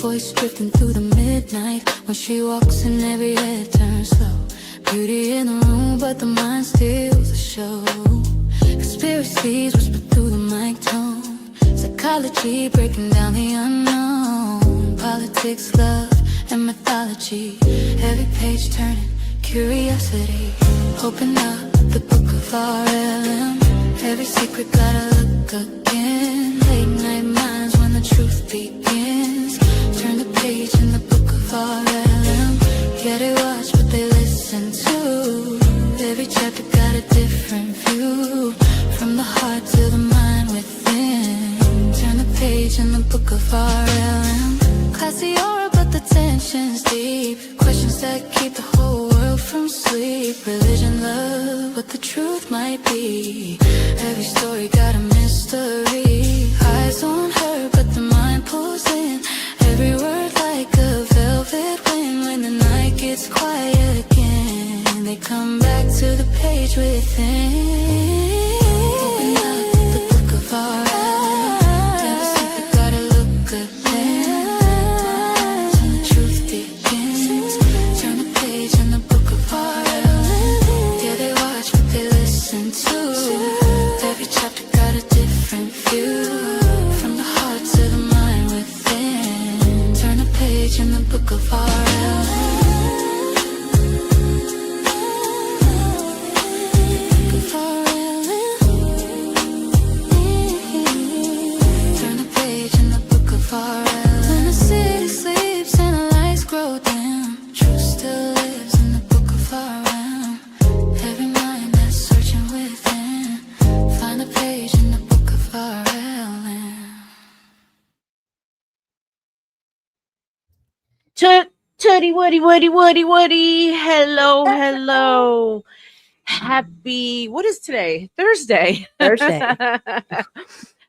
Voice drifting through the midnight. When she walks in, every head turns slow. Beauty in the room, but the mind steals the show. Conspiracies whisper through the mic tone. Psychology breaking down the unknown. Politics, love, and mythology. Every page turning, curiosity. Open up the book of R.L.M. Every secret gotta look again. Late night minds when the truth begins. Turn the page in the book of R.L.M. Yeah, they watch what they listen to. Every chapter got a different view. From the heart to the mind within. Turn the page in the book of R.L.M. Classy aura, but the tension's deep. Questions that keep the whole world from sleep. Religion, love, what the truth might be. Every story got a mystery. Eyes on her, but the mind pulls in. Every word like a velvet wind. When the night gets quiet again, they come back to the page within. Open up the book of R.L.M. Every secret gotta look again. Till the truth begins. Turn the page in the book of R.L.M. Yeah, they watch what they listen to. Every chapter got a different view. From the heart to the mind within. Turn the page in the book of R.L.M. Turn the page in the book of R.L.M. When the city sleeps and the lights grow dim, truth still lives in the book of R.L.M. Every mind that's searching within, find a page in the book of R.L.M. Tootie, woody. Hello. Happy, what is today? Thursday.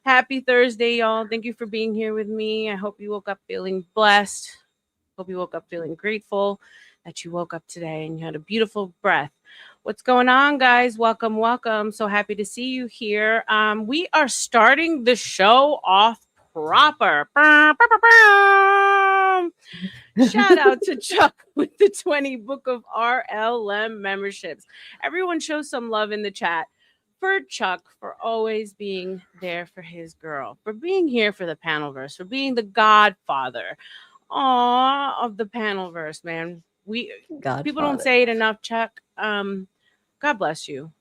Happy Thursday, y'all. Thank you for being here with me. I hope you woke up feeling blessed. Hope you woke up feeling grateful that you woke up today and you had a beautiful breath. What's going on, guys? Welcome. So happy to see you here. We are starting the show off proper. Shout out to Chuck with the 20 book of R.L.M. memberships. Everyone show some love in the chat for Chuck, for always being there for his girl, for being here for the panelverse, for being the godfather of the panelverse, man. People don't say it enough, Chuck. God bless you.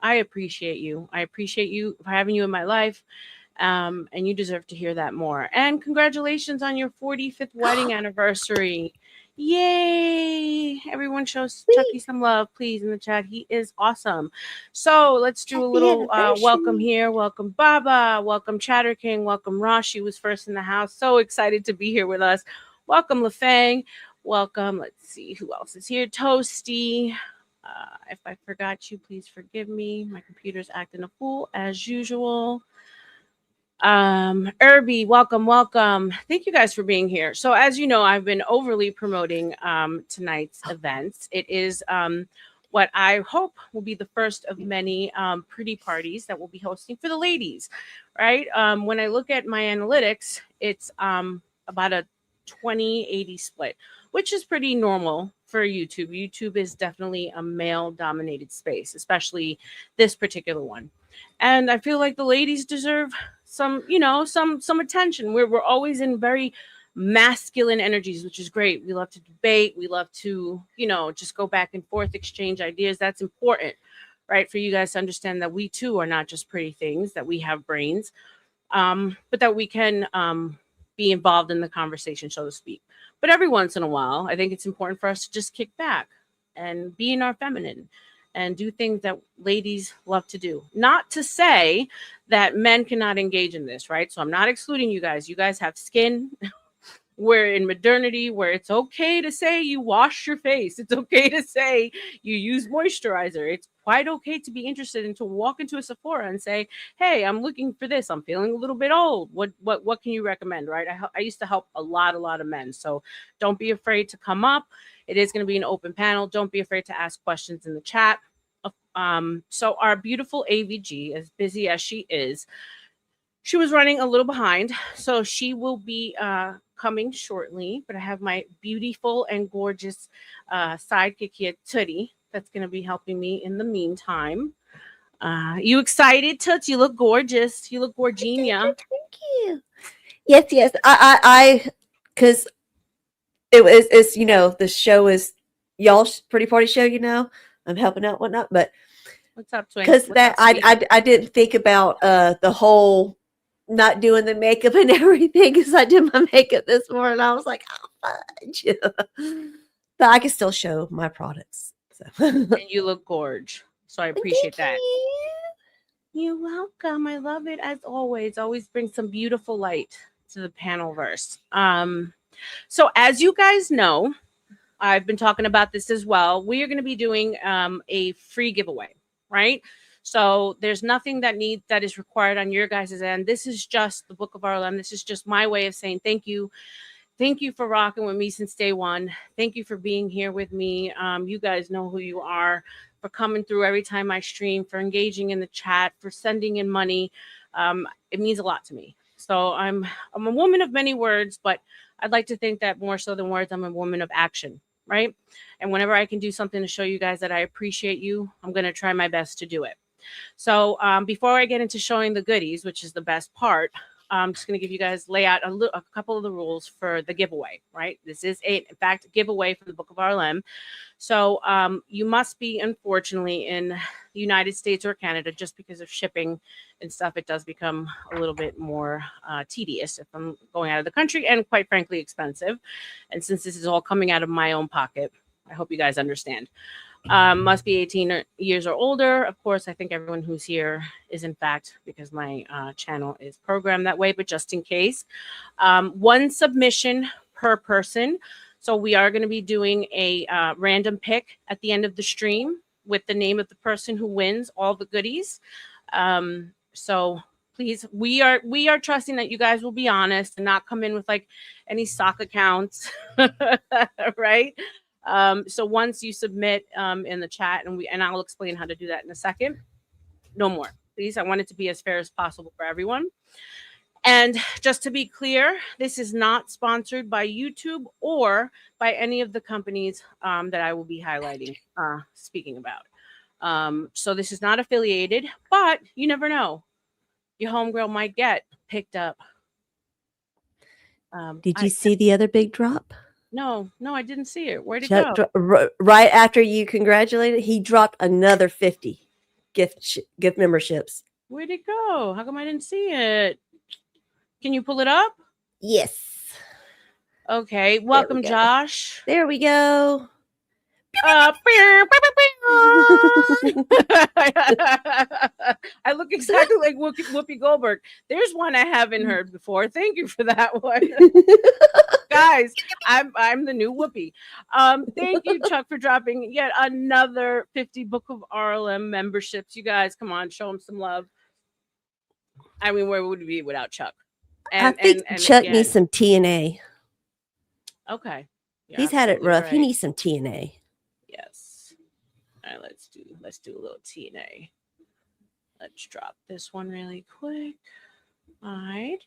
I appreciate you. I appreciate you for having you in my life. And you deserve to hear that more. And congratulations on your 45th wedding anniversary. Yay! Everyone shows Chucky some love, please, in the chat. He is awesome. So let's do a little welcome here. Welcome Baba. Welcome Chatter King. Welcome Rosh. She was first in the house. So excited to be here with us. Welcome LaFang. Welcome. Let's see who else is here. Toasty. If I forgot you, please forgive me. My computer's acting a fool as usual. Irby, welcome. Thank you guys for being here. So as you know, I've been overly promoting tonight's events. It is what I hope will be the first of many pretty parties that we'll be hosting for the ladies, right? When I look at my analytics, it's about a 20-80 split, which is pretty normal for YouTube. YouTube is definitely a male-dominated space, especially this particular one. And I feel like the ladies deserve some attention. We're always in very masculine energies, which is great. We love to debate. We love to, just go back and forth, exchange ideas. That's important, right? For you guys to understand that we too are not just pretty things, that we have brains, but that we can be involved in the conversation, so to speak. But every once in a while, I think it's important for us to just kick back and be in our feminine and do things that ladies love to do. Not to say that men cannot engage in this, right? So I'm not excluding you guys. You guys have skin. We're in modernity where it's okay to say you wash your face. It's okay to say you use moisturizer. It's quite okay to be interested and to walk into a Sephora and say, "Hey, I'm looking for this. I'm feeling a little bit old. What can you recommend?" Right? I used to help a lot of men. So don't be afraid to come up. It is going to be an open panel. Don't be afraid to ask questions in the chat. So our beautiful AVG, as busy as she was running a little behind, so she will be coming shortly. But I have my beautiful and gorgeous sidekick here, Tootie, that's going to be helping me in the meantime. You excited, Toots? You look gorgeous. You look gorgenia. Thank you. Yes, yes. Because it's the show is y'all's pretty party show. I'm helping out whatnot, but What's up, Twink? because What's that up, sweet? I didn't think about the whole not doing the makeup and everything because I did my makeup this morning. I was like, oh, fudge. But I can still show my products. So And you look gorge. So I appreciate thank that. you. You're welcome. I love it as always. Always bring some beautiful light to the panel verse. So as you guys know, I've been talking about this as well. We are going to be doing a free giveaway, right? So there's nothing that is required on your guys' end. This is just the Book of R.L.M. This is just my way of saying thank you. Thank you for rocking with me since day one. Thank you for being here with me. You guys know who you are, for coming through every time I stream, for engaging in the chat, for sending in money. It means a lot to me. So I'm a woman of many words, but I'd like to think that more so than words, I'm a woman of action, right? And whenever I can do something to show you guys that I appreciate you, I'm going to try my best to do it. So before I get into showing the goodies, which is the best part, I'm just going to give you guys lay out a couple of the rules for the giveaway, right? This is in fact, a giveaway from the Book of R.L.M. So you must be, unfortunately, in the United States or Canada, just because of shipping and stuff. It does become a little bit more tedious if I'm going out of the country, and quite frankly, expensive. And since this is all coming out of my own pocket, I hope you guys understand. Must be 18 years or older. Of course, I think everyone who's here is, in fact, because my channel is programmed that way, but just in case. One submission per person. So we are going to be doing a random pick at the end of the stream with the name of the person who wins all the goodies. So please, we are trusting that you guys will be honest and not come in with like any sock accounts, right? So once you submit in the chat, and I'll explain how to do that in a second. No more, please. I want it to be as fair as possible for everyone. And just to be clear, this is not sponsored by YouTube or by any of the companies that I will be highlighting, speaking about. So this is not affiliated, but you never know. Your homegirl might get picked up. Did you see the other big drop? No, I didn't see it. Where'd it go? Right after you congratulated, he dropped another 50 gift memberships. Where'd it go? How come I didn't see it? Can you pull it up? Yes. Okay. Welcome, Josh. There we go. I look exactly like Whoopi Goldberg. There's one I haven't heard before. Thank you for that one. Guys, I'm the new Whoopi. Thank you, Chuck, for dropping yet another 50 Book of R.L.M. memberships. You guys, come on, show him some love. I mean, where would we be without Chuck? And I think Chuck needs some TNA. Okay. He's had it rough. Right. He needs some TNA. Yes. All right, let's do a little TNA. Let's drop this one really quick. All right.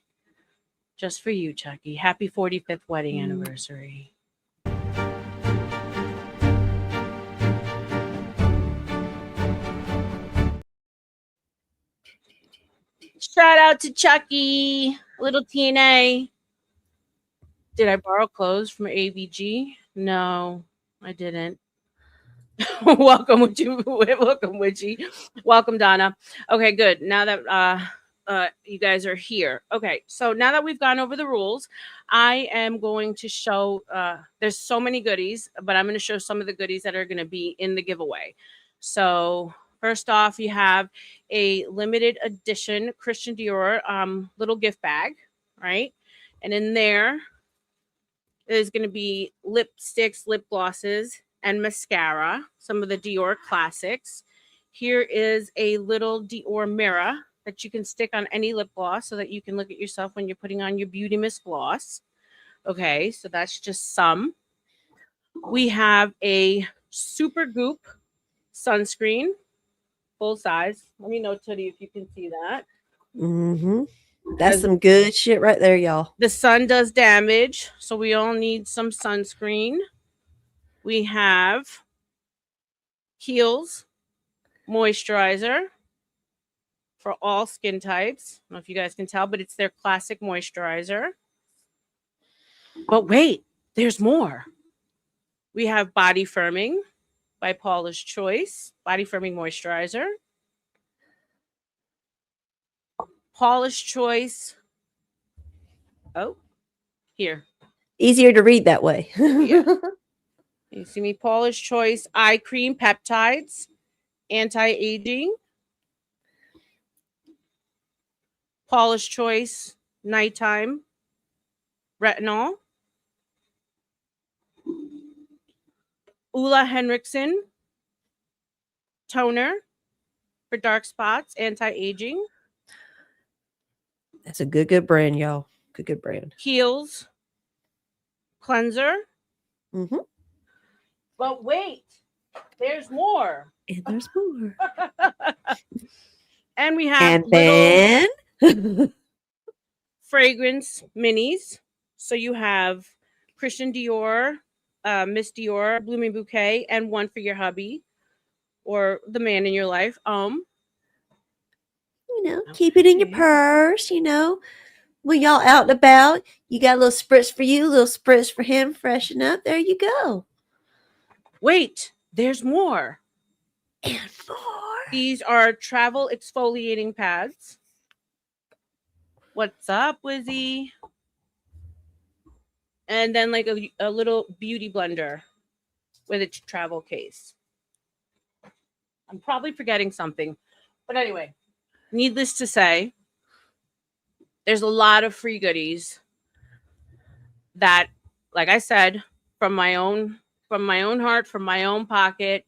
Just for you, Chucky. Happy 45th wedding anniversary. Shout out to Chucky. Little TNA. Did I borrow clothes from AVG? No, I didn't. Welcome, Witchy. Welcome, Donna. Okay, good. Now that you guys are here. Okay, so now that we've gone over the rules, I am going to show, there's so many goodies, but I'm going to show some of the goodies that are going to be in the giveaway. So first off, you have a limited edition Christian Dior little gift bag, right? And in there, There's going to be lipsticks, lip glosses, and mascara, some of the Dior classics. Here is a little Dior mirror that you can stick on any lip gloss so that you can look at yourself when you're putting on your Beauty Mist gloss. Okay, so that's just some. We have a Super Goop sunscreen, full size. Let me know, Tootie, if you can see that. Mm-hmm. That's As some good shit right there, y'all. the sun does damage, so we all need some sunscreen. We have Kiehl's moisturizer for all skin types. I don't know if you guys can tell, but it's their classic moisturizer. But wait, there's more. We have Body Firming by Paula's Choice, Body Firming Moisturizer. Paula's Choice. Oh, here. Easier to read that way. Yeah. You see me? Paula's Choice Eye Cream Peptides, Anti-Aging. Paula's Choice Nighttime Retinol. Ulla Henriksen Toner for dark spots, anti-aging. That's a good brand, y'all. Good brand. Kiehl's Cleanser. Mm-hmm. But wait, there's more. And there's more. And we have And little then fragrance minis. So you have Christian Dior, Miss Dior, Blooming Bouquet, and one for your hubby or the man in your life. Keep it in your Okay. purse, when y'all out and about, you got a little spritz for you, a little spritz for him, freshen up. There you go. Wait, there's more. And more. These are travel exfoliating pads. What's up, Wizzy? And then like a little beauty blender with its travel case. I'm probably forgetting something. But anyway, needless to say, there's a lot of free goodies that, like I said, from my own heart, from my own pocket.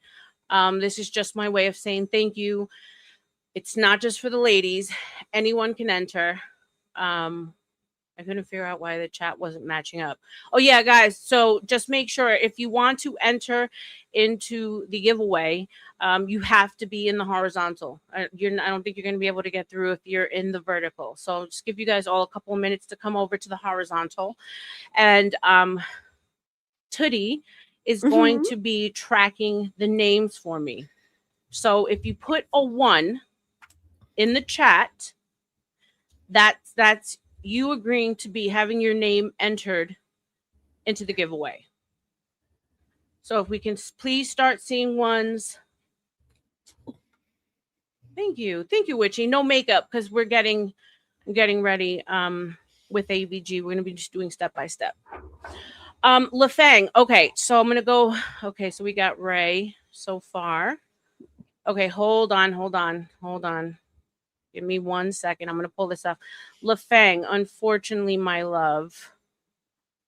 This is just my way of saying thank you. It's not just for the ladies. Anyone can enter. I couldn't figure out why the chat wasn't matching up. Oh yeah, guys. So just make sure if you want to enter into the giveaway, you have to be in the horizontal. I don't think you're going to be able to get through if you're in the vertical. So just give you guys all a couple of minutes to come over to the horizontal, and Tootie is going to be tracking the names for me. So if you put a 1 in the chat, that's you agreeing to be having your name entered into the giveaway. So if we can please start seeing ones. Thank you, Witchy. No makeup because we're getting ready with AVG. We're gonna be just doing step by step. LaFang. Okay, so I'm gonna go. Okay, so we got Ray so far. Okay, hold on. Give me 1 second. I'm going to pull this up. LaFang, unfortunately, my love.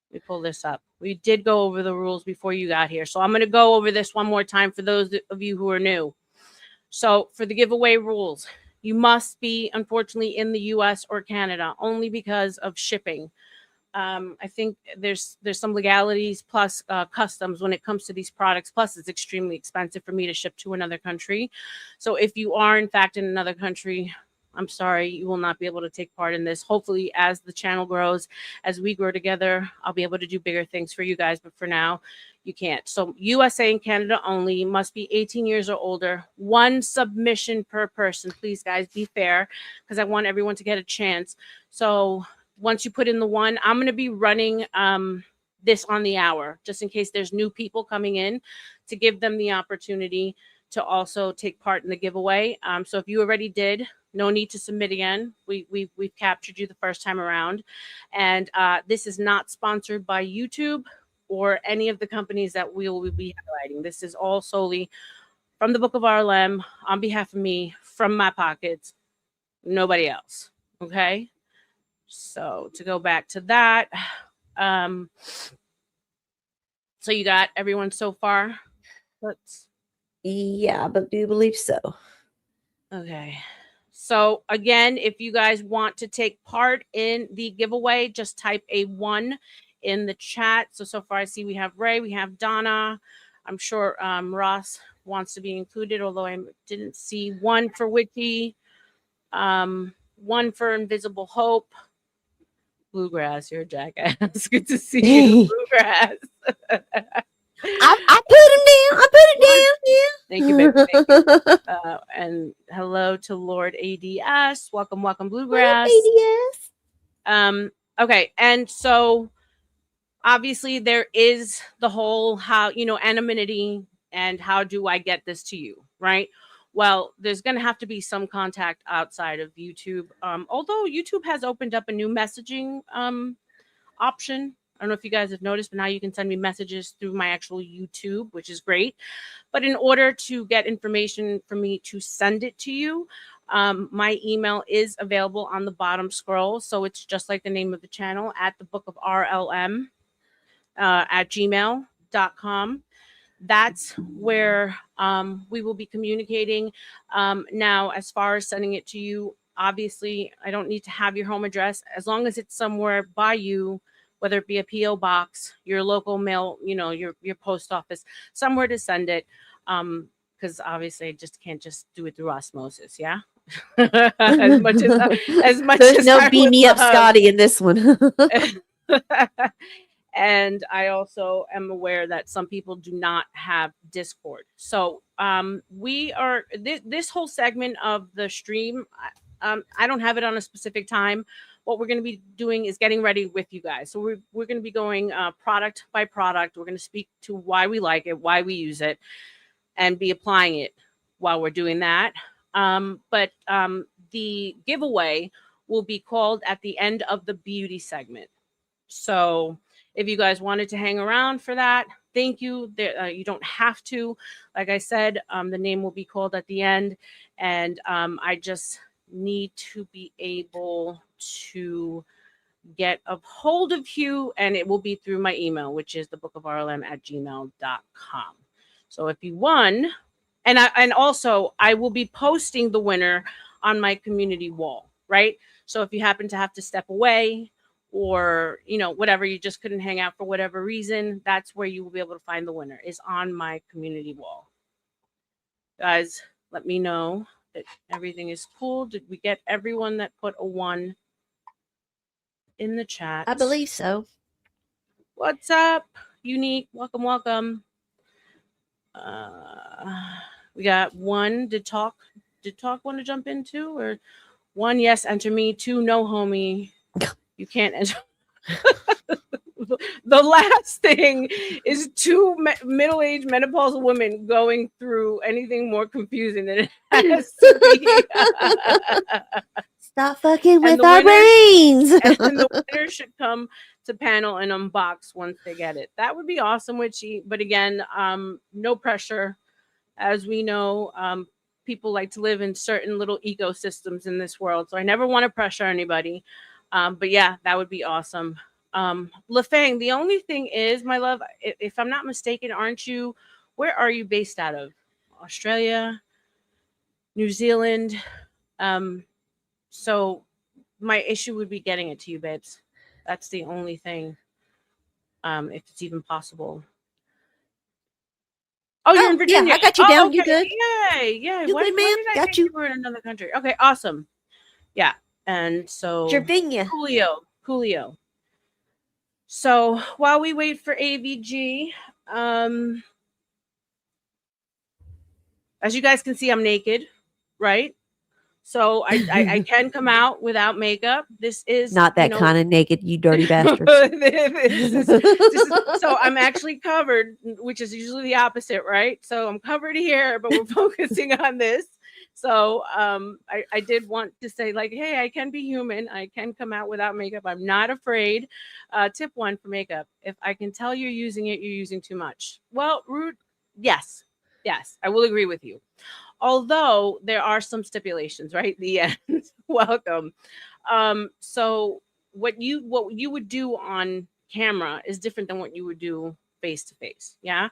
Let me pull this up. We did go over the rules before you got here. So I'm going to go over this one more time for those of you who are new. So for the giveaway rules, you must be, unfortunately, in the US or Canada, only because of shipping. I think there's some legalities plus customs when it comes to these products. Plus, it's extremely expensive for me to ship to another country. So if you are, in fact, in another country, I'm sorry, you will not be able to take part in this. Hopefully, as the channel grows, as we grow together, I'll be able to do bigger things for you guys. But for now, you can't. So USA and Canada only, must be 18 years or older. 1 submission per person. Please, guys, be fair because I want everyone to get a chance. So once you put in the 1, I'm going to be running this on the hour, just in case there's new people coming in, to give them the opportunity to also take part in the giveaway. So if you already did, no need to submit again. We've captured you the first time around. And this is not sponsored by YouTube or any of the companies that we will be highlighting. This is all solely from the book of R.L.M. on behalf of me, from my pockets, nobody else. Okay? So to go back to that, So you got everyone so far? Let's Yeah, but do believe so. Okay. So again, if you guys want to take part in the giveaway, just type a 1 in the chat. So far I see we have Ray, we have Donna. I'm sure Ross wants to be included, although I didn't see 1 for Witchy, 1 for Invisible Hope. Bluegrass, you're a jackass. Good to see you, Bluegrass. I put him down. I put it down. Thank you, baby. Thank you. Yeah. And hello to Lord ADS. Welcome, welcome, What up, Bluegrass. ADS? Okay, and so obviously there is the whole how, anonymity and how do I get this to you, right? Well, there's going to have to be some contact outside of YouTube. Although YouTube has opened up a new messaging option. I don't know if you guys have noticed, but now you can send me messages through my actual YouTube, which is great. But in order to get information for me to send it to you, my email is available on the bottom scroll. So it's just like the name of the channel, at the book of R.L.M. At gmail.com. That's where we will be communicating. Now, as far as sending it to you, obviously, I don't need to have your home address as long as it's somewhere by you, whether it be a P.O. box, your local mail, your post office, somewhere to send it. Because obviously, I just can't just do it through osmosis. Yeah. as much as There's no I beam would me up, love. Scotty, in this one. And I also am aware that some people do not have Discord. So we are this whole segment of the stream. I don't have it on a specific time. What we're going to be doing is getting ready with you guys. So we're going to be going product by product. We're going to speak to why we like it, why we use it, and be applying it while we're doing that. But the giveaway will be called at the end of the beauty segment. So if you guys wanted to hang around for that, thank you. You don't have to. Like I said, the name will be called at the end. And I just need to be able to get a hold of you, and it will be through my email, which is thebookofrlm@gmail.com. So if you won, and also I will be posting the winner on my community wall, right? So if you happen to have to step away, or whatever, you just couldn't hang out for whatever reason, that's where you will be able to find the winner, is on my community wall. Guys, let me know that everything is cool. Did we get everyone that put a 1 in the chat? I believe so. What's up, Unique? Welcome, welcome. We got 1. Did talk want to jump into, or 1? Yes, enter me. 2, no, homie. You can't enter. The last thing is 2 middle-aged menopausal women going through anything more confusing than it has to be. Stop fucking with the our winner- brains. And the winner should come to panel and unbox once they get it. That would be awesome, Witchy. But again, no pressure. As we know, people like to live in certain little ecosystems in this world. So I never want to pressure anybody. But yeah, that would be awesome. LaFang, the only thing is, my love, if I'm not mistaken, where are you based out of? Australia, New Zealand. So my issue would be getting it to you, babes. That's the only thing. If it's even possible. Oh, you're in Virginia. Yeah, I got you down. Okay. You good? Yay. You good, ma'am? Did I Got think you. were in another country? Okay, awesome. Yeah. And so Virginia. Coolio. So while we wait for AVG, as you guys can see, I'm naked, right? So I can come out without makeup. This is Not that kind of naked, you dirty bastards. So I'm actually covered, which is usually the opposite, right? So I'm covered here, but we're focusing on this. So I did want to say, like, hey, I can be human. I can come out without makeup. I'm not afraid. Tip 1 for makeup: if I can tell you're using it, you're using too much. Well, rude. Yes, I will agree with you. Although there are some stipulations, right? The end. Welcome. So what you would do on camera is different than what you would do face to face. Yeah.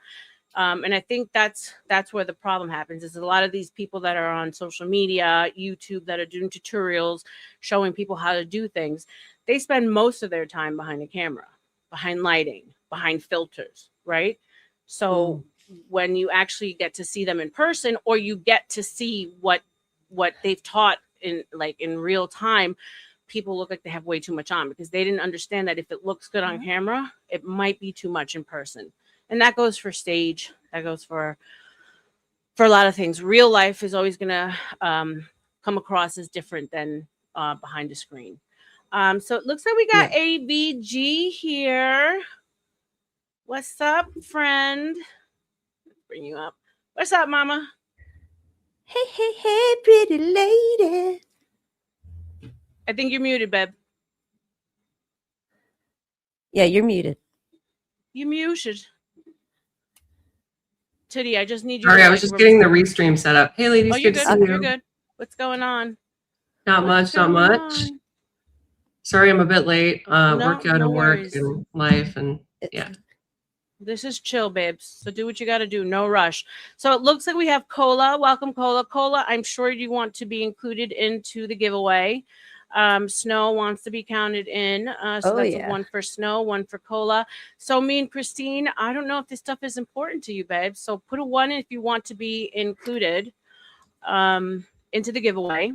And I think that's where the problem happens is a lot of these people that are on social media, YouTube, that are doing tutorials showing people how to do things, they spend most of their time behind a camera, behind lighting, behind filters, right? So when you actually get to see them in person, or you get to see what they've taught in real time, people look like they have way too much on because they didn't understand that if it looks good on camera, it might be too much in person. And that goes for stage. That goes for a lot of things. Real life is always going to come across as different than behind a screen. So it looks like we got ABG here. What's up, friend? Let's bring you up. What's up, mama? Hey, pretty lady. I think you're muted, babe. Yeah, you're muted. You muted. Titty, I just need you. Sorry, I was just getting the restream set up. Hey, ladies, Oh, you're good good. to see You're you. good. What's going on? Not much. Sorry, I'm a bit late. Work out of work worries. and life, and yeah. This is chill, babes. So do what you got to do. No rush. So it looks like we have Cola. Welcome, Cola. Cola, I'm sure you want to be included into the giveaway. Snow wants to be counted in. So that's a 1 for Snow, 1 for Cola. So me and Christine, I don't know if this stuff is important to you, babe. So put a 1 if you want to be included into the giveaway.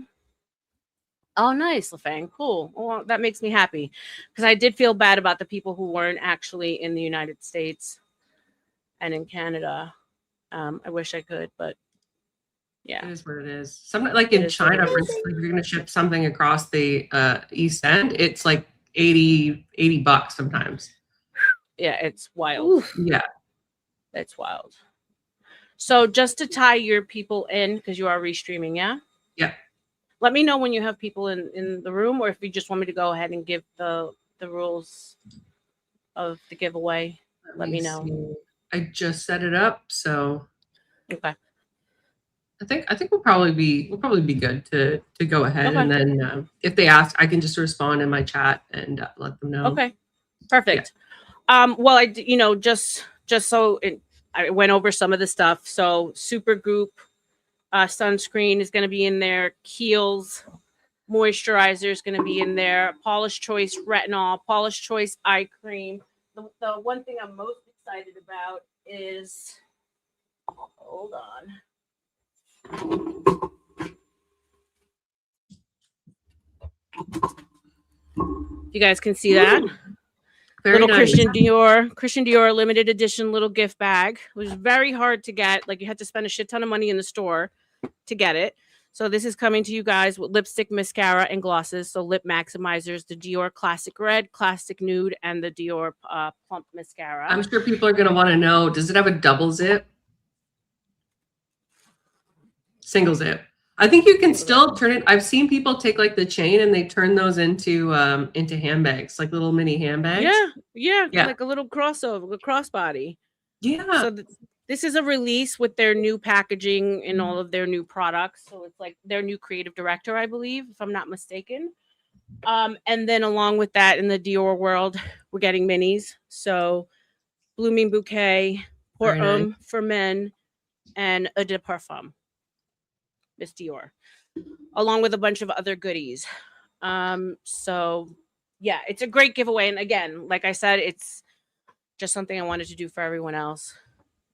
Oh, nice, LaFang. Cool. Well, that makes me happy because I did feel bad about the people who weren't actually in the United States and in Canada. I wish I could, but yeah. It is what it is. Something like in China, for instance, like you're going to ship something across the East End, it's like $80 sometimes. Yeah, it's wild. Oof. Yeah. It's wild. So just to tie your people in, because you are restreaming, yeah? Yeah. Let me know when you have people in the room, or if you just want me to go ahead and give the rules of the giveaway. Let me know. See. I just set it up, so Okay. I think we'll probably be good to go ahead, and then if they ask, I can just respond in my chat and let them know. Okay. Perfect. Yeah. Well, just so I went over some of the stuff. So Supergoop sunscreen is going to be in there. Kiehl's moisturizer is going to be in there. Polish Choice retinol, Polish Choice eye cream. The one thing I'm most excited about is, hold on. You guys can see that. Very little nice. Christian Dior limited edition little gift bag. It was very hard to get. Like, you had to spend a shit ton of money in the store to get it. So this is coming to you guys with lipstick, mascara, and glosses. So lip maximizers, the Dior Classic Red, Classic Nude, and the Dior Plump Mascara. I'm sure people are going to want to know, does it have a double zip? Single zip. I think you can still turn it. I've seen people take like the chain and they turn those into handbags, like little mini handbags. Yeah, like a little crossover, a crossbody. Yeah. So this is a release with their new packaging and all of their new products. So it's like their new creative director, I believe, if I'm not mistaken. And then along with that, in the Dior world, we're getting minis. So Blooming Bouquet, Pour Homme for men, and Eau de Parfum. Miss Dior, along with a bunch of other goodies. So yeah, it's a great giveaway. And again, like I said, it's just something I wanted to do for everyone else.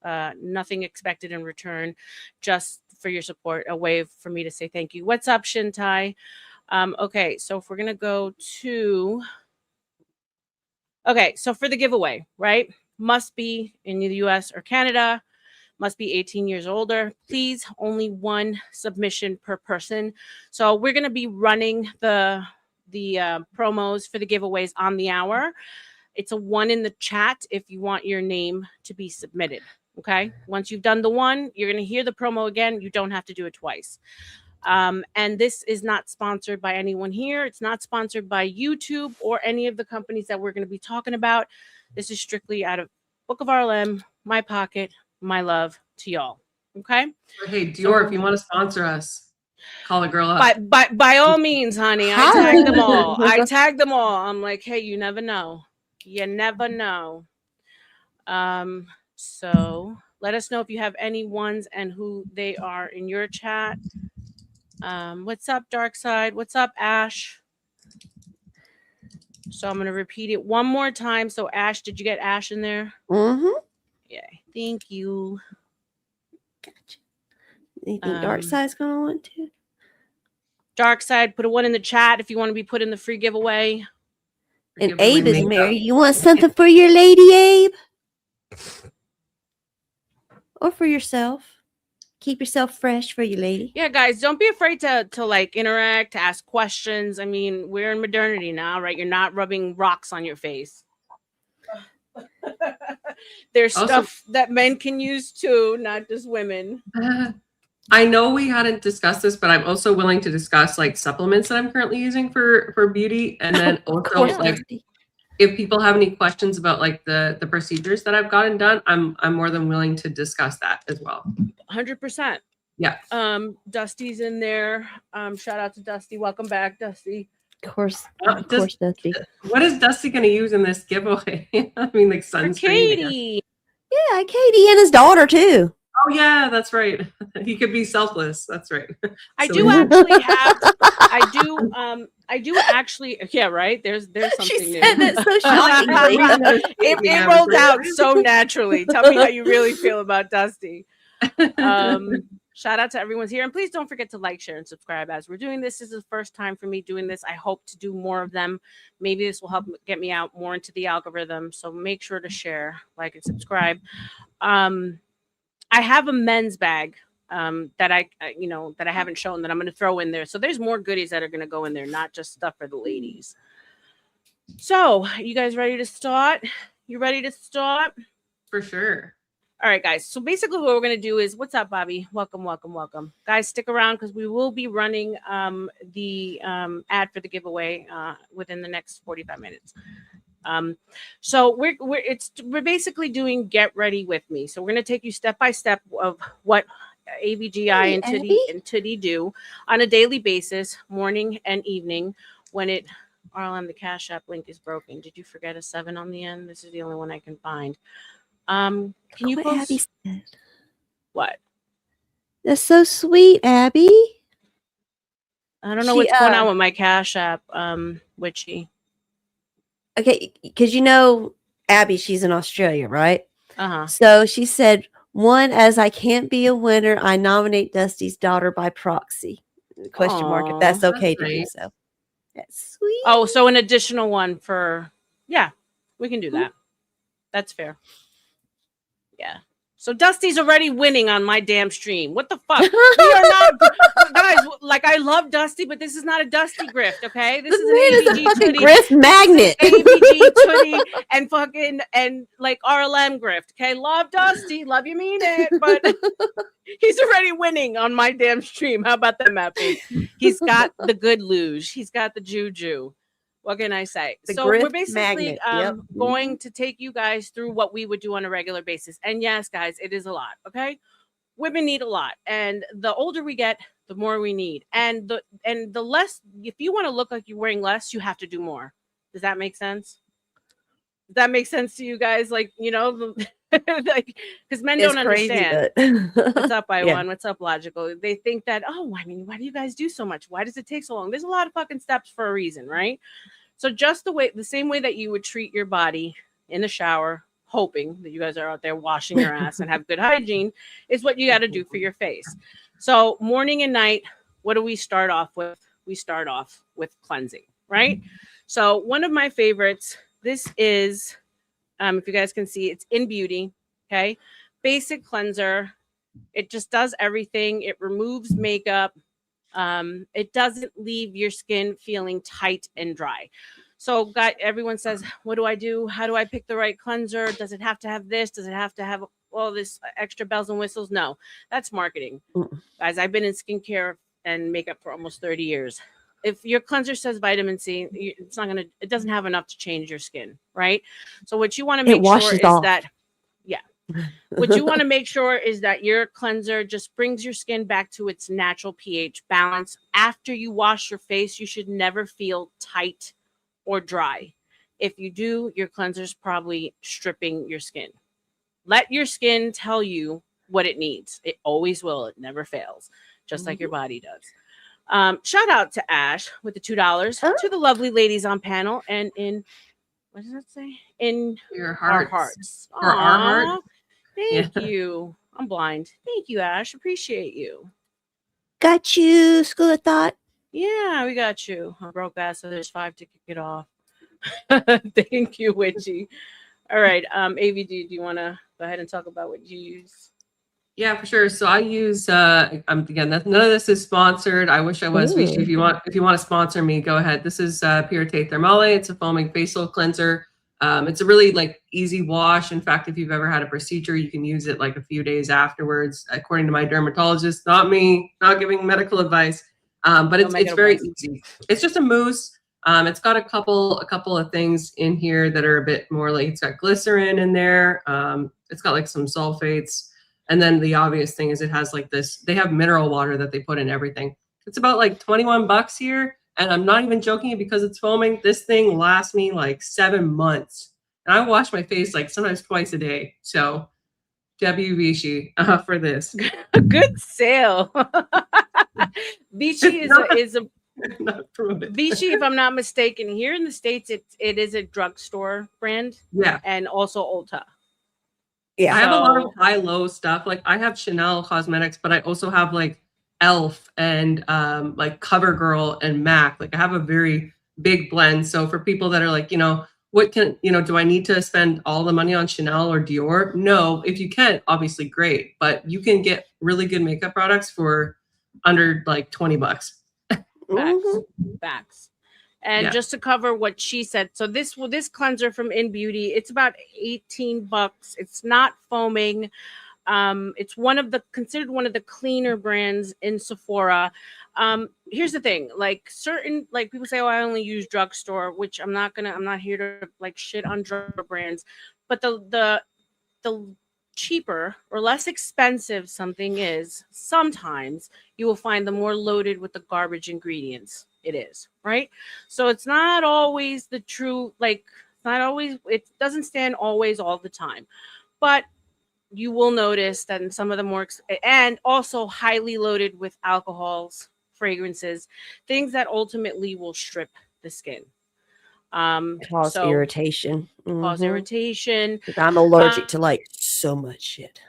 Nothing expected in return, just for your support, a way for me to say thank you. What's up, Shintai? Okay, so if we're gonna go to, okay, so for the giveaway, right? Must be in the US or Canada, must be 18 years older. Please, only 1 submission per person. So we're gonna be running the promos for the giveaways on the hour. It's a 1 in the chat if you want your name to be submitted. Okay. Once you've done the 1, you're going to hear the promo again. You don't have to do it twice. And this is not sponsored by anyone here. It's not sponsored by YouTube or any of the companies that we're going to be talking about. This is strictly out of Book of R.L.M, my pocket, my love to y'all. Okay. Hey, Dior, if you want to sponsor us, call a girl up. By all means, honey. I tagged them all. I'm like, hey, you never know. You never know. So let us know if you have any ones and who they are in your chat. What's up, Dark Side? What's up, Ash? So I'm gonna repeat it one more time. So Ash, did you get Ash in there? Mm-hmm. Yeah. Thank you. Gotcha. Anything Dark Side's gonna want to? Dark Side, put a 1 in the chat if you want to be put in the free giveaway. And Give away Abe is makeup. married. You want something for your lady, Abe? Or for yourself? Keep yourself fresh for your lady. Yeah, guys, don't be afraid to like interact, to ask questions. I mean, we're in modernity now, right? You're not rubbing rocks on your face. There's Also- stuff that men can use too, not just women. I know we hadn't discussed this, but I'm also willing to discuss like supplements that I'm currently using for beauty, and then Of also course, like Dusty. if people have any questions about like the procedures that I've gotten done, I'm more than willing to discuss that as well. 100%. Yeah. Dusty's in there. Shout out to Dusty. Welcome back, Dusty. Of course, Dusty. What is Dusty going to use in this giveaway? I mean, like For sunscreen. Katie. Yeah, Katie and his daughter too. Oh yeah, that's right. He could be selfless. That's right. I So do we- actually have. I do actually. Yeah, right. There's something She new. said it so shockingly. It rolled out so naturally. Tell me how you really feel about Dusty. Shout out to everyone's here, and please don't forget to like, share, and subscribe as we're doing this. This is the first time for me doing this. I hope to do more of them. Maybe this will help get me out more into the algorithm. So make sure to share, like, and subscribe. I have a men's bag that I haven't shown that I'm going to throw in there. So there's more goodies that are going to go in there, not just stuff for the ladies. So you guys ready to start? You ready to start? For sure. All right, guys. So basically what we're going to do is, what's up, Bobby? Welcome. Guys, stick around because we will be running the ad for the giveaway within the next 45 minutes. So we're basically doing get ready with me. So we're going to take you step by step of what AVGI and Titty do on a daily basis, morning and evening. When it R.L.M, the Cash App link is broken. Did you forget a 7 on the end? This is the only one I can find. Can you What post Abby said. what? That's so sweet, Abby. I don't know what's going on with my Cash App, Witchy. Okay, because you know Abby, she's in Australia, right? Uh-huh. So she said, "One, as I can't be a winner, I nominate Dusty's daughter by proxy." Question mark, if that's Aw, okay that's to do nice. so. That's sweet. Oh, so an additional one for, yeah, we can do that. That's fair. Yeah. So Dusty's already winning on my damn stream. What the fuck? We are not, guys. Like, I love Dusty, but this is not a Dusty grift, okay? This is an AVG Tootie. Griff magnet. AVG Tootie and fucking and like R.L.M grift. Okay, love Dusty, love you, mean it, but he's already winning on my damn stream. How about that, Mappy? He's got the good luge. He's got the juju. What can I say? The So we're grift basically magnet, yep. going to take you guys through what we would do on a regular basis. And yes, guys, it is a lot. Okay, women need a lot, and the older we get, the more we need. And the less, if you want to look like you're wearing less, you have to do more. Does that make sense? Does that make sense to you guys? Like, you know, like, because men It's don't crazy, understand. but What's up, I Yeah. one? What's up, Logical? They think that, oh, I mean, why do you guys do so much? Why does it take so long? There's a lot of fucking steps for a reason, right? So just the same way that you would treat your body in the shower, hoping that you guys are out there washing your ass and have good hygiene, is what you got to do for your face. So morning and night, what do we start off with? We start off with cleansing, right? So one of my favorites, this is, if you guys can see, it's in Beauty, okay? Basic cleanser. It just does everything. It removes makeup. It doesn't leave your skin feeling tight and dry. So everyone says, what do I do? How do I pick the right cleanser? Does it have to have this? Does it have to have all this extra bells and whistles? No, that's marketing. Guys, I've been in skincare and makeup for almost 30 years. If your cleanser says vitamin C, it doesn't have enough to change your skin, right? So what you want to make sure is that, what you want to make sure is that your cleanser just brings your skin back to its natural pH balance. After you wash your face, you should never feel tight or dry. If you do, your cleanser's probably stripping your skin. Let your skin tell you what it needs. It always will. It never fails, just like your body does. Shout out to Ash with the $2 Oh. to the lovely ladies on panel and in what does that say? In Your our hearts. hearts. For our heart. Aw, thank Yeah. you. I'm blind. Thank you, Ash. Appreciate you. Got you, School of Thought. Yeah, we got you. I broke ass, so there's 5 to kick it off. Thank you, Witchy. All right, AVD, do you want to go ahead and talk about what you use? Yeah, for sure. So I use again, none of this is sponsored. I wish I was. Vichy, if you want to sponsor me, go ahead. This is Purite Thermale. It's a foaming facial cleanser. It's a really like easy wash. In fact, if you've ever had a procedure, you can use it like a few days afterwards, according to my dermatologist. Not me, not giving medical advice. But it's very easy. It's just a mousse. It's got a couple of things in here that are a bit more like it's got glycerin in there. It's got like some sulfates. And then the obvious thing is it has like this, they have mineral water that they put in everything. It's about like $21 here. And I'm not even joking because it's foaming. This thing lasts me like 7 months. And I wash my face like sometimes twice a day. So W Vichy for this. A good sale. Vichy is a Vichy, if I'm not mistaken, here in the States, it is a drugstore brand. Yeah. And also Ulta. Yeah. I have a lot of high-low stuff. Like I have Chanel cosmetics, but I also have like e.l.f. and like CoverGirl and MAC. Like I have a very big blend. So for people that are like, what can, do I need to spend all the money on Chanel or Dior? No, if you can, obviously great. But you can get really good makeup products for under like $20. Facts. And just to cover what she said, so this cleanser from In Beauty, it's about $18. It's not foaming. It's considered one of the cleaner brands in Sephora. Here's the thing, like people say, oh, I only use drugstore, which I'm not here to like shit on drug brands, but the cheaper or less expensive something is, sometimes you will find the more loaded with the garbage ingredients it is, right? So it's not always the true, like not always, it doesn't stand always all the time, but you will notice that in some of the more and also highly loaded with alcohols, fragrances, things that ultimately will strip the skin, cause irritation. Cause irritation. I'm allergic to like so much shit.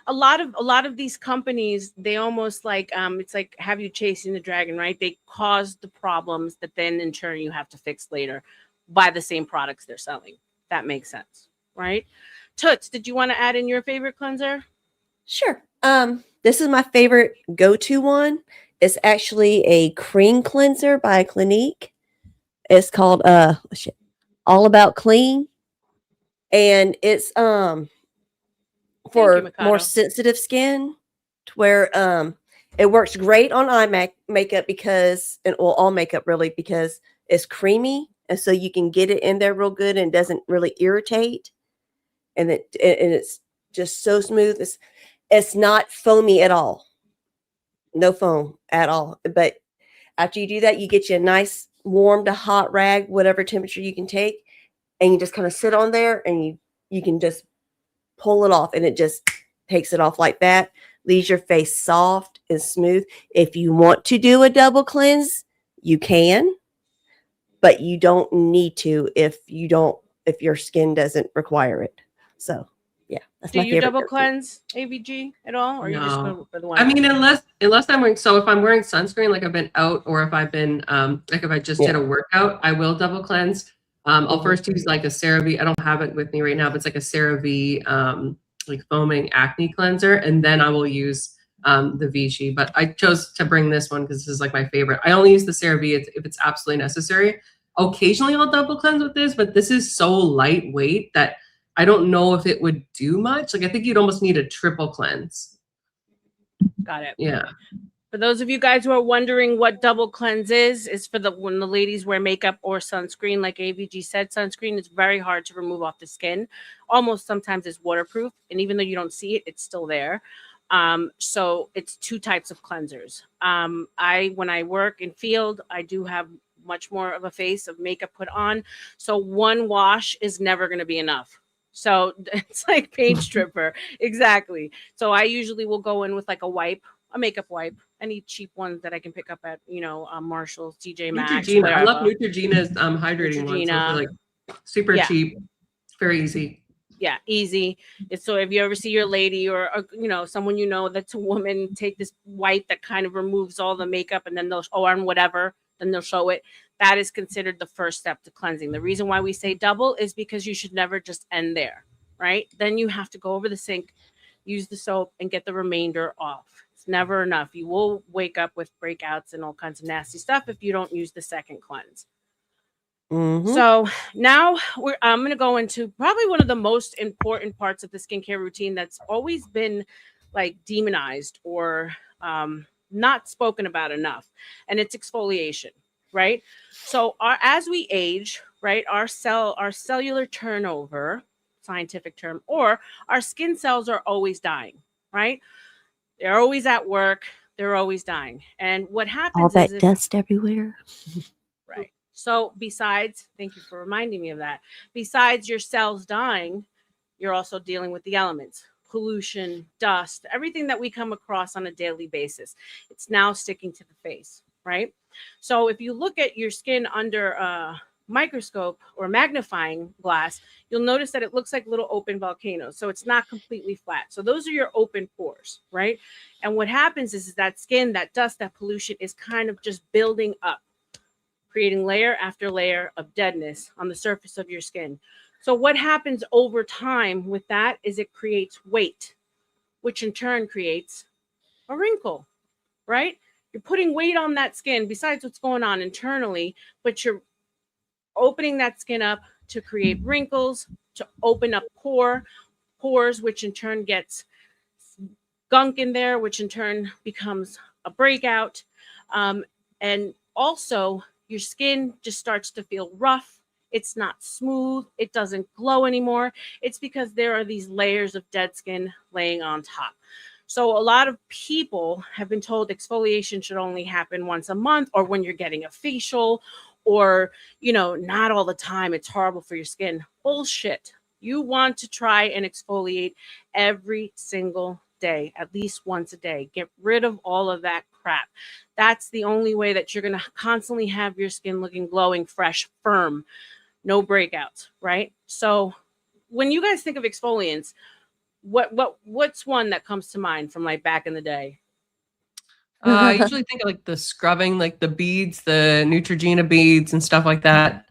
A lot of these companies, they almost like it's like have you chasing the dragon, right? They cause the problems that then in turn you have to fix later by the same products they're selling. That makes sense, right? Toots, did you want to add in your favorite cleanser? Sure. This is my favorite go-to one. It's actually a cream cleanser by Clinique. It's called All About Clean, and it's for more sensitive skin, to where it works great on eye makeup because, and all makeup really, because it's creamy, and so you can get it in there real good and it doesn't really irritate, and it's just so smooth. It's not foamy at all, no foam at all. But after you do that, you get you a nice warm to hot rag, whatever temperature you can take, and you just kind of sit on there, and you can just pull it off, and it just takes it off like that, leaves your face soft and smooth. If you want to do a double cleanse, you can, but you don't need to if your skin doesn't require it. So yeah, that's my favorite. Do you double cleanse, AVG, at all, or you just go for the one? I mean, unless I'm wearing, so if I'm wearing sunscreen, like I've been out, or if I've been like if I just did a workout, I will double cleanse. I'll first use like a CeraVe. I don't have it with me right now, but it's like a CeraVe like foaming acne cleanser, and then I will use the Vichy. But I chose to bring this one because this is like my favorite. I only use the CeraVe if it's absolutely necessary. Occasionally I'll double cleanse with this, but this is so lightweight that I don't know if it would do much. Like I think you'd almost need a triple cleanse. Got it. Yeah. For those of you guys who are wondering what double cleanse is for when the ladies wear makeup or sunscreen. Like AVG said, sunscreen is very hard to remove off the skin. Almost sometimes it's waterproof, and even though you don't see it, it's still there. So it's 2 types of cleansers. When I work in field, I do have much more of a face of makeup put on. So one wash is never going to be enough. So it's like paint stripper. Exactly. So I usually will go in with like a wipe, a makeup wipe, any cheap ones that I can pick up at, Marshall's, TJ Maxx, Neutrogena. I love whatever. Neutrogena's hydrating ones. Those are Neutrogena. like super Yeah. cheap, very easy. Yeah, easy. It's so if you ever see your lady or someone that's a woman take this wipe that kind of removes all the makeup and then they'll on whatever, then they'll show it. That is considered the first step to cleansing. The reason why we say double is because you should never just end there, right? Then you have to go over the sink, use the soap, and get the remainder off. It's never enough. You will wake up with breakouts and all kinds of nasty stuff if you don't use the second cleanse. Mhm. So now I'm going to go into probably one of the most important parts of the skincare routine that's always been like demonized or not spoken about enough, and it's exfoliation, right? So as we age, right, our cellular turnover, scientific term, or our skin cells are always dying, right? They're always at work. They're always dying, and what All happens that is dust everywhere. right. So besides, thank you for reminding me of that. Besides your cells dying, you're also dealing with the elements, pollution, dust, everything that we come across on a daily basis. It's now sticking to the face, right? So if you look at your skin under a microscope or magnifying glass, you'll notice that it looks like little open volcanoes. So it's not completely flat. So those are your open pores, right? And what happens is that skin, that dust, that pollution is kind of just building up, creating layer after layer of deadness on the surface of your skin. So what happens over time with that is it creates weight, which in turn creates a wrinkle, right? You're putting weight on that skin besides what's going on internally, but you're opening that skin up to create wrinkles, to open up pores, which in turn gets gunk in there, which in turn becomes a breakout. And also, your skin just starts to feel rough. It's not smooth. It doesn't glow anymore. It's because there are these layers of dead skin laying on top. So a lot of people have been told exfoliation should only happen once a month or when you're getting a facial or, not all the time. It's horrible for your skin. Bullshit. You want to try and exfoliate every single day, at least once a day. Get rid of all of that crap. That's the only way that you're going to constantly have your skin looking glowing, fresh, firm, no breakouts, right? So when you guys think of exfoliants, what's one that comes to mind from like back in the day? I usually think of like the scrubbing, like the beads, the Neutrogena beads and stuff like that.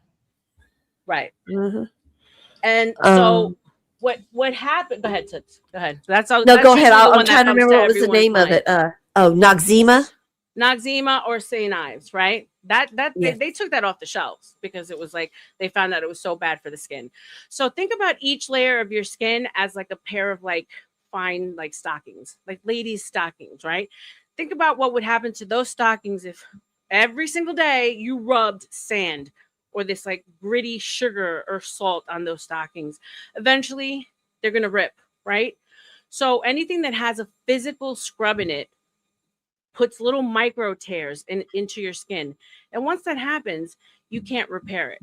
Right. Mhm. And so what happened? Go ahead, Toots. Go ahead. That's No, that's go ahead. usually the I'm one that trying to comes remember to what was the everyone's name of mind. it. Noxzema. Noxzema or St. Ives, right? Yes. They took that off the shelves because it was like they found that it was so bad for the skin. So think about each layer of your skin as like a pair of like fine like stockings, like ladies' stockings, right? Think about what would happen to those stockings if every single day you rubbed sand or this like gritty sugar or salt on those stockings. Eventually, they're gonna rip, right? So anything that has a physical scrub in it puts little micro tears into your skin. And once that happens, you can't repair it.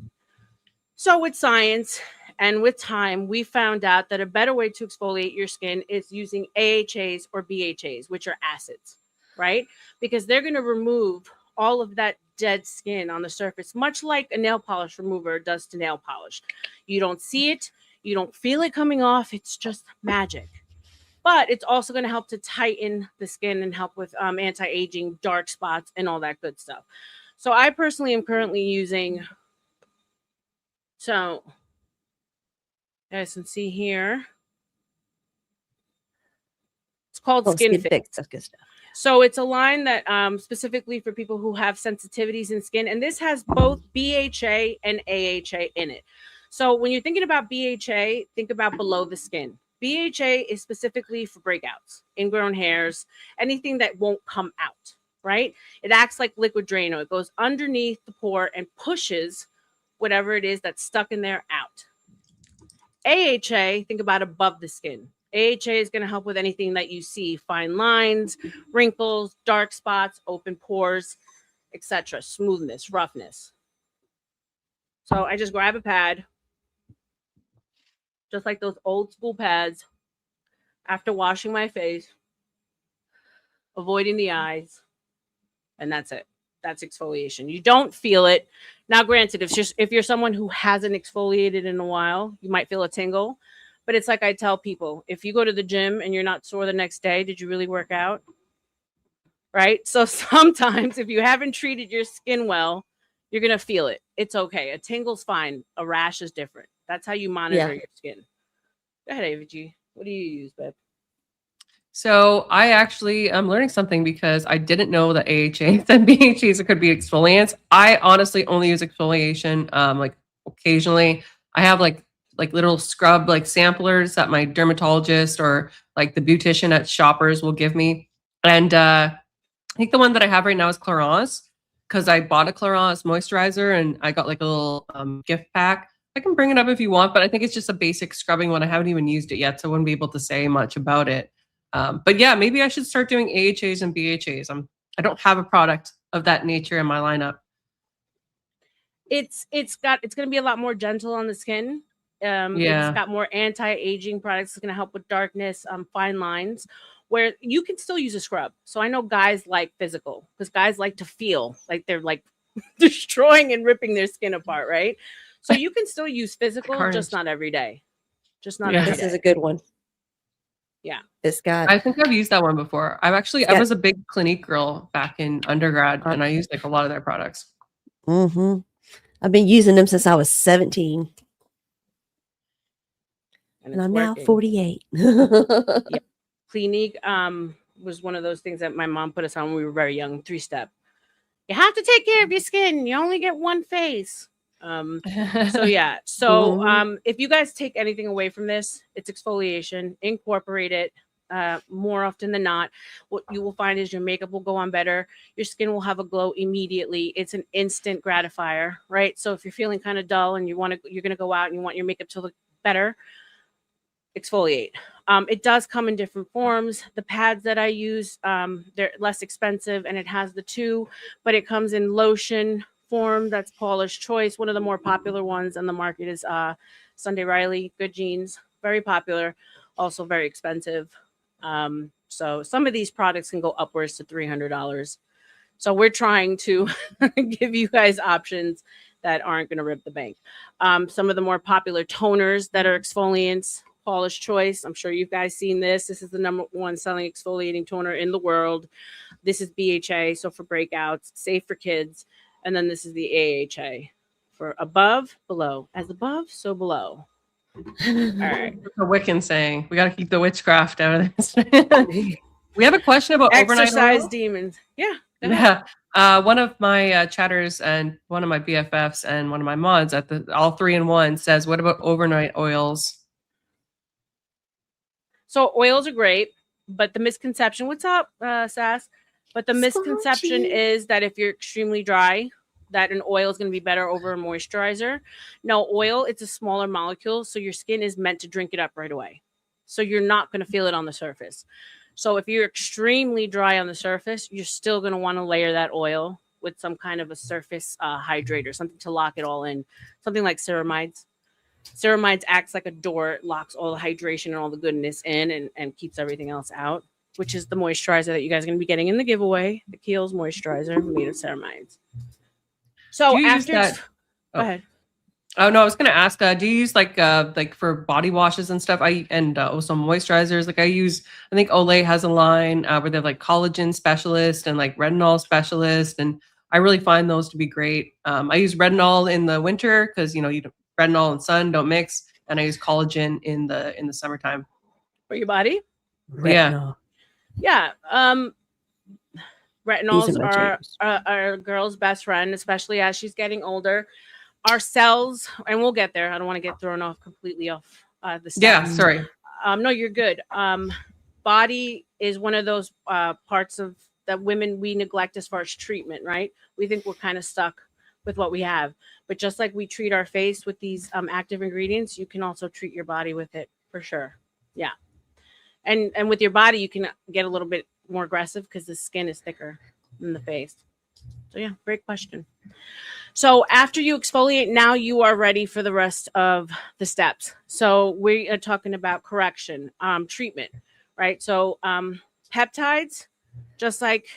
So, with science and with time, we found out that a better way to exfoliate your skin is using AHAs or BHAs, which are acids, right? Because they're going to remove all of that dead skin on the surface, much like a nail polish remover does to nail polish. You don't see it, you don't feel it coming off, it's just magic. But it's also going to help to tighten the skin and help with anti-aging, dark spots, and all that good stuff. So I personally am currently using. So you guys can see here. It's called Skin Fix. That's good stuff. So it's a line that specifically for people who have sensitivities in skin, and this has both BHA and AHA in it. So when you're thinking about BHA, think about below the skin. BHA is specifically for breakouts, ingrown hairs, anything that won't come out, right? It acts like liquid Drano. It goes underneath the pore and pushes whatever it is that's stuck in there out. AHA, think about above the skin. AHA is going to help with anything that you see, fine lines, wrinkles, dark spots, open pores, etc., smoothness, roughness. So I just grab a pad, just like those old school pads after washing my face, avoiding the eyes, and that's it. That's exfoliation. You don't feel it. Now, granted, if you're someone who hasn't exfoliated in a while, you might feel a tingle. But it's like I tell people, if you go to the gym and you're not sore the next day, did you really work out? Right? So sometimes if you haven't treated your skin well, you're gonna feel it. It's okay. A tingle's fine. A rash is different. That's how you monitor your skin. Go ahead, AVG. What do you use, babe? So I actually am learning something because I didn't know that AHAs and BHAs could be exfoliants. I honestly only use exfoliation like occasionally. I have like little scrub like samplers that my dermatologist or like the beautician at Shoppers will give me. And I think the one that I have right now is Clarins because I bought a Clarins moisturizer and I got like a little gift pack. I can bring it up if you want, but I think it's just a basic scrubbing one. I haven't even used it yet, so I wouldn't be able to say much about it. But yeah, maybe I should start doing AHAs and BHAs. I don't have a product of that nature in my lineup. It's going to be a lot more gentle on the skin. It's got more anti-aging products. It's going to help with darkness, fine lines, where you can still use a scrub. So I know guys like physical because guys like to feel like they're like destroying and ripping their skin apart, right? So you can still use physical, just not every day. Just not every day. This is a good one. Yeah. It's got. I think I've used that one before. I was a big Clinique girl back in undergrad, and I used like a lot of their products. Mm-hmm. I've been using them since I was 17. And I'm now 48. Yeah. Clinique was one of those things that my mom put us on when we were very young, 3-step. You have to take care of your skin. You only get one face. So yeah. So if you guys take anything away from this, it's exfoliation. Incorporate it more often than not. What you will find is your makeup will go on better. Your skin will have a glow immediately. It's an instant gratifier, right? So if you're feeling kind of dull and you're going to go out and you want your makeup to look better, exfoliate. It does come in different forms. The pads that I use, they're less expensive, and it has the 2, but it comes in lotion form. That's Paula's Choice. One of the more popular ones on the market is Sunday Riley Good Genes. Very popular, also very expensive. So some of these products can go upwards to $300. So we're trying to give you guys options that aren't going to rip the bank. Some of the more popular toners that are exfoliants, Paula's Choice. I'm sure you guys seen this. This is the #1 selling exfoliating toner in the world. This is BHA, so for breakouts, safe for kids. And then this is the AHA for above, below. As above, so below. All right. That's a Wiccan saying. We got to keep the witchcraft out of this. We have a question about exercise overnight oil. demons. Yeah. One of my chatters and one of my BFFs and one of my mods at the all 3-in-1 says, what about overnight oils? So oils are great, but the misconception, what's up, Sass? But the misconception is that if you're extremely dry, that an oil is going to be better over a moisturizer. No, oil, it's a smaller molecule, so your skin is meant to drink it up right away. So you're not going to feel it on the surface. So if you're extremely dry on the surface, you're still going to want to layer that oil with some kind of a surface hydrator, something to lock it all in, something like ceramides. Ceramides acts like a door, it locks all the hydration and all the goodness in and keeps everything else out, which is the moisturizer that you guys are going to be getting in the giveaway, the Kiehl's moisturizer made of ceramides. So after, go ahead. Oh no, I was going to ask, do you use like for body washes and stuff? Also moisturizers. Like I think Olay has a line where they have like collagen specialist and like retinol specialist, and I really find those to be great. I use retinol in the winter because retinol and sun don't mix, and I use collagen in the summertime for your body. Retinol. Yeah. Retinols are a girl's best friend, especially as she's getting older. Our cells, and we'll get there. I don't want to get thrown off completely off the steps. Yeah, sorry. No, you're good. Body is one of those parts of that women we neglect as far as treatment, right? We think we're kind of stuck with what we have, but just like we treat our face with these active ingredients, you can also treat your body with it for sure. Yeah, and with your body, you can get a little bit more aggressive because the skin is thicker than the face. So yeah, great question. So after you exfoliate, now you are ready for the rest of the steps. So we are talking about correction, treatment, right? So peptides, just like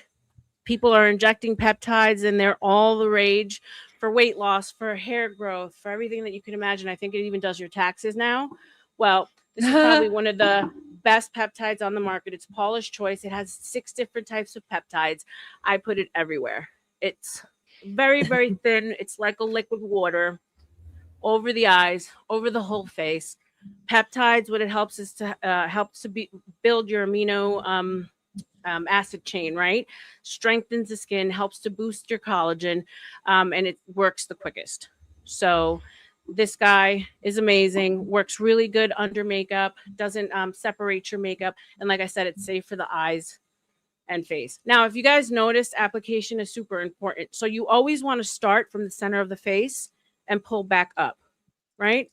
people are injecting peptides and they're all the rage for weight loss, for hair growth, for everything that you can imagine. I think it even does your taxes now. Well, this is probably one of the best peptides on the market. It's Paula's Choice. It has 6 different types of peptides. I put it everywhere. It's very, very thin. It's like a liquid water over the eyes, over the whole face. Peptides, what it helps is to build your amino acid chain, right? Strengthens the skin, helps to boost your collagen, and it works the quickest. So this guy is amazing, works really good under makeup, doesn't separate your makeup. And like I said, it's safe for the eyes and face. Now, if you guys notice, application is super important. So you always want to start from the center of the face and pull back up, right?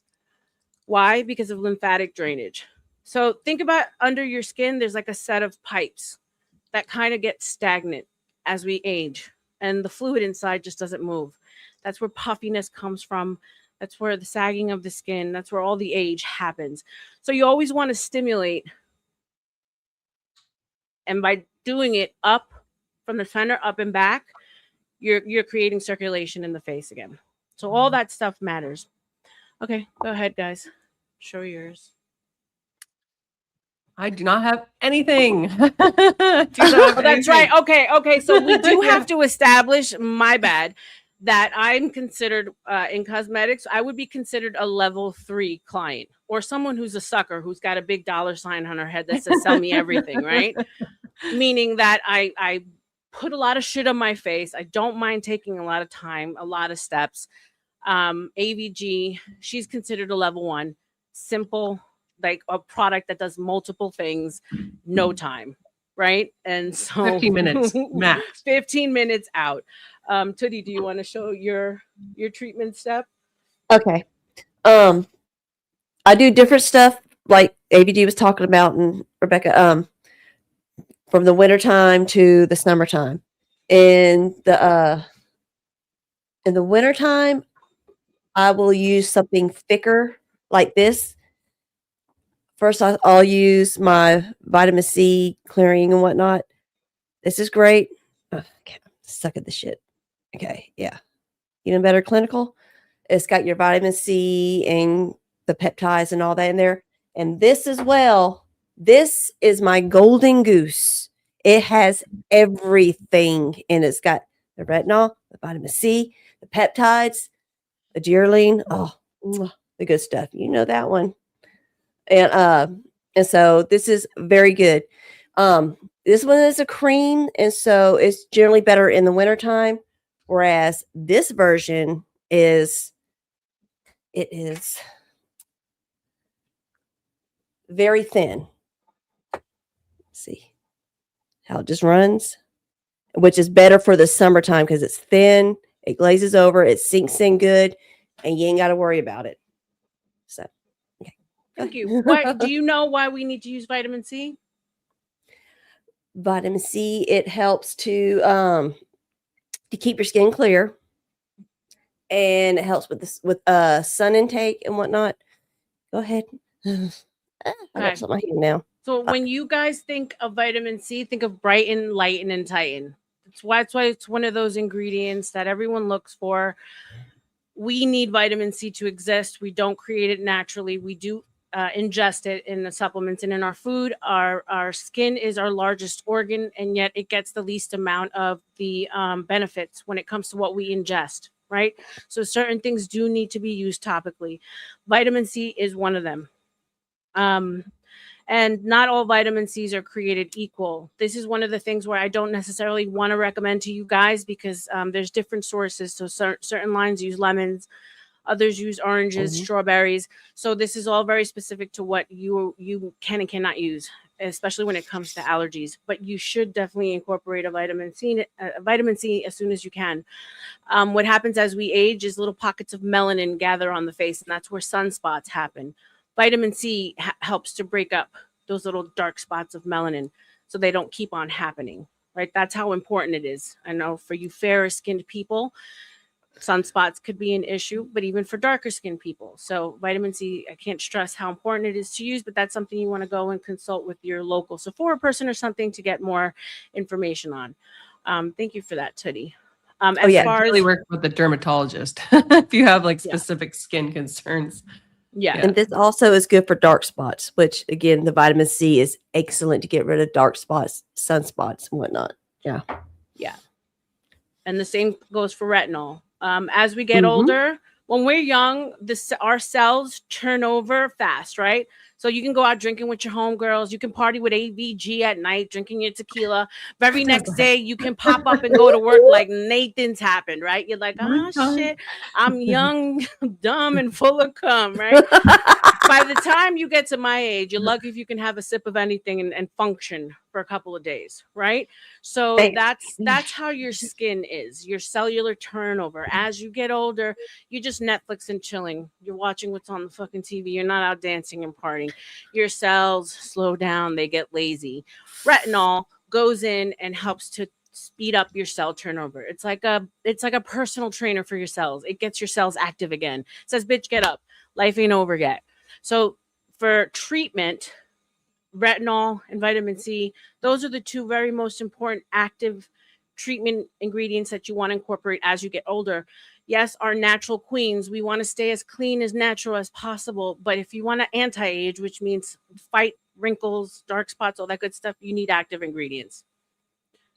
Why? Because of lymphatic drainage. So think about under your skin, there's like a set of pipes that kind of gets stagnant as we age, and the fluid inside just doesn't move. That's where puffiness comes from. That's where the sagging of the skin, that's where all the age happens. So you always want to stimulate, and by doing it up from the center up and back, you're creating circulation in the face again. So all that stuff matters. Okay, go ahead, guys. Show yours. I do not have anything. Oh, that's right. Okay. So we do have to establish, my bad, that I'm considered in cosmetics, I would be considered a level 3 client, or someone who's a sucker who's got a big dollar sign on her head that says sell me everything, right? Meaning that I put a lot of shit on my face. I don't mind taking a lot of time, a lot of steps. AVG, she's considered a level 1, simple, like a product that does multiple things, no time, right? And so 15 minutes max. 15 minutes out. Tootie, do you want to show your treatment step? Okay. I do different stuff like ABG was talking about, and Rebecca, from the wintertime to the summertime. In the wintertime, I will use something thicker like this. First, I'll use my vitamin C clearing and whatnot. This is great. Okay, I'm stuck at the shit. Okay, yeah. Even better clinical. It's got your vitamin C and the peptides and all that in there. And this as well. This is my golden goose. It has everything in it. It's got the retinol, the vitamin C, the peptides, the gyreline. Oh, the good stuff. You know that one. And so this is very good. This one is a cream, and so it's generally better in the wintertime, whereas this version is very thin. Let's see how it just runs, which is better for the summertime because it's thin, it glazes over, it sinks in good, and you ain't got to worry about it. So thank you. Why do you know why we need to use vitamin C? Vitamin C, it helps to keep your skin clear, and it helps with this with sun intake and whatnot. Go ahead. I got something on my hand now. So when you guys think of vitamin C, think of brighten, lighten, and tighten. That's why it's one of those ingredients that everyone looks for. We need vitamin C to exist. We don't create it naturally. We do ingest it in the supplements and in our food. Our skin is our largest organ, and yet it gets the least amount of the benefits when it comes to what we ingest, right? So certain things do need to be used topically. Vitamin C is one of them. And not all vitamin C's are created equal. This is one of the things where I don't necessarily want to recommend to you guys because there's different sources. So certain lines use lemons, others use oranges, strawberries. So this is all very specific to what you can and cannot use, especially when it comes to allergies. But you should definitely incorporate a vitamin C as soon as you can. What happens as we age is little pockets of melanin gather on the face, and that's where sunspots happen. Vitamin C helps to break up those little dark spots of melanin so they don't keep on happening, right? That's how important it is. I know for you fairer skinned people, Sunspots could be an issue, but even for darker skinned people. So vitamin C, I can't stress how important it is to use, but that's something you want to go and consult with your local Sephora person or something to get more information on. Thank you for that, Tootie. Oh, As yeah. far Really as work with a dermatologist if you have like Yeah. specific skin concerns. yeah, And this also is good for dark spots, which again, the vitamin C is excellent to get rid of dark spots, sunspots, and whatnot. Yeah. and the same goes for retinol. As we get Mhm. older, when we're young, our cells turn over fast, right? So you can go out drinking with your homegirls, you can party with AVG at night, drinking your tequila. Very next day, you can pop up and go to work like Nathan's happened, right? You're like, oh shit, I'm young, dumb, and full of cum, right? By the time you get to my age, you're lucky if you can have a sip of anything and function for a couple of days, right? So Thanks. that's how your skin is, your cellular turnover. As you get older, you're just Netflix and chilling. You're watching what's on the fucking TV. You're not out dancing and partying. Your cells slow down, they get lazy. Retinol goes in and helps to speed up your cell turnover. It's like a personal trainer for your cells. It gets your cells active again. It says, bitch, get up. Life ain't over yet. So for treatment, retinol and vitamin C, those are the two very most important active treatment ingredients that you want to incorporate as you get older. Yes, our natural queens, we want to stay as clean as natural as possible. But if you want to anti-age, which means fight wrinkles, dark spots, all that good stuff, you need active ingredients.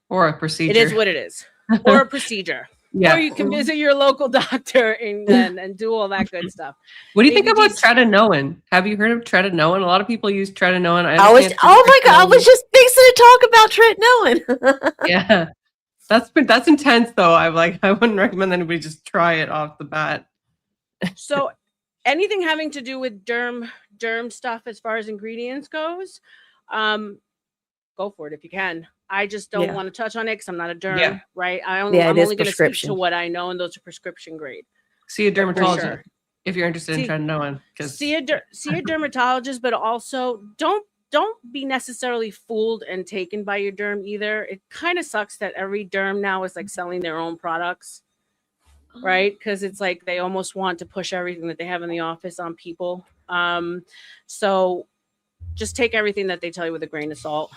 Or a procedure. It is what it is. Or a procedure. Yeah. Or you can visit your local doctor and do all that good stuff. What do you think about ABGs tretinoin? Have you heard of tretinoin? A lot of people use tretinoin. Oh my God. I was just fixing to talk about tretinoin. Yeah. That's intense though. I wouldn't recommend anybody just try it off the bat. So anything having to do with derm stuff as far as ingredients goes, go for it if you can. I just don't want to touch on it because I'm not a derm, right? I'm only going to speak to what I know, and those are prescription grade. See a dermatologist if you're interested in tretinoin. See a dermatologist, but also don't be necessarily fooled and taken by your derm either. It kind of sucks that every derm now is like selling their own products, right? Because it's like they almost want to push everything that they have in the office on people. So just take everything that they tell you with a grain of salt.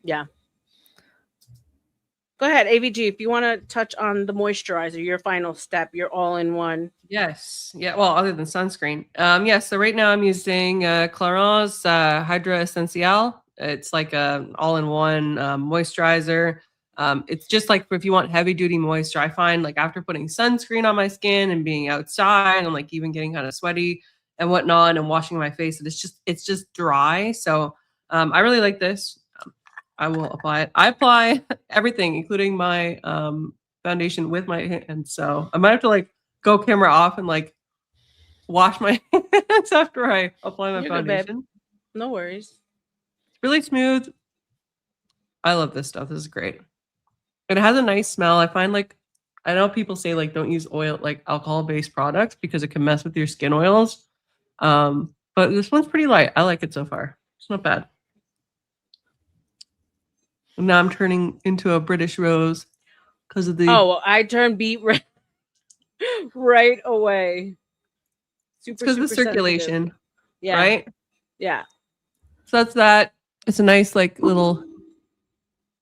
Yeah. Go ahead, AVG. If you want to touch on the moisturizer, your final step, your all-in-one. Yes. Yeah. Well, other than sunscreen. So right now I'm using Clarins Hydra Essential. It's like a all-in-one moisturizer. It's just like if you want heavy duty moisture. I find like after putting sunscreen on my skin and being outside and like even getting kind of sweaty and whatnot and washing my face, it's just dry. So I really like this. I will apply it. I apply everything, including my foundation with my hands. So I might have to like go camera off and like wash my hands after I apply my foundation. Good, babe. No worries. It's really smooth. I love this stuff. This is great. It has a nice smell. I find like, I know people say like don't use oil, like alcohol-based products because it can mess with your skin oils. But this one's pretty light. I like it so far. It's not bad. Now I'm turning into a British rose because of the. Oh, I turned beet red right away. Because the circulation, sensitive. Yeah. Right? Yeah. So that's that. It's a nice like little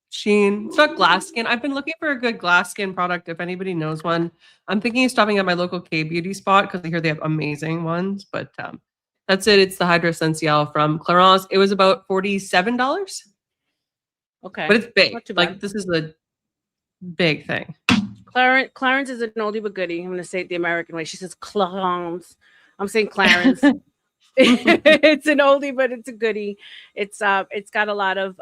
sheen. It's not glass skin. I've been looking for a good glass skin product. If anybody knows one, I'm thinking of stopping at my local K beauty spot because I hear they have amazing ones. But that's it. It's the Hydra Essential from Clarins. It was about $47. Okay. But it's big. Like this is a big thing. Clarins is an oldie but goodie. I'm going to say it the American way. She says Clarins. I'm saying Clarins. It's an oldie, but it's a goodie. It's got a lot of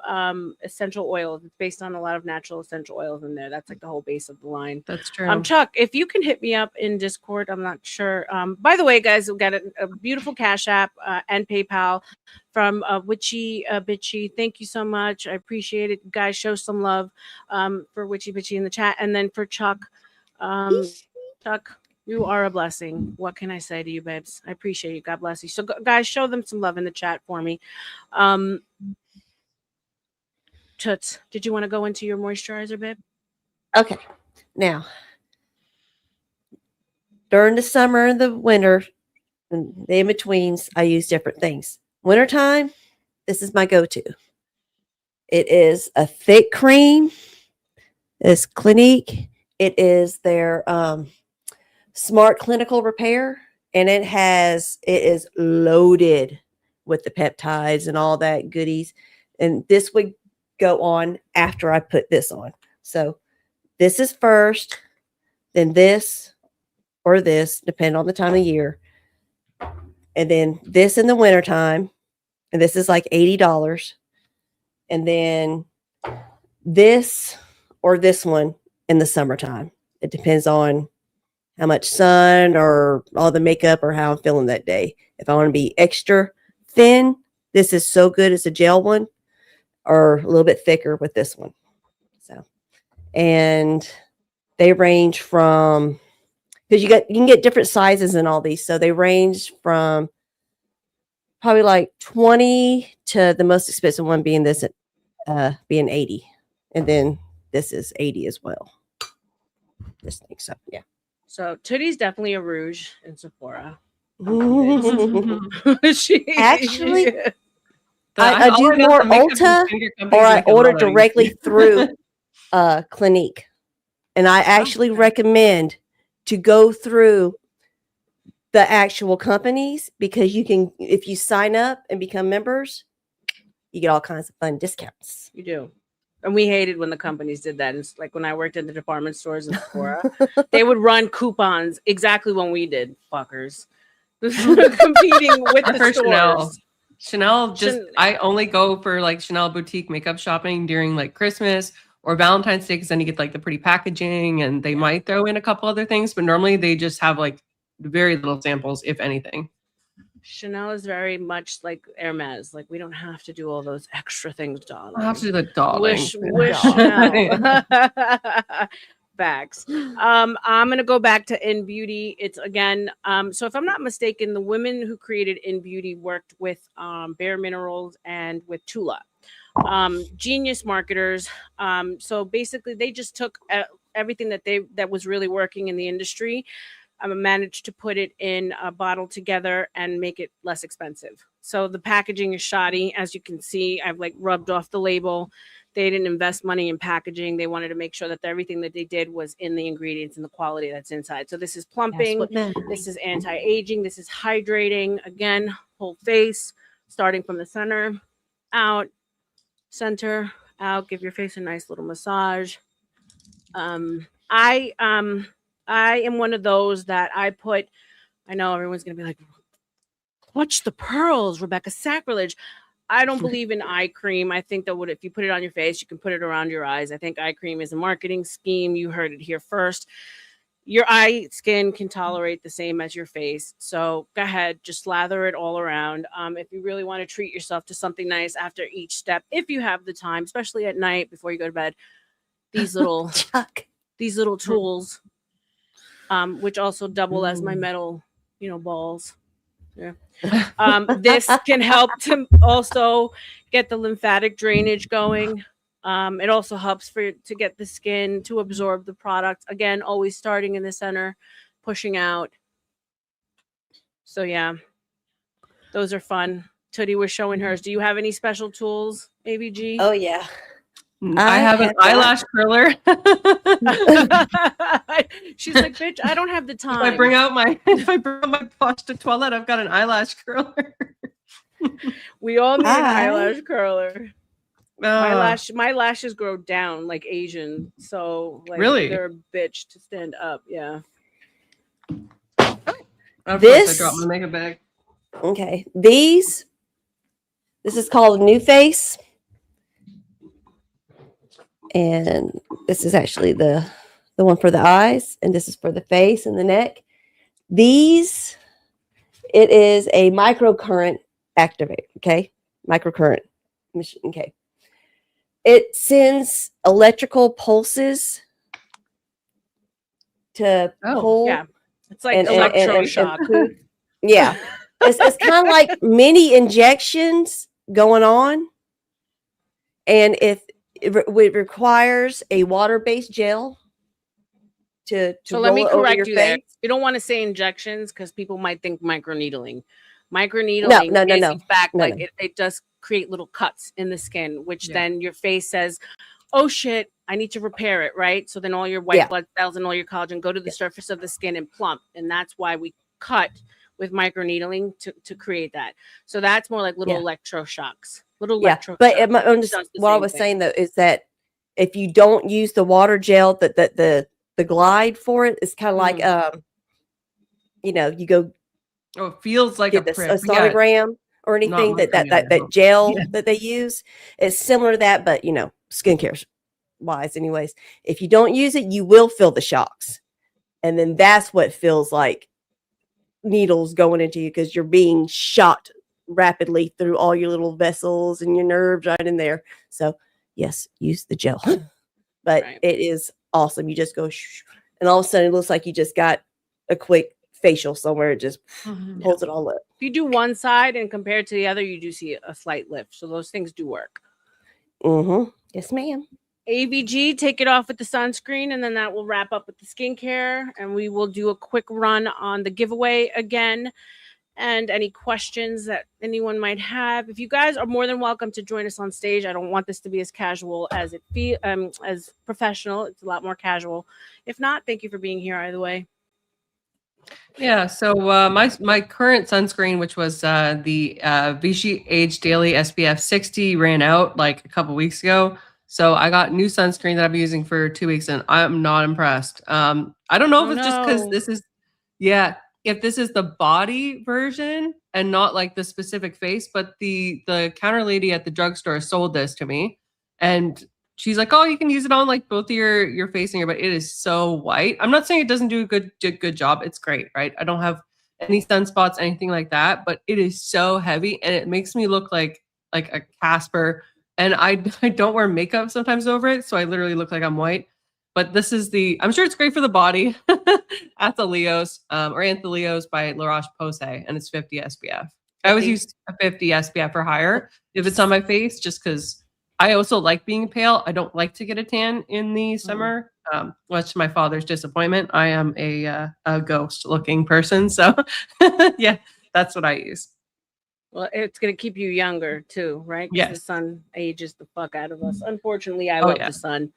essential oils. It's based on a lot of natural essential oils in there. That's like the whole base of the line. That's true. Chuck, if you can hit me up in Discord, I'm not sure. By the way, guys, we'll get a beautiful Cash App and PayPal from Witchy Bitchy. Thank you so much. I appreciate it. Guys, show some love for Witchy Bitchy in the chat. And then for Chuck, Chuck, you are a blessing. What can I say to you, babes? I appreciate you. God bless you. So, guys, show them some love in the chat for me. Toots, did you want to go into your moisturizer, babe? Okay. Now, during the summer and the winter, and the in-betweens, I use different things. Wintertime, this is my go-to. It is a thick cream. It's Clinique. It is their Smart Clinical Repair, and it is loaded with the peptides and all that goodies. And this would go on after I put this on. So this is first, then this or this, depending on the time of year. And then this in the wintertime. And this is like $80. And then this or this one in the summertime. It depends on how much sun or all the makeup or how I'm feeling that day. If I want to be extra thin, this is so good. It's a gel one, or a little bit thicker with this one. So, and they range from, because you can get different sizes in all these. So they range from probably like 20 to the most expensive one being this, being 80. And then this is 80 as well. This thing. So yeah. So Tootie's definitely a rouge in Sephora. Actually, She, I do more Ulta, or I order directly through Clinique. And I actually recommend to go through the actual companies, because you can, if you sign up and become members, you get all kinds of fun discounts. You do. And we hated when the companies did that. It's like when I worked in the department stores in Sephora, they would run coupons exactly when we did, fuckers. Competing with the stores. Chanel I only go for like Chanel boutique makeup shopping during like Christmas or Valentine's Day, because then you get like the pretty packaging, and they might throw in a couple other things, but normally they just have like very little samples, if anything. Chanel is very much like Hermes. Like, we don't have to do all those extra things, darling. I have to do the darling. Wish Chanel. Facts. I'm gonna go back to In Beauty. It's again, so if I'm not mistaken, the women who created In Beauty worked with Bare Minerals and with Tula. Genius marketers. So basically they just took everything that was really working in the industry, managed to put it in a bottle together and make it less expensive. So the packaging is shoddy, as you can see. I've like rubbed off the label. They didn't invest money in packaging. They wanted to make sure that everything that they did was in the ingredients and the quality that's inside. So this is plumping. This is anti-aging. This is hydrating. Again, whole face, starting from the center, out, center, out. Give your face a nice little massage. I am one of those that I know everyone's going to be like, watch the pearls, Rebecca, sacrilege. I don't believe in eye cream. I think that if you put it on your face, you can put it around your eyes. I think eye cream is a marketing scheme. You heard it here first. Your eye skin can tolerate the same as your face. So go ahead, just slather it all around. If you really want to treat yourself to something nice after each step, if you have the time, especially at night before you go to bed, these little tools, which also double as my metal, balls. Yeah. This can help to also get the lymphatic drainage going. It also helps to get the skin to absorb the product. Again, always starting in the center, pushing out. So yeah, those are fun. Tootie was showing hers. Do you have any special tools, ABG? Oh yeah. I have an eyelash curler. She's like, bitch, I don't have the time. If I bring out my poche de toilette, I've got an eyelash curler. We all need an eyelash curler. My lashes grow down like Asian, so like really, they're a bitch to stand up. Yeah. I dropped my makeup bag. Okay, this is called New Face. And this is actually the one for the eyes, and this is for the face and the neck. It is a microcurrent activator, okay? Microcurrent machine, okay. It sends electrical pulses to pull. Yeah, it's like electroshock. Yeah, it's kind of like mini injections going on, and if it requires a water-based gel to So let me roll it over your correct you there. face? You don't want to say injections because people might think microneedling. Microneedling No, is no. in fact No, like no. it does create little cuts in the skin, which Yeah. then your face says, oh shit, I need to repair it, right? So then all your white Yeah. blood cells and all your collagen go to the surface of the skin and plump. And that's why we cut with microneedling to create that. So that's more like little Yeah. electroshocks. Little Yeah, electroshocks. but which does the what I same was thing. saying though is that if you don't use the water gel, that the glide for it is kind of like you know, you go Oh, it feels like get a this a prick. But yeah, sonogram or not anything microneedling, no. that gel Yeah. that they use is similar to that, but you know, skincare wise, anyways. If you don't use it, you will feel the shocks, and then that's what feels like needles going into you because you're being shot rapidly through all your little vessels and your nerves right in there. So yes, use the gel, but Right. it is awesome. You just go shh, and all of a sudden it looks like you just got a quick facial somewhere. It just pulls it all up. If you do one side and compared to the other, you do see a slight lift. So those things do work. Mm-hmm. Yes, ma'am. AVG, take it off with the sunscreen, and then that will wrap up with the skincare. And we will do a quick run on the giveaway again. And any questions that anyone might have. If you guys are more than welcome to join us on stage. I don't want this to be as casual as it be as professional. It's a lot more casual. If not, thank you for being here either way. Yeah, so my current sunscreen, which was the Vichy Age Daily SPF 60, ran out like a couple weeks ago. So I got new sunscreen that I've been using for 2 weeks, and I'm not impressed. I don't know if it's just because this is, if this is the body version and not like the specific face, but the counter lady at the drugstore sold this to me, and she's like, "Oh, you can use it on like both of your face and your," but it is so white. I'm not saying it doesn't do a good job. It's great, right? I don't have any sunspots, anything like that, but it is so heavy and it makes me look like a Casper. And I don't wear makeup sometimes over it, so I literally look like I'm white. But this is I'm sure it's great for the body. Athaleos, or Anthaleos by La Roche-Posay, and it's 50 SPF. I always use a 50 SPF or higher if it's on my face, just because I also like being pale. I don't like to get a tan in the summer, much to my father's disappointment. I am a ghost-looking person, so yeah, that's what I use. Well, it's going to keep you younger too, right? Because the Yes. sun ages the fuck out of us. Unfortunately, I Oh, love yeah. the sun.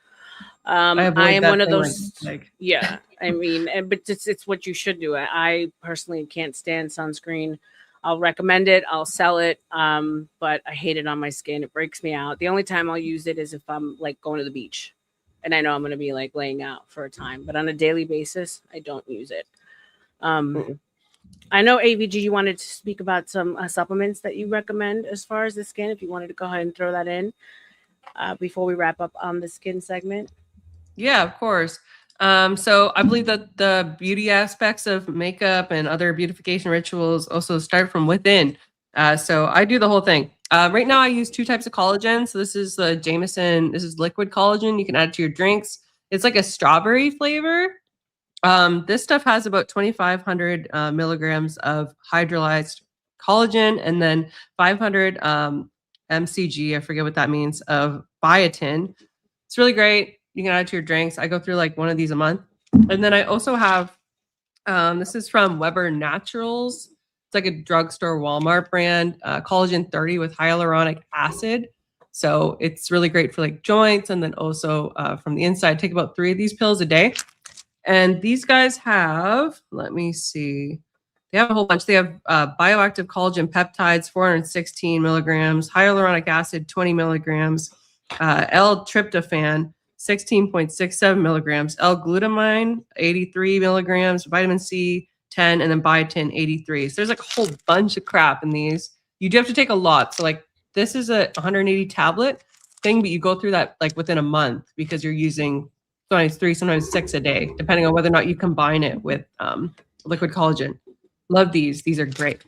I I avoid am that one of thing those. like Yeah, I mean, but it's what you should do. I personally can't stand sunscreen. I'll recommend it. I'll sell it. But I hate it on my skin. It breaks me out. The only time I'll use it is if I'm like going to the beach, and I know I'm going to be like laying out for a time. But on a daily basis, I don't use it. I know AVG, you wanted to speak about some supplements that you recommend as far as the skin. If you wanted to go ahead and throw that in before we wrap up on the skin segment. Yeah, of course. So I believe that the beauty aspects of makeup and other beautification rituals also start from within. So I do the whole thing. Right now I use 2 types of collagen. So this is the Jameson, this is liquid collagen. You can add it to your drinks. It's like a strawberry flavor. This stuff has about 2,500 milligrams of hydrolyzed collagen and then 500 mcg, I forget what that means, of biotin. It's really great. You can add it to your drinks. I go through like one of these a month. And then I also have, this is from Weber Naturals. It's like a drugstore Walmart brand, collagen 30 with hyaluronic acid. So it's really great for like joints. And then also from the inside, take about 3 of these pills a day. And these guys have, let me see, they have a whole bunch. They have bioactive collagen peptides, 416 milligrams, hyaluronic acid, 20 milligrams, L-tryptophan, 16.67 milligrams, L-glutamine, 83 milligrams, vitamin C, 10, and then biotin, 83. So there's like a whole bunch of crap in these. You do have to take a lot. So like this is a 180 tablet thing, but you go through that like within a month because you're using sometimes 3, sometimes 6 a day, depending on whether or not you combine it with liquid collagen. Love these. These are great.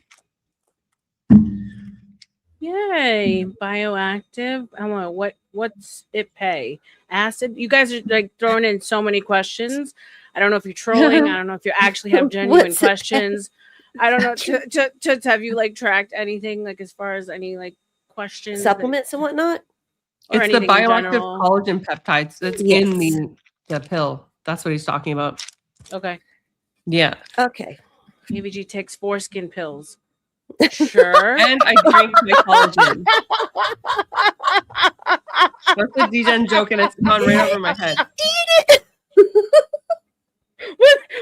Yay, bioactive. I want what's it pay? Acid. You guys are like throwing in so many questions. I don't know if you're trolling. I don't know if you actually have genuine What's it pay? questions. I don't know. To have you like tracked anything like as far as any like questions, Supplements and whatnot. or It's the anything in bioactive general? collagen peptides that's Yes. in the pill. That's what he's talking about. Okay. Yeah. Okay. AVG takes foreskin pills. Sure. And I drink my collagen. That's a D-Gen joke, and it's gone right over my head.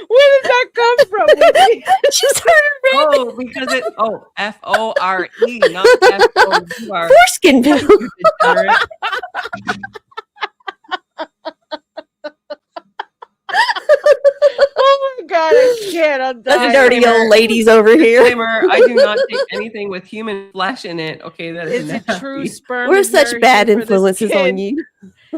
Where did that come from, Whitney? Just heard Oh, because it F-O-R-E, not F-O-U-R. foreskin pill. You degenerate. Oh my god, I can't. I'm That's dying. dirty old ladies over here. Disclaimer, I do not take anything with human flesh in it. Okay, that is Is it nasty. true sperm? We're is such bad nourishing for this influences on kid?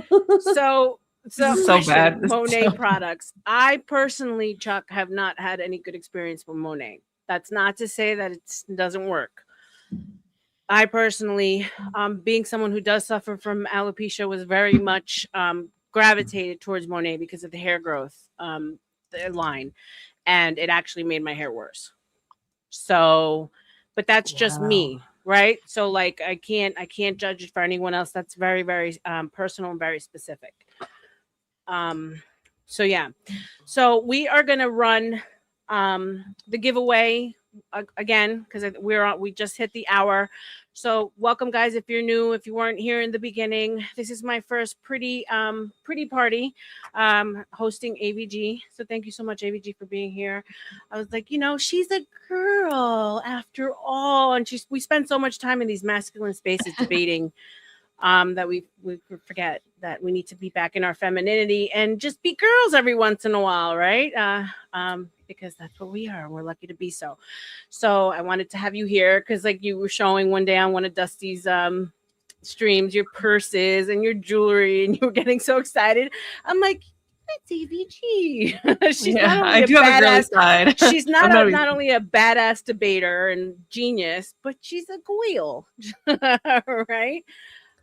you. So This is so question, bad. This is Monet so- products. I personally, Chuck, have not had any good experience with Monet. That's not to say that it doesn't work. I personally, being someone who does suffer from alopecia, was very much gravitated towards Monet because of the hair growth the line, and it actually made my hair worse. So, but that's just me, right? So, like, I can't judge it for anyone else. That's very, very personal and very specific. So yeah, so we are gonna run the giveaway again because we just hit the hour. So welcome, guys. If you're new, if you weren't here in the beginning, this is my first pretty party hosting AVG. So thank you so much, AVG, for being here. I was like, she's a girl after all, and we spend so much time in these masculine spaces debating that we forget that we need to be back in our femininity and just be girls every once in a while, right? Because that's what we are, and we're lucky to be so. So I wanted to have you here because, like, you were showing one day on one of Dusty's streams your purses and your jewelry, and you were getting so excited. I'm like, that's AVG. She's not only I do have a girly side. She's not I'm not only a badass debater and genius, but she's a goyle, right?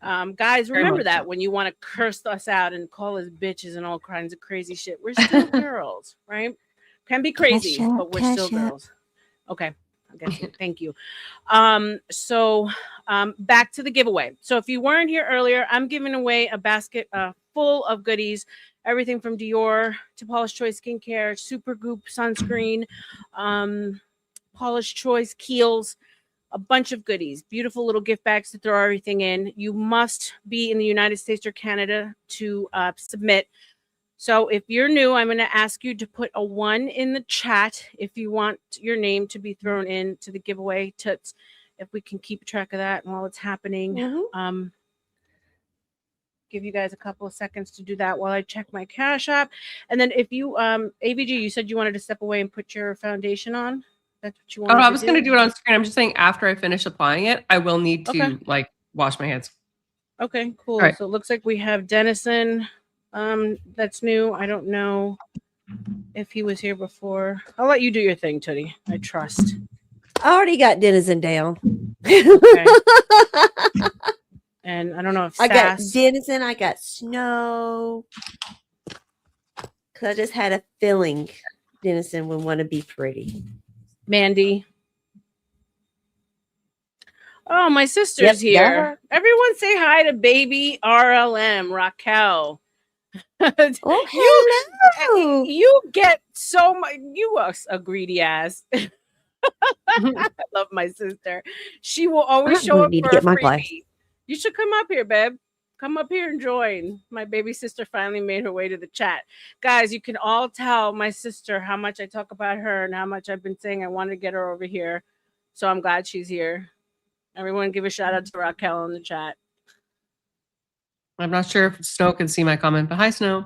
Guys, Very remember much that so. when you want to curse us out and call us bitches and all kinds of crazy shit, we're still girls, right? Can be crazy, Cash up, but we're cash still up. girls. Okay, I guess. Thank you. So back to the giveaway. So if you weren't here earlier, I'm giving away a basket full of goodies, everything from Dior to Paula's Choice skincare, Super Goop sunscreen, Paula's Choice Kiehl's, a bunch of goodies, beautiful little gift bags to throw everything in. You must be in the United States or Canada to submit. So if you're new, I'm going to ask you to put a 1 in the chat if you want your name to be thrown into the giveaway. Toots, if we can keep track of that while it's happening. Mhm. Give you guys a couple of seconds to do that while I check my Cash App. And then if you, AVG, you said you wanted to step away and put your foundation on. That's what you Oh, wanted no, I to was do? going to do it on screen. I'm just saying after I finish applying it, I will need to Okay. wash my hands. Okay, cool. All right. So it looks like we have Dennison. That's new. I don't know if he was here before. I'll let you do your thing, Tootie. I trust. I already got Denizen down. Okay. And I don't know if I got Sass. Denizen. I got Snow. Because I just had a feeling Denizen would want to be pretty. Mandy. Oh, my sister's Yep, here. yeah. Everyone say hi to baby R.L.M. Raquel. Oh, hello. You get so much. You are a greedy ass. I love my sister. She will always I'm show gonna up need to for a get my glass. freebie. You should come up here, babe. Come up here and join. My baby sister finally made her way to the chat. Guys, you can all tell my sister how much I talk about her and how much I've been saying I want to get her over here. So I'm glad she's here. Everyone give a shout out to Raquel in the chat. I'm not sure if Snow can see my comment, but hi, Snow.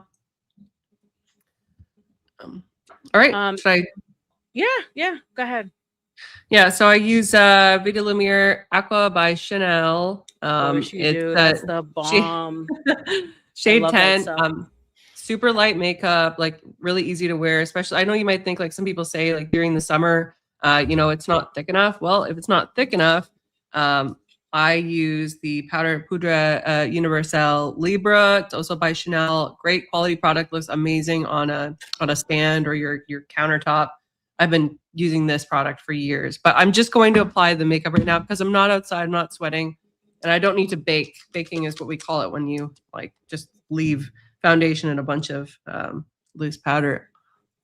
All right. Should I? Yeah. Go ahead. Yeah. So I use Vida Lumiere Aqua by Chanel. Of course you It's do. That's the bomb. shade love that 10. stuff. Super light makeup, like really easy to wear. Especially, I know you might think like some people say like during the summer, it's not thick enough. Well, if it's not thick enough, I use the Powder Poudre Universelle Libra. It's also by Chanel. Great quality product. Looks amazing on a stand or your countertop. I've been using this product for years, but I'm just going to apply the makeup right now because I'm not outside, I'm not sweating, and I don't need to bake. Baking is what we call it when you like just leave foundation and a bunch of loose powder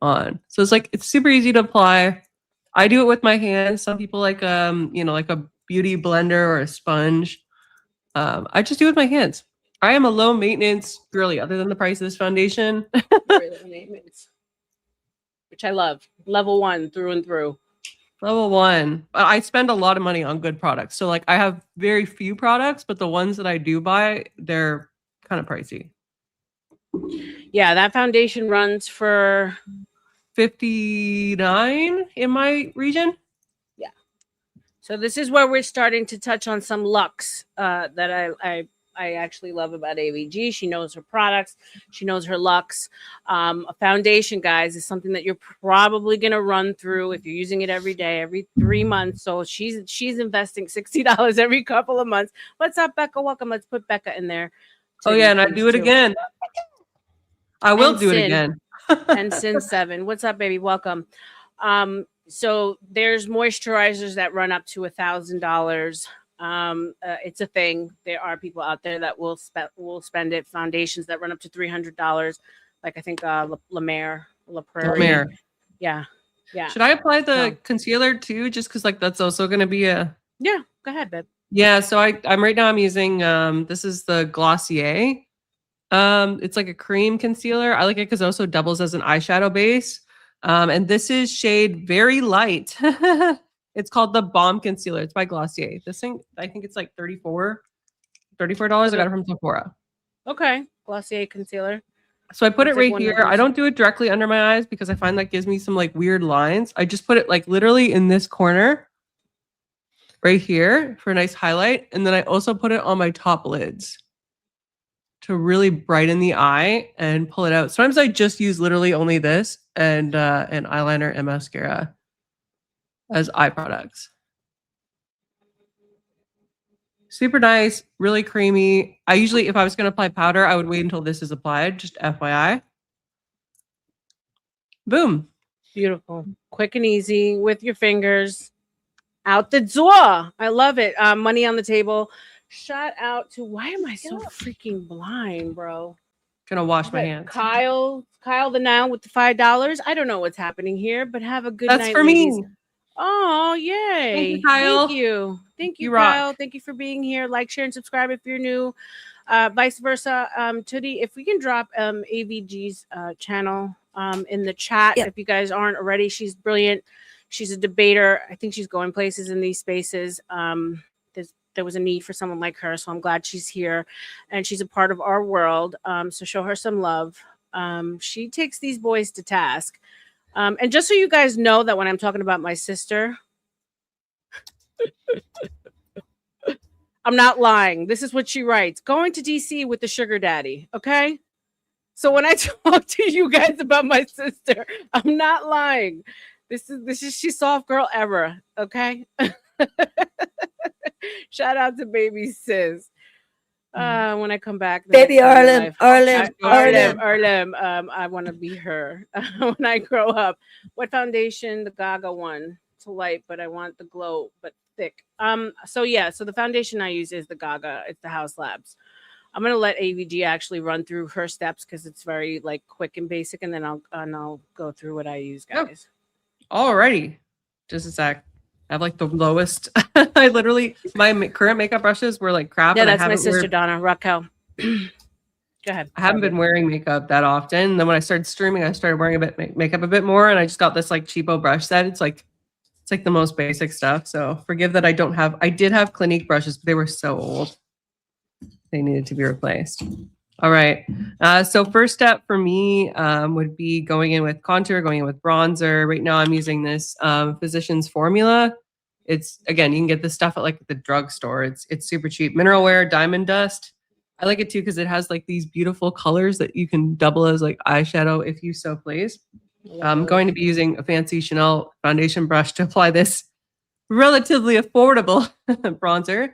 on. So it's like it's super easy to apply. I do it with my hands. Some people like like a beauty blender or a sponge. I just do it with my hands. I am a low maintenance girly, other than the price of this foundation. Very low maintenance, which I love. Level 1 through and through. Level 1. But I spend a lot of money on good products. So like I have very few products, but the ones that I do buy, they're kind of pricey. Yeah, that foundation runs for $59 in my region. Yeah. So this is where we're starting to touch on some Lux that I actually love about AVG. She knows her products. She knows her Lux. A foundation, guys, is something that you're probably going to run through if you're using it every day, every 3 months. So she's investing $60 every couple of months. What's up, Becca? Welcome. Let's put Becca in there. Oh yeah, and I do it again. I will do it again. And Sin 7. What's up, baby? Welcome. So there's moisturizers that run up to $1,000. It's a thing. There are people out there that will spend it. Foundations that run up to $300, like I think La Mer. Yeah. Should I apply the concealer too? Just because like that's also going to be a. Yeah, go ahead, babe. Yeah, so I'm using this is the Glossier. It's like a cream concealer. I like it because it also doubles as an eyeshadow base. And this is shade Very Light. It's called the Balm Concealer. It's by Glossier. This thing, I think it's like $34. I got it from Sephora. Okay. Glossier concealer. So I put it right here. I don't do it directly under my eyes because I find that gives me some like weird lines. I just put it like literally in this corner right here for a nice highlight. And then I also put it on my top lids to really brighten the eye and pull it out. Sometimes I just use literally only this and an eyeliner and mascara as eye products. Super nice, really creamy. I usually, if I was going to apply powder, I would wait until this is applied, just FYI. Boom. Beautiful. Quick and easy with your fingers. Out the door. I love it. Money on the table. Shout out to, why am I so freaking blind, bro? Gonna wash my hands. Kyle the Now with the $5. I don't know what's happening here, but have a good night. That's for ladies. me. Oh, yay. Thank you, Kyle. Thank you, You Kyle. rock. Thank you for being here. Like, share, and subscribe if you're new. Vice versa. Tootie, if we can drop AVG's channel in the chat, if you guys aren't already. She's brilliant. She's a debater. I think she's going places in these spaces. There was a need for someone like her, so I'm glad she's here, and she's a part of our world. So show her some love. She takes these boys to task. And just so you guys know that when I'm talking about my sister, I'm not lying. This is what she writes. Going to DC with the sugar daddy. Okay. So when I talk to you guys about my sister, I'm not lying. This is she's soft girl ever. Okay. Shout out to baby sis. When I come back, baby R.L.M. R.L.M. I want to be her when I grow up. What foundation? The Gaga one. It's light, but I want the glow, but thick. So the foundation I use is the Gaga. It's the House Labs. I'm gonna let AVG actually run through her steps because it's very like quick and basic, and then I'll go through what I use, guys. Alrighty, just a sec. I have like the lowest. I literally, my current makeup brushes were like crap. Yeah, that's my sister Donna Raquel. Go ahead. I haven't been wearing makeup that often. And then when I started streaming, I started wearing makeup a bit more, and I just got this like cheapo brush set. It's like the most basic stuff. So forgive that I did have Clinique brushes, but they were so old. They needed to be replaced. All right. So first step for me would be going in with contour, going in with bronzer. Right now I'm using this Physicians Formula. It's, again, you can get this stuff at like the drugstore. It's super cheap. Mineral Wear Diamond Dust. I like it too because it has like these beautiful colors that you can double as like eyeshadow if you so please. I'm going to be using a fancy Chanel foundation brush to apply this relatively affordable bronzer.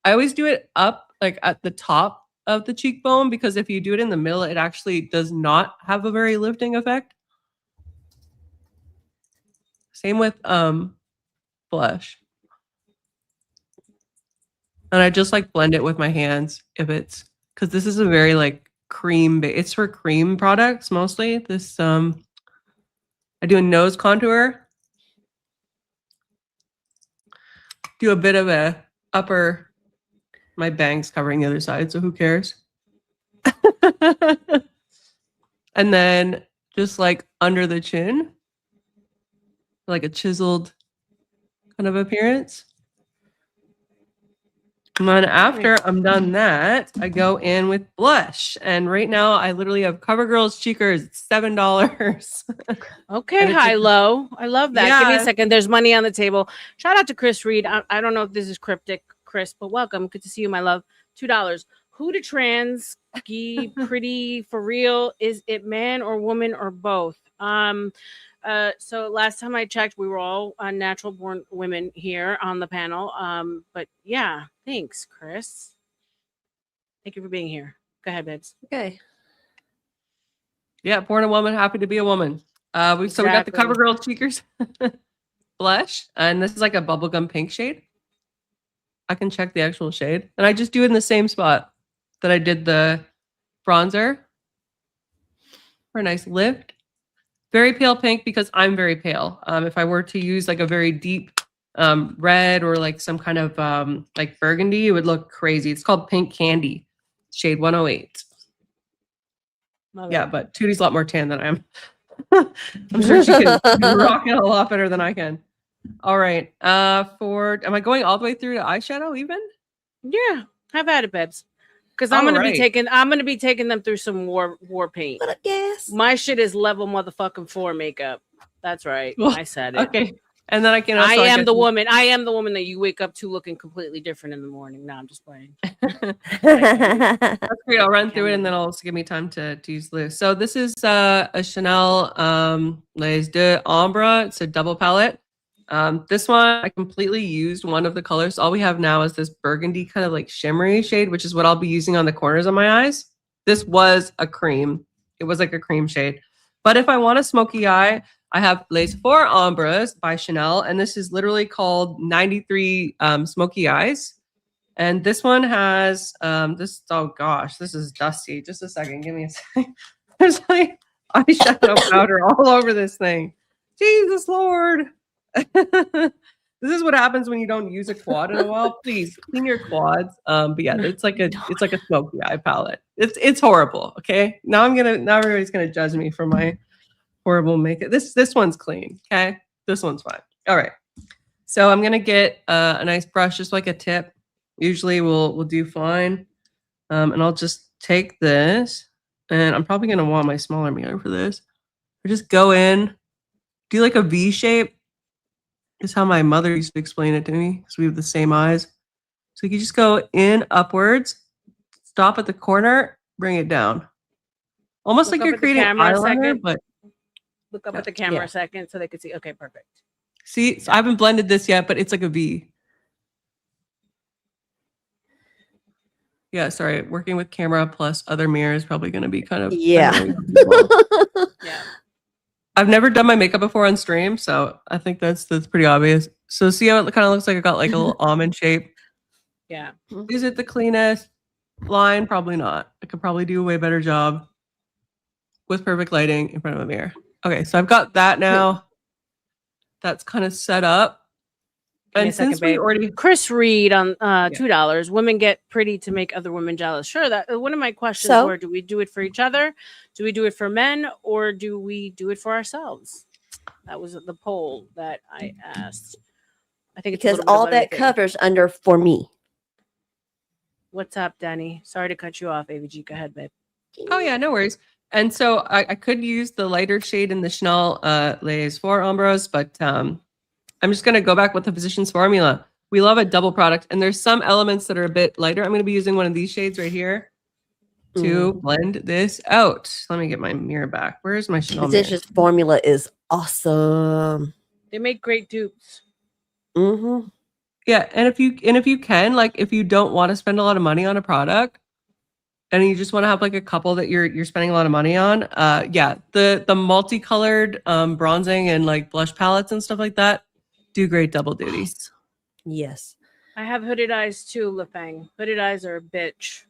I always do it up like at the top of the cheekbone because if you do it in the middle, it actually does not have a very lifting effect. Same with blush. And I just like blend it with my hands if it's, because this is a very like cream, it's for cream products mostly. This I do a nose contour. Do a bit of a upper, my bangs covering the other side, so who cares? And then just like under the chin, like a chiseled kind of appearance. And then after I'm done that, I go in with blush. And right now I literally have CoverGirl's Cheekers. It's $7. Okay, And it's high a- low. I love that. Give me a Yeah. second. There's money on the table. Shout out to Chris Reed. I don't know if this is cryptic, Chris, but welcome. Good to see you, my love. $2. Who to trans, ski, pretty, for real? Is it man or woman or both? So last time I checked, we were all natural born women here on the panel. But yeah, thanks, Chris. Thank you for being here. Go ahead, babes. Okay. Yeah, born a woman, happy to be a woman. So we got the Exactly. CoverGirl Cheekers blush, and this is like a bubblegum pink shade. I can check the actual shade, and I just do it in the same spot that I did the bronzer for a nice lift. Very pale pink because I'm very pale. If I were to use like a very deep red or like some kind of like burgundy, it would look crazy. It's called Pink Candy, shade 108. Love Yeah, it. but Tootie's a lot more tan than I am. I'm sure she can rock it a lot better than I can. All right. Am I going all the way through to eyeshadow even? Yeah, have at it, babes. Because I'm gonna be taking them through some war paint. What a guess. My shit is level motherfucking 4 makeup. That's right. Well, I said it. Okay. And then I can I also am the woman that you wake up to looking completely different in the morning. No, I'm just playing. That's great. I'll run through it and then I'll also give me time to use this. So this is a Chanel Les Deux Ombre. It's a double palette. This one, I completely used one of the colors. All we have now is this burgundy kind of like shimmery shade, which is what I'll be using on the corners of my eyes. This was a cream. It was like a cream shade. But if I want a smoky eye, I have Les Four Ombres by Chanel. And this is literally called 93 Smoky Eyes. And this one has oh gosh, this is dusty. Just a second, give me a second. There's like eyeshadow powder all over this thing. Jesus Lord. This is what happens when you don't use a quad in a while. Please clean your quads. But yeah, it's like a smoky eye palette. It's horrible. Okay. Now everybody's gonna judge me for my horrible makeup. This one's clean. Okay. This one's fine. All right. So I'm gonna get a nice brush, just like a tip. Usually we'll do fine. And I'll just take this, and I'm probably gonna want my smaller mirror for this. I just go in, do like a V shape. Is how my mother used to explain it to me, because we have the same eyes. So you just go in upwards, stop at the corner, bring it down. Almost Look like up you're at the creating camera a eyeliner, second. but Look up at the camera a second so they can see. Okay, perfect. see, so I haven't blended this yet, but it's like a V. Yeah, sorry. Working with camera plus other mirror is probably going to be kind of Yeah. annoying as well. Yeah. I've never done my makeup before on stream, so I think that's pretty obvious. So see how it kind of looks like I got like a little almond shape. Yeah. Is it the cleanest line? Probably not. I could probably do a way better job with perfect lighting in front of a mirror. Okay, so I've got that now. That's kind of set up. Give me And a second, since we babe. already Chris Reed on $2. Women get pretty to make other women jealous. Sure. That one of my questions So? were: do we do it for each other? Do we do it for men, or do we do it for ourselves? That was the poll that I asked. I think it's a Because little bit all of that everything. covers under for me. What's up, Danny? Sorry to cut you off, AVG. Go ahead, babe. Oh yeah, no worries. And so I could use the lighter shade in the Chanel Les Four Ombres, but I'm just going to go back with the Physicians Formula. We love a double product, and there's some elements that are a bit lighter. I'm going to be using one of these shades right here to blend this out. Let me get my mirror back. Where's my Chanel mirror? Physicians Formula is awesome. They make great dupes. Mm-hmm. Yeah, and if you can, like, if you don't want to spend a lot of money on a product, and you just want to have like a couple that you're spending a lot of money on, yeah, the multicolored bronzing and like blush palettes and stuff like that do great double duty. Yes. I have hooded eyes too, Lefang. Hooded eyes are a bitch.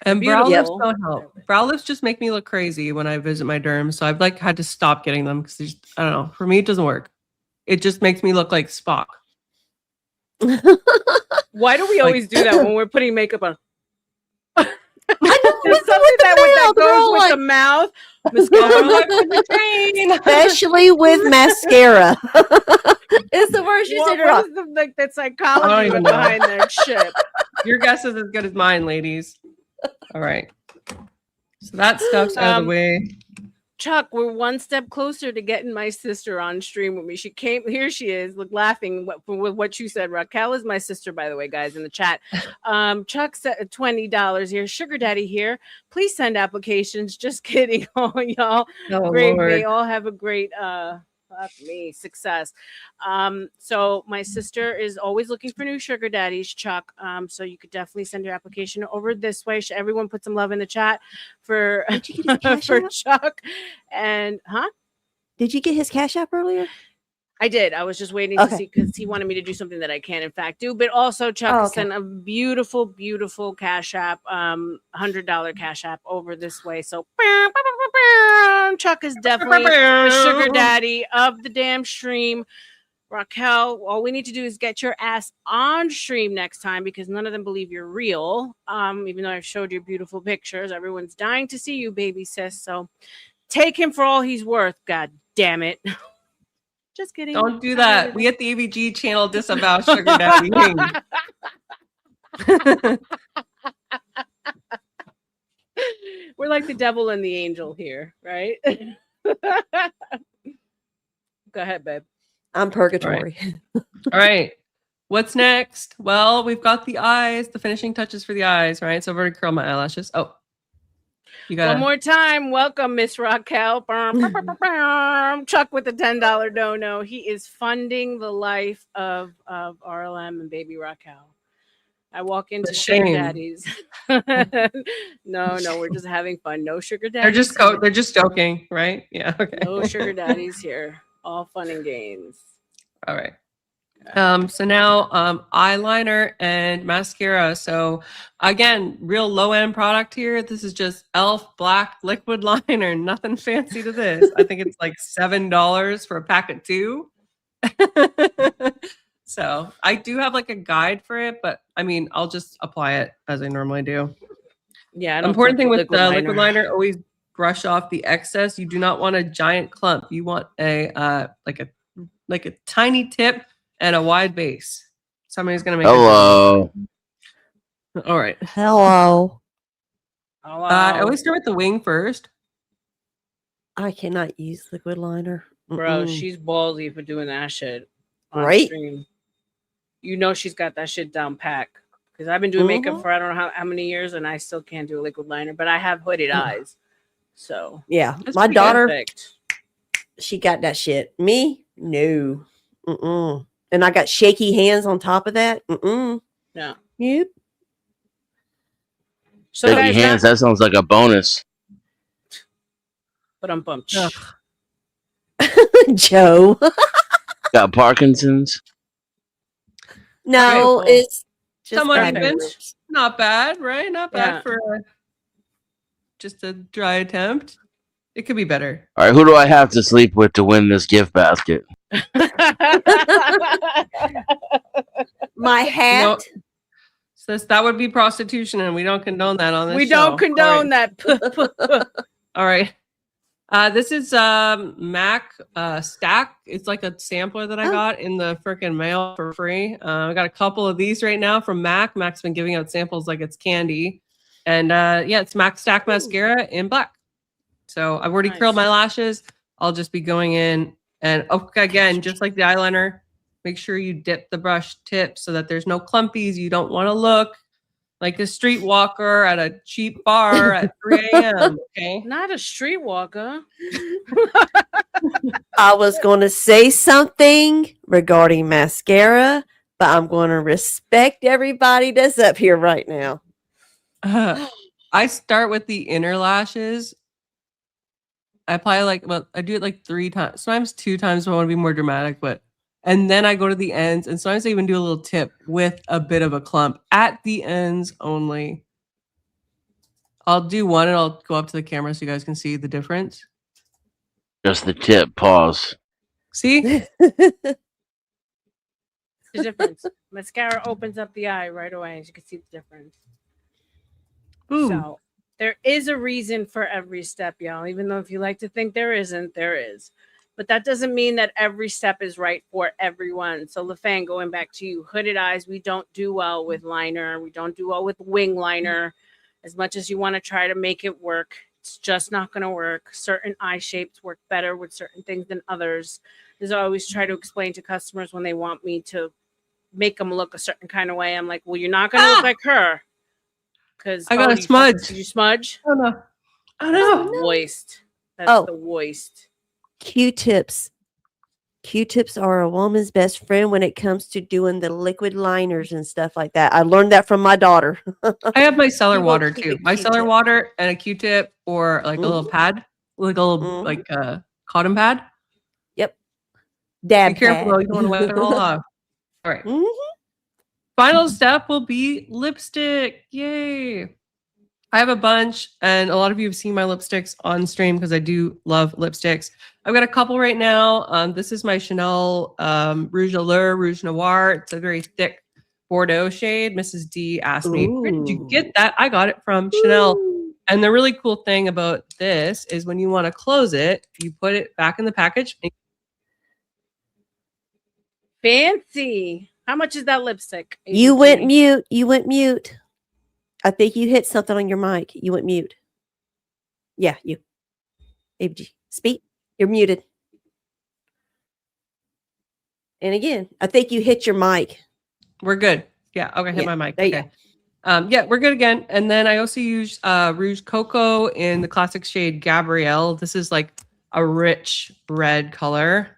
And brow lifts Beautiful. don't help. Brow lifts just make me look crazy when I visit my derm. So I've like had to stop getting them because I don't know. For me, it doesn't work. It just makes me look like Spock. Why do we always do that when we're putting makeup on? I know, There's what's something with the that mouth? They're goes all with like- the mouth. Mascara. especially with mascara. It's the worst you said it What off. is the I psychology don't even know. behind that shit? Your guess is as good as mine, ladies. All right. So that stuff's out of the way. Chuck, we're one step closer to getting my sister on stream with me. She came here. She is laughing with what you said. Raquel is my sister, by the way, guys, in the chat. Chuck said $20 here. Sugar Daddy here. Please send applications. Just kidding. Oh, y'all. Oh, Great. Lord. May all have a great success. So my sister is always looking for new sugar daddies, Chuck. So you could definitely send your application over this way. Everyone put some love in the chat for Did you get his cash for app? Chuck. And Did you get his cash app earlier? I did. I was just waiting to see because he wanted me to do something that I can in fact do. But also Chuck sent a beautiful, beautiful cash app, $100 cash app over this way. So Chuck is definitely the sugar daddy of the damn stream. Raquel, all we need to do is get your ass on stream next time because none of them believe you're real. Even though I've showed you beautiful pictures, everyone's dying to see you, baby sis. So take him for all he's worth. God damn it. Just kidding. Don't do that. We at the AVG channel disavow sugar daddy. We're like the devil and the angel here, right? Go ahead, babe. I'm purgatory. All right. What's next? Well, we've got the eyes, the finishing touches for the eyes, right? So I've already curled my eyelashes. Oh, you got one more time. Welcome, Miss Raquel. Chuck with the $10 dono. He is funding the life of R.L.M and baby Raquel. I walk into sugar daddies. No, we're just having fun. No sugar daddies. They're just joking, right? Yeah. Okay. No sugar daddies here. All fun and games. All right. So now eyeliner and mascara. So again, real low end product here. This is just e.l.f. black liquid liner. Nothing fancy to this. I think it's like $7 for a pack of 2. So I do have like a guide for it, but I mean, I'll just apply it as I normally do. Yeah. Important thing with the liquid liner, always brush off the excess. You do not want a giant clump. You want a like a tiny tip and a wide base. Somebody's gonna make hello. All right. Hello. I always start with the wing first. I cannot use liquid liner. Bro, she's ballsy for doing that shit. Right. Stream. You know she's got that shit down pack. Because I've been doing makeup for I don't know how many years and I still can't do a liquid liner, but I have hooded eyes. So yeah, that's my daughter, perfect. She got that shit. Me, no. And I got shaky hands on top of that. No. Yep. So Shaky guys, hands, that sounds like a bonus. But I'm bumped. Joe. Got Parkinson's. No, Okay, cool. it's just Somewhat bad even. nerves. Not bad, right? Not bad Yeah. for just a dry attempt. It could be better. All right, who do I have to sleep with to win this gift basket? My hat. So that would be prostitution, and we don't condone that on this We show. don't condone that. All right. This is Mac Stack. It's like a sampler that I got in the freaking mail for free. I got a couple of these right now from Mac. Mac's been giving out samples like it's candy. And yeah, it's Mac Stack mascara in black. So I've already curled my lashes. I'll just be going in and again, just like the eyeliner, make sure you dip the brush tip so that there's no clumpies. You don't want to look like a streetwalker at a cheap bar at 3 a.m. Okay. Not a streetwalker. I was going to say something regarding mascara, but I'm going to respect everybody that's up here right now. I start with the inner lashes. I apply I do it like 3 times, sometimes 2 times if I want to be more dramatic, and then I go to the ends, and sometimes I even do a little tip with a bit of a clump at the ends only. I'll do one and I'll go up to the camera so you guys can see the difference. Just the tip. Pause. See? The difference. Mascara opens up the eye right away, as you can see the difference. Boom. So there is a reason for every step, y'all. Even though if you like to think there isn't, there is. But that doesn't mean that every step is right for everyone. So LaFan, going back to you, hooded eyes, we don't do well with liner. We don't do well with wing liner. As much as you want to try to make it work, it's just not going to work. Certain eye shapes work better with certain things than others. As I always try to explain to customers when they want me to make them look a certain kind of way, I'm like, well, you're not going to look like her. Because I got a smudge. Did you smudge? Oh no. Oh That's no. the worst. That's Oh. the worst. Q-tips. Q-tips are a woman's best friend when it comes to doing the liquid liners and stuff like that. I learned that from my daughter. I have my cellar You will water keep too. a My cellar Q-tip. water and a Q-tip or like a little pad, like a little like cotton pad. Yep. Dab Be careful pad. though, you don't want to wet it all off. All right. Mhm. Final step will be lipstick. Yay. I have a bunch, and a lot of you have seen my lipsticks on stream because I do love lipsticks. I've got a couple right now. This is my Chanel Rouge Allure, Rouge Noir. It's a very thick Bordeaux shade. Mrs. D asked me, where did you get that? I got it from Chanel. Ooh. And the really cool thing about this is when you want to close it, you put it back in the package. Fancy. How much is that lipstick? You went ABG? mute. You went mute. I think you hit something on your mic. You went mute. Yeah, you. ABG. Speak. You're muted. And again, I think you hit your mic. We're good. Yeah. Okay. Hit Yeah, my mic. there you Okay. Yeah, we're good again. And then I also use Rouge Cocoa in the classic shade Gabrielle. This is like a rich red color.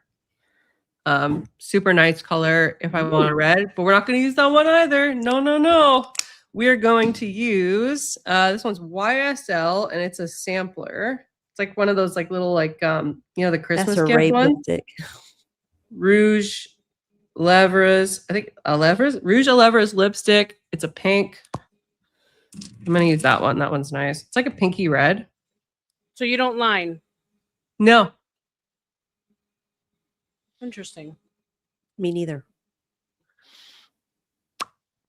Super nice color if I want a red, but we're not going to use that one either. No, no, no. We're going to use this one's YSL and it's a sampler. It's like one of those like little like the Christmas That's a gift rave one. lipstick. Rouge Lèvres, I think Rouge à Lèvres lipstick. It's a pink. I'm gonna use that one. That one's nice. It's like a pinky red. So you don't line. No. Interesting. Me neither.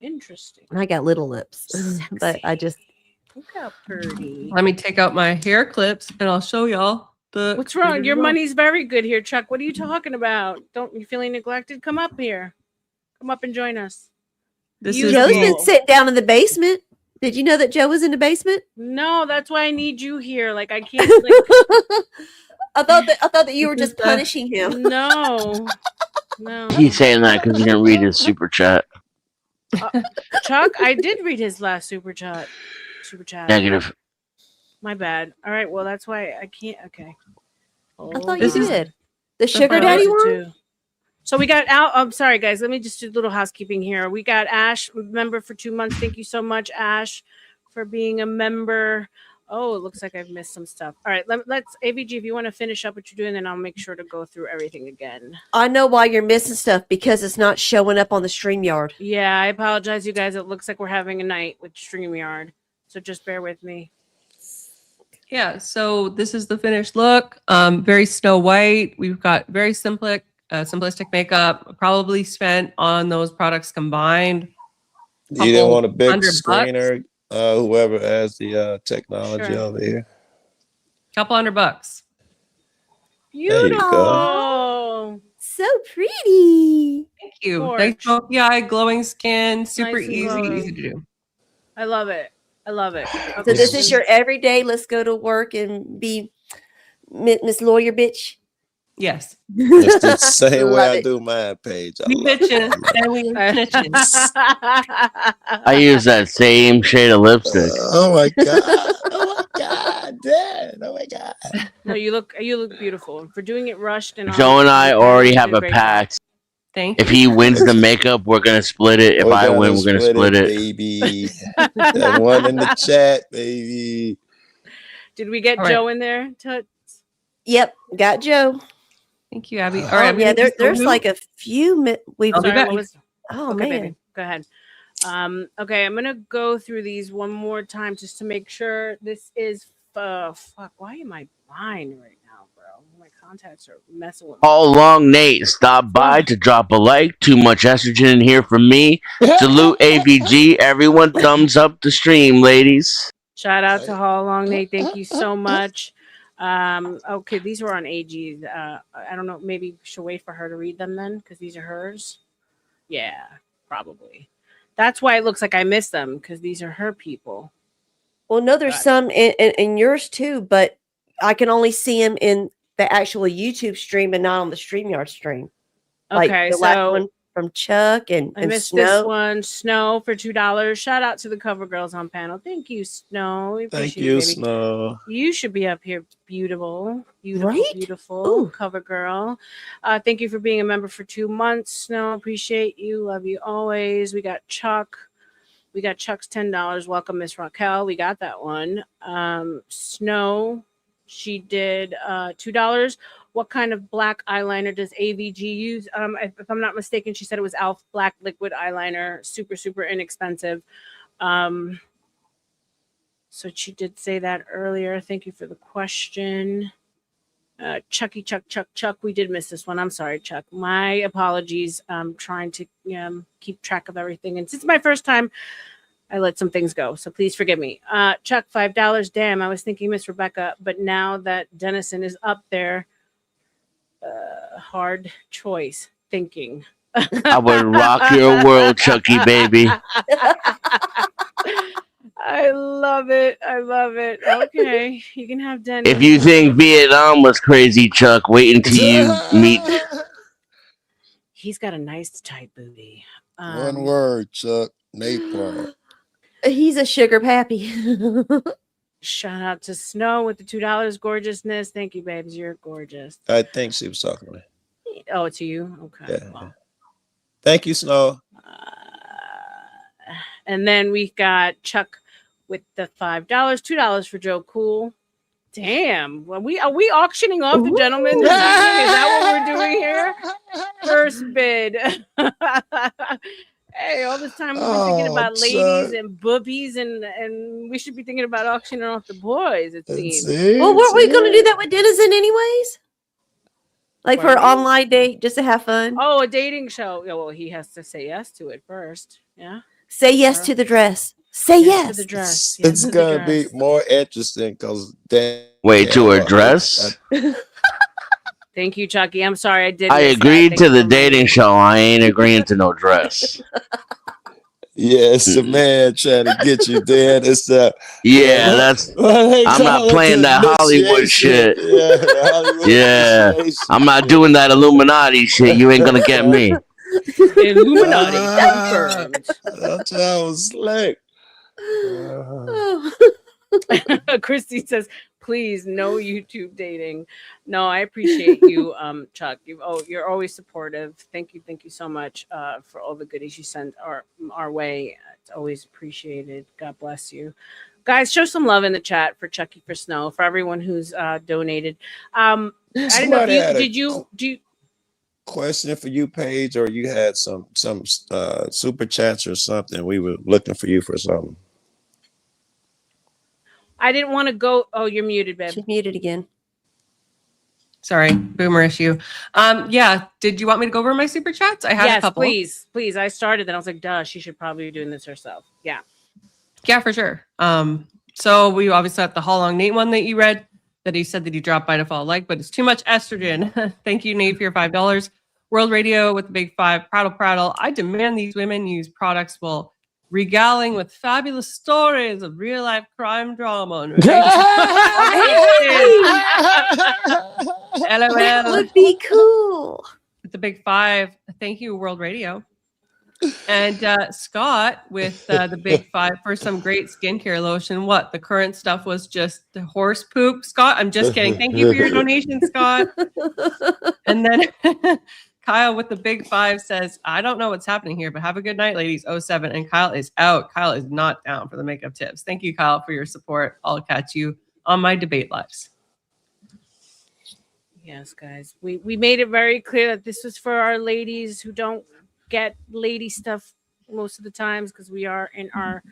Interesting. I got little lips, but I just Look how pretty. Let me take out my hair clips and I'll show y'all the. What's wrong? Your money's very good here, Chuck. What are you talking about? Don't you feeling neglected? Come up here. Come up and join us. This You is Joe's the- been sitting down in the basement. Did you know that Joe was in the basement? No, that's why I need you here. Like I can't. Like, I thought that you were just punishing him. no. He's saying that because he didn't read his super chat. Chuck, I did read his last super chat. Negative. My bad. All right. Well, that's why I can't. Okay. I thought you This is- did. The sugar I daddy wanted one? to. So we got out. I'm sorry, guys. Let me just do a little housekeeping here. We got Ash, member for 2 months. Thank you so much, Ash, for being a member. Oh, it looks like I've missed some stuff. All right, let's AVG. If you want to finish up what you're doing, then I'll make sure to go through everything again. I know why you're missing stuff because it's not showing up on the StreamYard. Yeah, I apologize, you guys. It looks like we're having a night with StreamYard, so just bear with me. Yeah, so this is the finished look. Very Snow White. We've got very simplistic makeup. Probably spent on those products combined. You didn't want a big $100. screener, whoever has the technology Sure. over here. Couple $100. Beautiful. you go. So pretty. Thank you. Gorge. Nice smoky eye, glowing skin, super Nice and easy glowing. to do. I love it. I love it. So Okay. this is your everyday. Let's go to work and be Miss Lawyer bitch. Yes. It's the same way Love I it. do my page. I We love bitching it. and we snitching. I use that same shade of lipstick. Oh my god! Oh my god! Dad! Oh my god! No, you look beautiful. And for doing it rushed and Joe and I already have a pact. Thank If you. he wins the makeup, we're gonna split it. If We're I gonna win, we're gonna split it. baby. That one in the chat, baby. Did we get All right. Joe in there? Yep, got Joe. Thank you, Abby. All Oh right. I'm yeah, gonna use there's the like a few. We've I'll be Sorry, back. what was? oh Okay, man. baby, go ahead. Okay, I'm gonna go through these one more time just to make sure this is fuck. Why am I blind right now, bro? My contacts are messing with me. All along, Nate. Stop by to drop a like. Too much estrogen in here for me. Salute AVG. Everyone, thumbs up the stream, ladies. Shout out to Hall Long Nate. Thank you so much. Okay, these were on AG's. I don't know. Maybe we should wait for her to read them then, because these are hers. Yeah, probably. That's why it looks like I missed them, because these are her people. Well, no, there's Got it. some in yours too, but I can only see them in the actual YouTube stream and not on the StreamYard stream. Like Okay, the last so one from Chuck I and missed this Snow. one. Snow for $2. Shout out to the cover girls on panel. Thank you, Snow. We Thank appreciate you, you, baby. Snow. You should be up here, beautiful, beautiful, Right? beautiful Ooh. cover girl. Thank you for being a member for 2 months. Snow, appreciate you. Love you always. We got Chuck. We got Chuck's $10. Welcome, Miss Raquel. We got that one. Snow, she did $2. What kind of black eyeliner does AVG use? If I'm not mistaken, she said it was Elf Black Liquid Eyeliner. Super, super inexpensive. So she did say that earlier. Thank you for the question. Chucky, Chuck. We did miss this one. I'm sorry, Chuck. My apologies. I'm trying to keep track of everything. And since it's my first time, I let some things go. So please forgive me. Chuck, $5. Damn, I was thinking Miss Rebecca. But now that Dennison is up there, hard choice thinking. I would rock your world, Chucky baby. I love it. I love it. Okay, you can have Denny. If you think Vietnam was crazy, Chuck, wait until you meet. He's got a nice tight booty. One word, Chuck. Napalm. He's a sugar pappy. Shout out to Snow with the $2 gorgeousness. Thank you, babes. You're gorgeous. I think she was talking to me. Oh, to you? Okay. Yeah. Well, Thank you, Snow. and then we got Chuck with the $5, $2 for Joe Cool. Damn. Are we auctioning off the gentleman this evening? Is that what we're doing here? First bid. Hey, all this time we've been thinking about ladies and boobies, and we should be thinking about auctioning off the boys, it seems. Well, weren't we going to do that with Denizen anyways? Like for an online date, just to have fun? Oh, a dating show. Yeah, well, he has to say yes to it first. Yeah. Say yes to the dress. Say yes. To the dress. It's going to be more interesting because Wait, to her dress? Thank you, Chucky. I'm sorry I did. I agreed to the dating show. I ain't agreeing to no dress. Yeah, it's the man trying to get you, Dan. It's the that's. I'm not playing that Hollywood shit. Yeah, I'm not doing that Illuminati shit. You ain't gonna get me. Illuminati confirmed. That's how I was like. Christy says, please, no YouTube dating. No, I appreciate you, Chuck. You're always supportive. Thank you so much for all the goodies you send our way. It's always appreciated. God bless you. Guys, show some love in the chat for Chucky for Snow, for everyone who's donated. I don't know if you question for you, Paige, or you had some super chats or something. We were looking for you for something. I didn't want to go. Oh, you're muted, babe. She's muted again. Sorry, boomer issue. Yeah. Did you want me to go over my super chats? I had a couple. Please. I started, then I was like, duh, she should probably be doing this herself. Yeah. Yeah, for sure. So we obviously have the How Long Nate one that you read that he said that he dropped by to follow like, but it's too much estrogen. Thank you, Nate, for your $5. World Radio with the big 5. Prattle. I demand these women use products while regaling with fabulous stories of real life crime drama. LOL. That would be cool. With the big 5. Thank you, World Radio. And Scott with the big 5 for some great skincare lotion. What? The current stuff was just the horse poop, Scott? I'm just kidding. Thank you for your donation, Scott. And then Kyle with the big 5 says, I don't know what's happening here, but have a good night, ladies. 07. And Kyle is out. Kyle is not down for the makeup tips. Thank you, Kyle, for your support. I'll catch you on my debate lives. Yes, guys. We made it very clear that this was for our ladies who don't get lady stuff most of the times because we are in our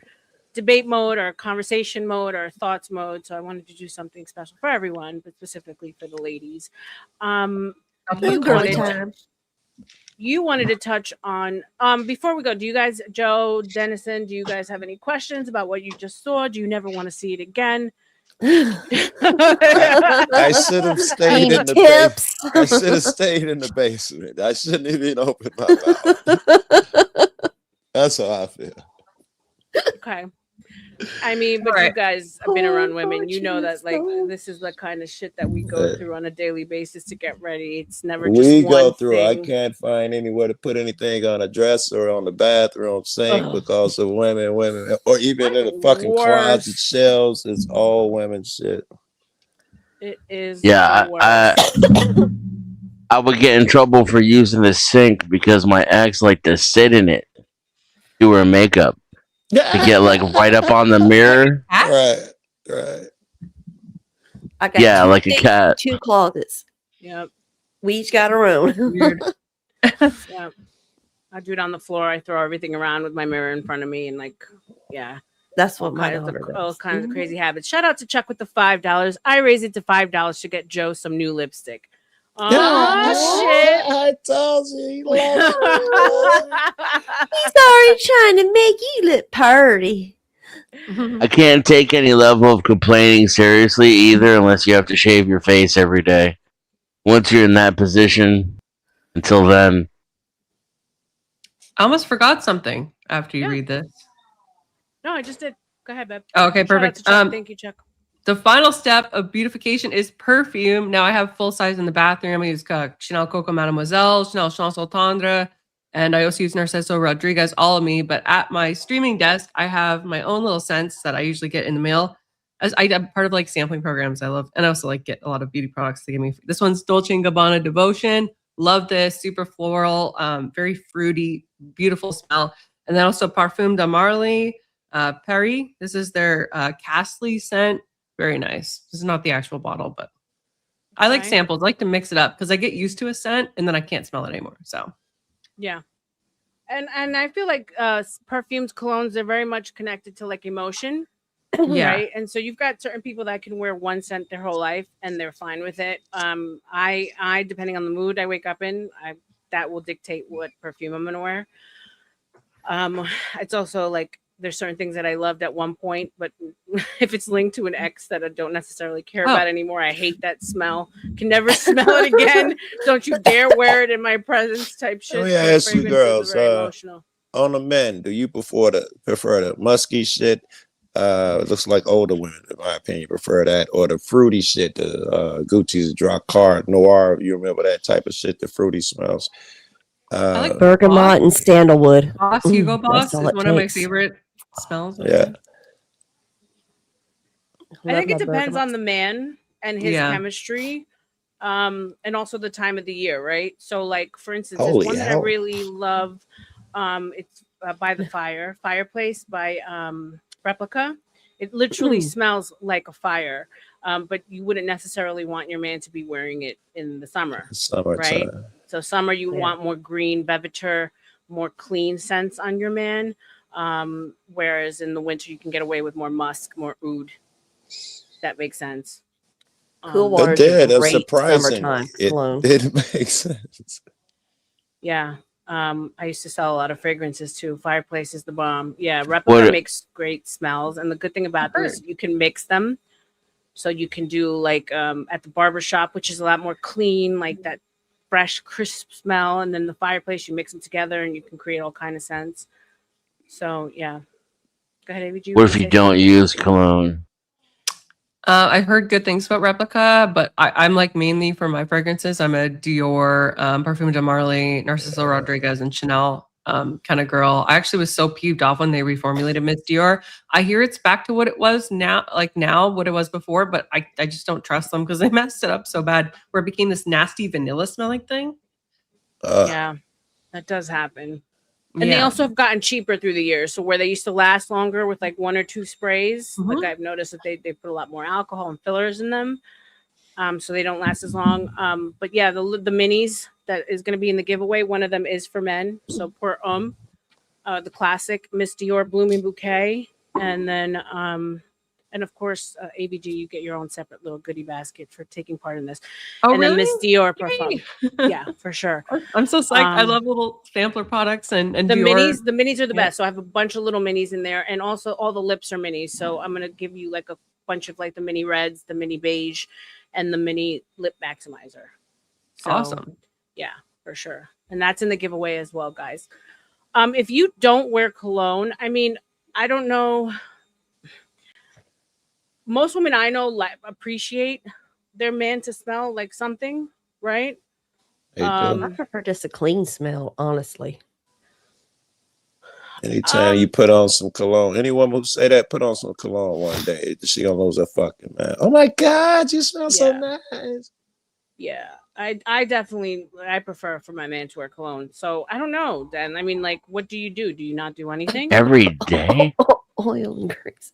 debate mode or conversation mode or thoughts mode. So I wanted to do something special for everyone, but specifically for the ladies. I'll You put Girly wanted time. you wanted to touch on before we go, do you guys, Joe, Dennison, do you guys have any questions about what you just saw? Do you never want to see it again? I should have stayed Any in the basement. tips? I should have stayed in the basement. I shouldn't even open my mouth. That's how I feel. Okay. I mean, but All you right. guys have been around Oh, women. You know that like fortunate this is the kind of shit that we go through on a daily basis to get ready. It's never just We go one through. I thing. can't find anywhere to put anything on a dresser or on the bathroom sink Ugh. because of women, or even in the fucking closet Worst. shelves. It's all women shit. It is Yeah, the worst. I would get in trouble for using the sink because my ex liked to sit in it, do her makeup, to get like right up on the mirror. Right, right. I got Yeah, two like a sinks, cat. 2 closets. Yep. We each got our own. Weird. Yep. I do it on the floor. I throw everything around with my mirror in front of me and like, yeah. That's All what my kinds daughter of does. all kinds of Mhm. crazy habits. Shout out to Chuck with the $5. I raised it to $5 to get Joe some new lipstick. Oh shit. I told you he lost. He's already trying to make you look pretty. I can't take any level of complaining seriously either unless you have to shave your face every day. Once you're in that position, until then, I almost forgot something after you Yeah. read this. No, I just did. Go ahead, Beb. Oh, okay, Shout out perfect. to Chuck. Thank you, Chuck. The final step of beautification is perfume. Now I have full size in the bathroom. I use Chanel Coco Mademoiselle, Chanel Chanson Tendre, and I also use Narciso Rodriguez, all of me. But at my streaming desk, I have my own little scents that I usually get in the mail. As I'm part of like sampling programs I love, and I also like get a lot of beauty products to give me. This one's Dolce & Gabbana Devotion. Love this, super floral, very fruity, beautiful smell. And then also Parfum de Marly, Paris. This is their Castly scent. Very nice. This is not the actual bottle, but I like Okay. samples. I like to mix it up because I get used to a scent and then I can't smell it anymore. So Yeah. And I feel like perfumes, colognes, they're very much connected to like emotion. yeah, Right. And so you've got certain people that can wear one scent their whole life and they're fine with it. I depending on the mood I wake up in, that will dictate what perfume I'm gonna wear. It's also like there's certain things that I loved at one point, but if it's linked to an ex that I don't necessarily care about anymore, I hate that smell. Can never smell it again. Don't you dare wear it in my presence type shit. Let me So ask you, fragrances girls. are very emotional. On the men, do you prefer the musky shit? It looks like older women, in my opinion, prefer that, or the fruity shit, the Gucci's Dracar Noir. You remember that type of shit, the fruity smells. I like Bergamot and sandalwood. Boss. Hugo That's Boss all is it one of my takes. favorite smells. Yeah. I think it depends on the man and his Yeah. chemistry, and also the time of the year, right? So, like for instance, Holy there's one that I hell. really love. It's by the fireplace by Replica. It literally smells like a fire, but you wouldn't necessarily want your man to be wearing it in the summer, Summertime. right? So summer you Yeah. want more green beverage, more clean scents on your man, whereas in the winter you can get away with more musk, more oud. That makes sense. Cool Um, water It is a did. That's great surprising. summertime It cologne. did make sense. Yeah. I used to sell a lot of fragrances too. Fireplace is the bomb. Yeah, Replica What- makes great smells, and the good thing about them is you can mix them. So you can do like at the barber shop, which is a lot more clean, like that fresh, crisp smell, and then the fireplace, you mix them together, and you can create all kind of scents. So yeah, go ahead, AVG. What if you don't use cologne? I've heard good things about Replica, but I'm like mainly for my fragrances. I'm a Dior, Parfum de Marly, Narciso Rodriguez, and Chanel kind of girl. I actually was so peeved off when they reformulated Miss Dior. I hear it's back to what it was now, what it was before, but I just don't trust them because they messed it up so bad where it became this nasty vanilla smelling thing. Yeah, that does happen. And they also have gotten cheaper through the years. So where they used to last longer with like 1 or 2 sprays, like I've noticed that they put a lot more alcohol and fillers in them. So they don't last as long. But yeah, the minis that is going to be in the giveaway, one of them is for men. So pour the classic Miss Dior Blooming Bouquet, and then and of course ABG, you get your own separate little goodie basket for taking part in this. Oh, And then Miss really? Dior Parfum. Yay. Yeah, for sure. I'm so psyched. I Um, love little sampler products and the Dior. minis are the Yeah. best. So I have a bunch of little minis in there, and also all the lips are minis. So I'm gonna give you like a bunch of like the mini reds, the mini beige, and the mini lip maximizer. So, Awesome. yeah, for sure. And that's in the giveaway as well, guys. If you don't wear cologne, I mean, I don't know. Most women I know appreciate their man to smell like something, right? They do. I prefer just a clean smell, honestly. Anytime you put on some cologne, any woman who say that, put on some cologne one day, she gonna lose her fucking man. Oh my God, you smell so Yeah. nice. Yeah, I definitely I prefer for my man to wear cologne. So I don't know. Then I mean, like, what do you do? Do you not do anything? Every day? Oil and grease.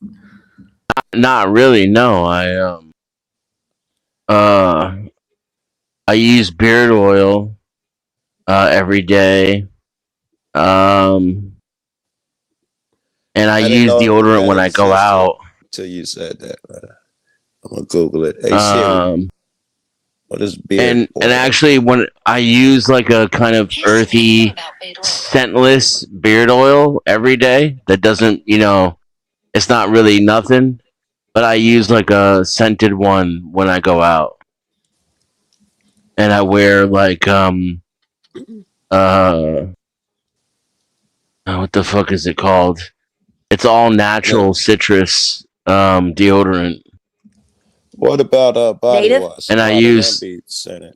Not really. No, I use beard oil every day. And I didn't use know deodorant that when I go existed out. Till you said that. I'm gonna Google it. Hey Siri, what is beard oil? And actually, when I use like a kind of earthy, scentless beard oil every day, that doesn't, it's not really nothing. But I use like a scented one when I go out, and I wear like what the fuck is it called? It's all natural citrus deodorant. What about body Native? wash? And A I lot of them use be scented.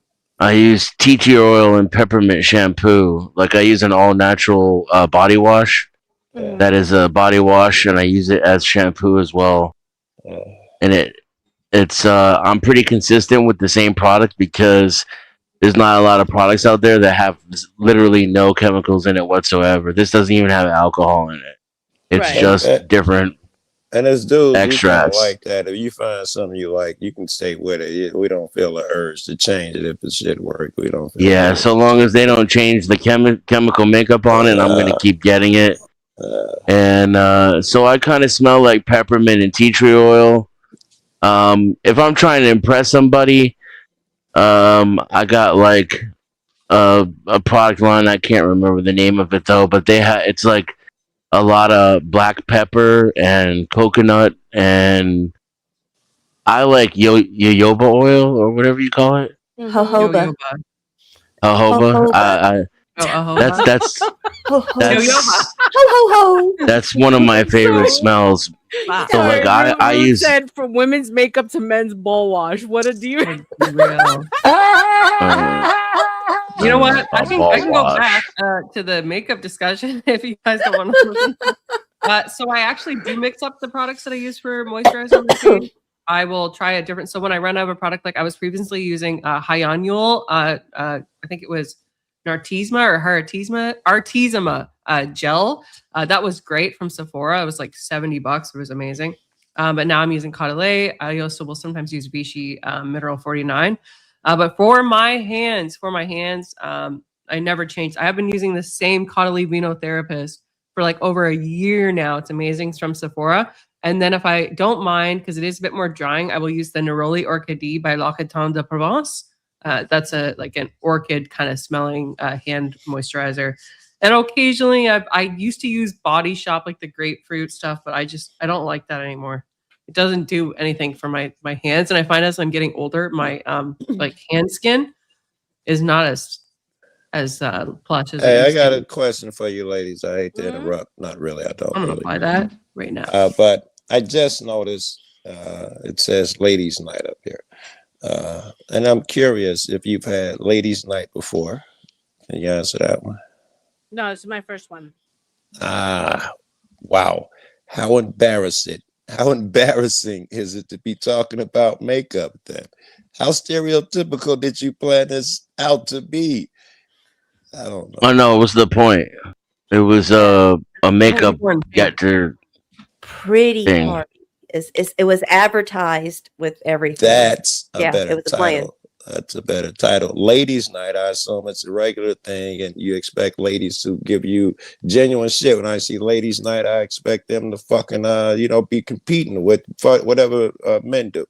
tea tree oil and peppermint shampoo. Like I use an all natural body wash. Mhm. That is a body wash, and I use it as shampoo as well. Uh, And it's I'm pretty consistent with the same product because there's not a lot of products out there that have literally no chemicals in it whatsoever. This doesn't even have alcohol in it. It's Right. just different. and as dudes, we kind of Extracts. like that. If you find something you like, you can stay with it. We don't feel the urge to change it if the shit work. We don't feel Yeah, the urge so to long change as they don't change the chemical makeup on it, I'm gonna Uh, keep getting it. uh, And so I kind of smell like peppermint and tea tree oil. If I'm trying to impress somebody, I got like a product line. I can't remember the name of it though, but it's like a lot of black pepper and coconut, and I like jojoba oil or whatever you call it. Mhm. Jojoba. Jojoba. Jojoba. Jojoba. Oh, That's ahoba. that's Ho ho that's Jojoba. ho ho. that's one of my favorite So- smells. Wow. So like Sorry, I Ruth use said from women's makeup to men's ball wash. What do you? Like, be real. You know what? I can go back to the makeup discussion if you guys don't want to listen. So I actually do mix up the products that I use for moisturizer on my face. I will try a different. So when I run out of a product, like I was previously using Hyanul, I think it was Nartisma or Artisma gel. That was great from Sephora. It was like $70. It was amazing. But now I'm using Caudalie. I also will sometimes use Vichy Mineral 49. But for my hands, I never changed. I have been using the same Caudalie Vino Therapist for like over a year now. It's amazing. It's from Sephora. And then if I don't mind, because it is a bit more drying, I will use the Neroli Orchidée by L'Occitane de Provence. That's like an orchid kind of smelling hand moisturizer. And occasionally I used to use Body Shop, like the grapefruit stuff, but I don't like that anymore. It doesn't do anything for my hands. And I find as I'm getting older, my like hand skin is not as plush as it Hey, I used got to a be. question for you ladies. I hate to Mhm. interrupt. Not really. I don't I'm gonna really. apply that right now. But I just noticed it says ladies' night up here. And I'm curious if you've had ladies' night before. Can you answer that one? No, this is my first one. Wow. How embarrassing. How embarrassing is it to be talking about makeup then? How stereotypical did you plan this out to be? I don't know. Oh no, it was the point. It was a makeup get to Pretty thing. party. It was advertised with everything. That's a Yeah, better it was a plan. title. That's a better title. Ladies' night. I assume it's a regular thing, and you expect ladies to give you genuine shit. When I see ladies' night, I expect them to fucking be competing with whatever men do.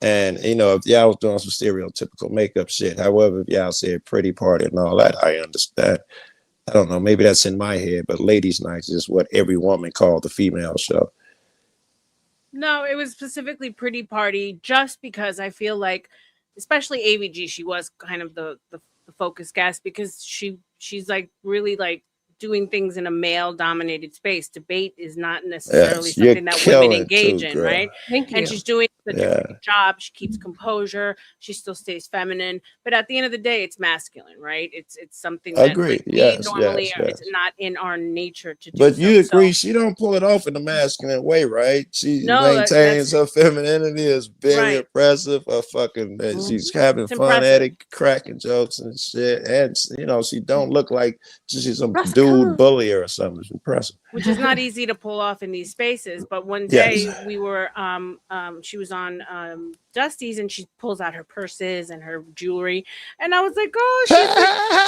And if y'all was doing some stereotypical makeup shit, however, if y'all said pretty party and all that, I understand. I don't know, maybe that's in my head, but ladies' night is what every woman called the female show. No, it was specifically Pretty Party, just because I feel like, especially AVG, she was kind of the focus guest, because she's like really like doing things in a male dominated space. Debate is not necessarily Yes, you're something that women killing engage too, in, girl. right? Thank you. And she's doing a Yeah. different job. She keeps composure. She still stays feminine, but at the end of the day, it's masculine, right? It's something that Agree. like, we Yes, normally yes, it's yes. not in our nature to do. But so. you agree, So, she don't pull it off in a masculine way, right? She no, maintains that's her femininity, is very right. impressive. Her fucking, she's having It's fun at impressive. it, cracking jokes and shit. And she don't look like she's some Roscoe. dude bully or something. It's impressive. Which is not easy to pull off in these spaces. But one Yes. day we were she was on Dusty's, and she pulls out her purses and her jewelry, and I was like, oh,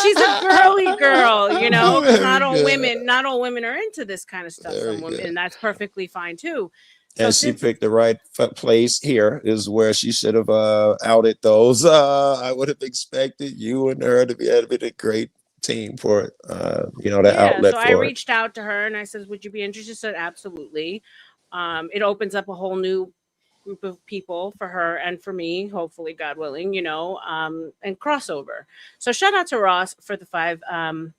she's a girly girl, you know, 'cause not all women are into this kind of stuff. Very Some women, good. and that's perfectly fine too. So And she since picked the right place. Here is where she should have outed those. I would have expected you and her to be a great team for it. That outlet so for I it. reached out to her and I said, would you be interested? She said, absolutely. It opens up a whole new group of people for her and for me, hopefully, God willing, and crossover. So shout out to Ross for the 5. Thank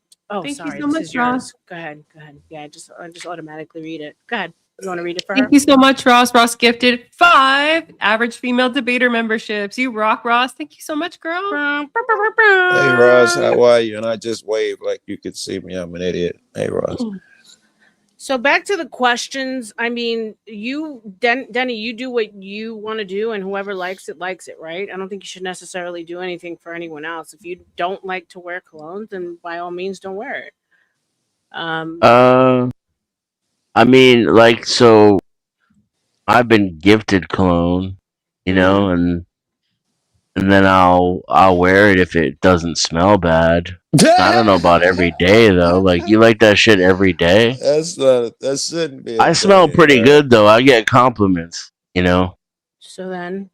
you Sorry, so this much, is yours. Ross. Go ahead. Yeah, I just automatically read it. Go ahead. You want to read it for her? Thank you so much, Ross. Ross gifted 5 average female debater memberships. You rock, Ross. Thank you so much, girl. Hey Ross, how are you? And I just waved like you could see me. I'm an idiot. Hey Ross. So back to the questions. I mean, Denny, you do what you want to do, and whoever likes it, right? I don't think you should necessarily do anything for anyone else. If you don't like to wear cologne, then by all means, don't wear it. I mean, like, so I've been gifted cologne, and then I'll wear it if it doesn't smell bad. I don't know about every day though. Like, you like that shit every day? That shouldn't be. I smell pretty good though. I get compliments, So then,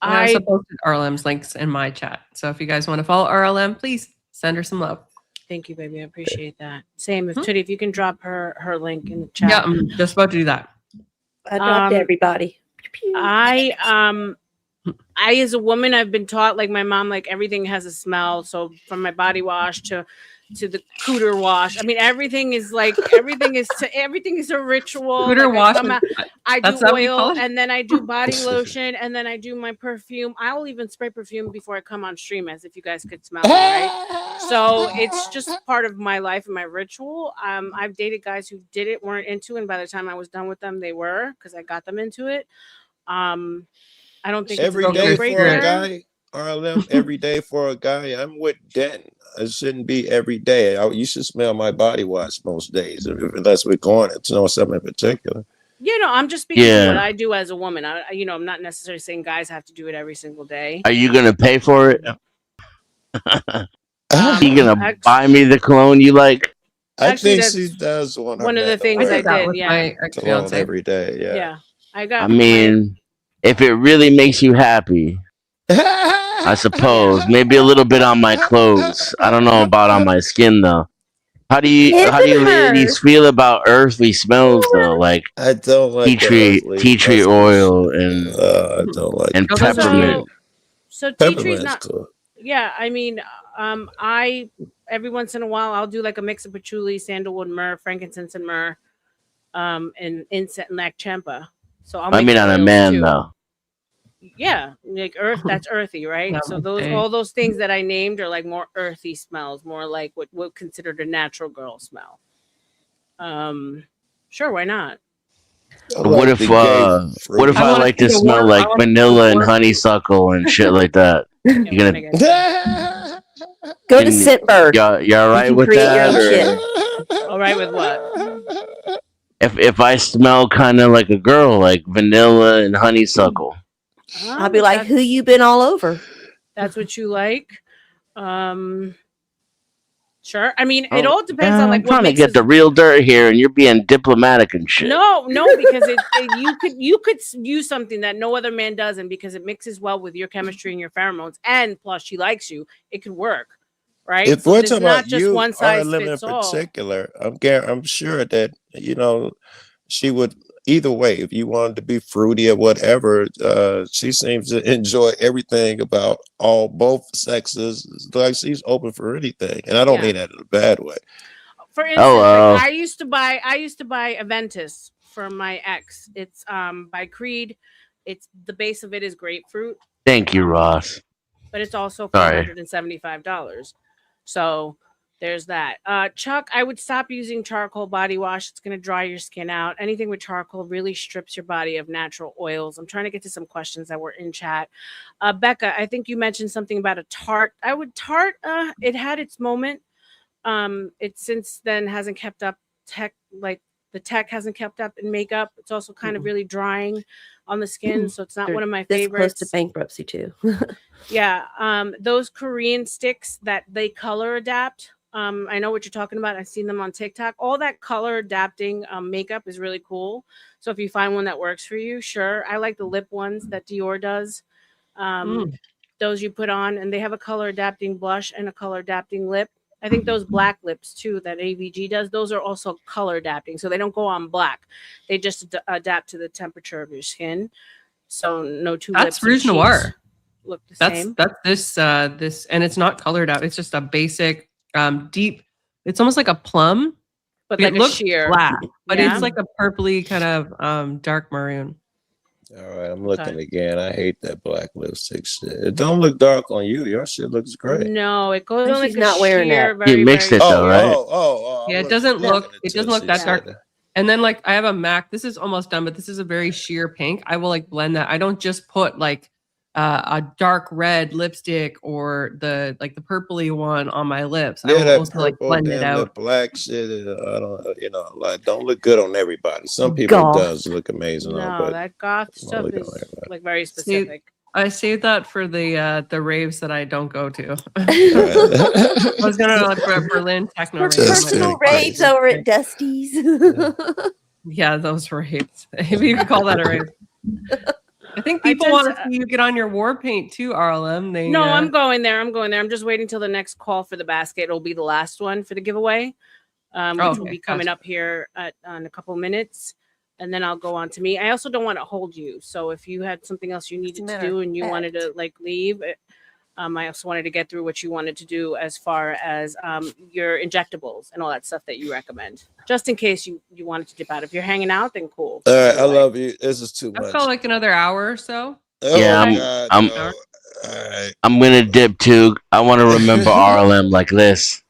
I also posted R.L.M's links in my chat. So if you guys want to follow R.L.M, please send her some love. Thank you, baby. I appreciate that. Same. If Tootie, if you can drop her link in the chat. Yeah, I'm just about to do that. I dropped everybody. I as a woman, I've been taught, like my mom, like everything has a smell. So from my body wash to the cooter wash, I mean everything is a ritual. Cooter wash. I do oil, and then I do body lotion, and then I do my perfume. I will even spray perfume before I come on stream, as if you guys could smell it, right? So it's just part of my life and my ritual. I've dated guys who weren't into it, and by the time I was done with them, they were, because I got them into it. I don't think every it's a day deal for breaker. a guy. R.L.M. every day for a guy. I'm with Denton. It shouldn't be every day. You should smell my body wash most days, unless we're going to something in particular. I'm just speaking to what I do as a woman. I'm not necessarily saying guys have to do it every single day. Are you gonna pay for it? You gonna buy me the cologne you like? I think she does want one of the things I did. Yeah, cologne every day. Yeah. I mean, if it really makes you happy, I suppose maybe a little bit on my clothes. I don't know about on my skin though. How do you ladies feel about earthly smells though? Like, I don't like tea tree oil and I don't like and peppermint. So tea tree's not. Cool. Yeah, I mean, I every once in a while I'll do like a mix of patchouli, sandalwood, myrrh, frankincense, and myrrh, and incense and lactampa. So I'll. I mean, on a man though. Yeah, like earth. That's earthy, right? Yeah, so all those things that I named are like more earthy smells, more like what considered a natural girl smell. Sure, why not? What if I like to smell like vanilla and honeysuckle and shit like that? You're gonna go to Scentbird. You all right with that? All right with what? If I smell kind of like a girl, like vanilla and honeysuckle. I'll be like, who you been all over? That's what you like. Sure. I mean, it all depends on I'm like what trying to makes get the real dirt here, and you're being diplomatic and shit. No, because you could use something that no other man does, and because it mixes well with your chemistry and your pheromones, and plus she likes you, it could work, right? If So we're there's talking not about just you, one size R.L.M. in fits all. particular, I'm sure that she would either way. If you wanted to be fruity or whatever, she seems to enjoy everything about both sexes. Like she's open for anything, and I don't Yeah. mean that in a bad way. For Oh, instance, like I used to buy Aventus for my ex. It's by Creed. It's the base of it is grapefruit. thank you, Ross. But it's also Sorry. $475. So there's that. Chuck, I would stop using charcoal body wash. It's going to dry your skin out. Anything with charcoal really strips your body of natural oils. I'm trying to get to some questions that were in chat. Becca, I think you mentioned something about a Tarte. It had its moment. It since then hasn't kept up the tech hasn't kept up in makeup. It's also kind of really drying on the skin, so it's not one of my This favorites. close to bankruptcy too. Yeah, those Korean sticks that they color adapt. I know what you're talking about. I've seen them on TikTok. All that color adapting makeup is really cool. So if you find one that works for you, sure. I like the lip ones that Dior does. Those you put on, and they have a color adapting blush and a color adapting lip. I think those black lips too that AVG does, those are also color adapting. So they don't go on black. They just adapt to the temperature of your skin. So no two lips. That's Rouge Noir. Look the same. That's this, and it's not colored out. It's just a basic deep. It's almost like a plum, but it like a looks sheer black, but Yeah. it's like a purpley kind of dark maroon. All right, I'm looking again. I hate that black lipstick shit. It don't look dark on you. Your shit looks great. No, it goes on like she's not a wearing sheer, that. very, You mixed very it though, right? Yeah, it doesn't look that dark. And then like I have a MAC. This is almost done, but this is a very sheer pink. I will like blend that. I don't just put like a dark red lipstick or the purpley one on my lips. I will also like blend it out. The black shit, I don't, like don't look good on everybody. Some people it does look amazing on, but that goth stuff is like very specific. I saved that for the raves that I don't go to. I was gonna look for a Berlin techno rave. Personal raves over at Dusty's. Yeah, those raves. If you could call that a rave. I think people want to see you get on your war paint too, R.L.M. No, I'm going there. I'm just waiting till the next call for the basket. It'll be the last one for the giveaway, which will be coming up here in a couple minutes. And then I'll go on to me. I also don't want to hold you. So if you had something else you needed to do and you wanted to like leave, I also wanted to get through what you wanted to do as far as your injectables and all that stuff that you recommend, just in case you wanted to dip out. If you're hanging out, then cool. All right, I love you. This is too much. I felt like another hour or so. Oh, I'm gonna dip too. I want to remember R.L.M. like this.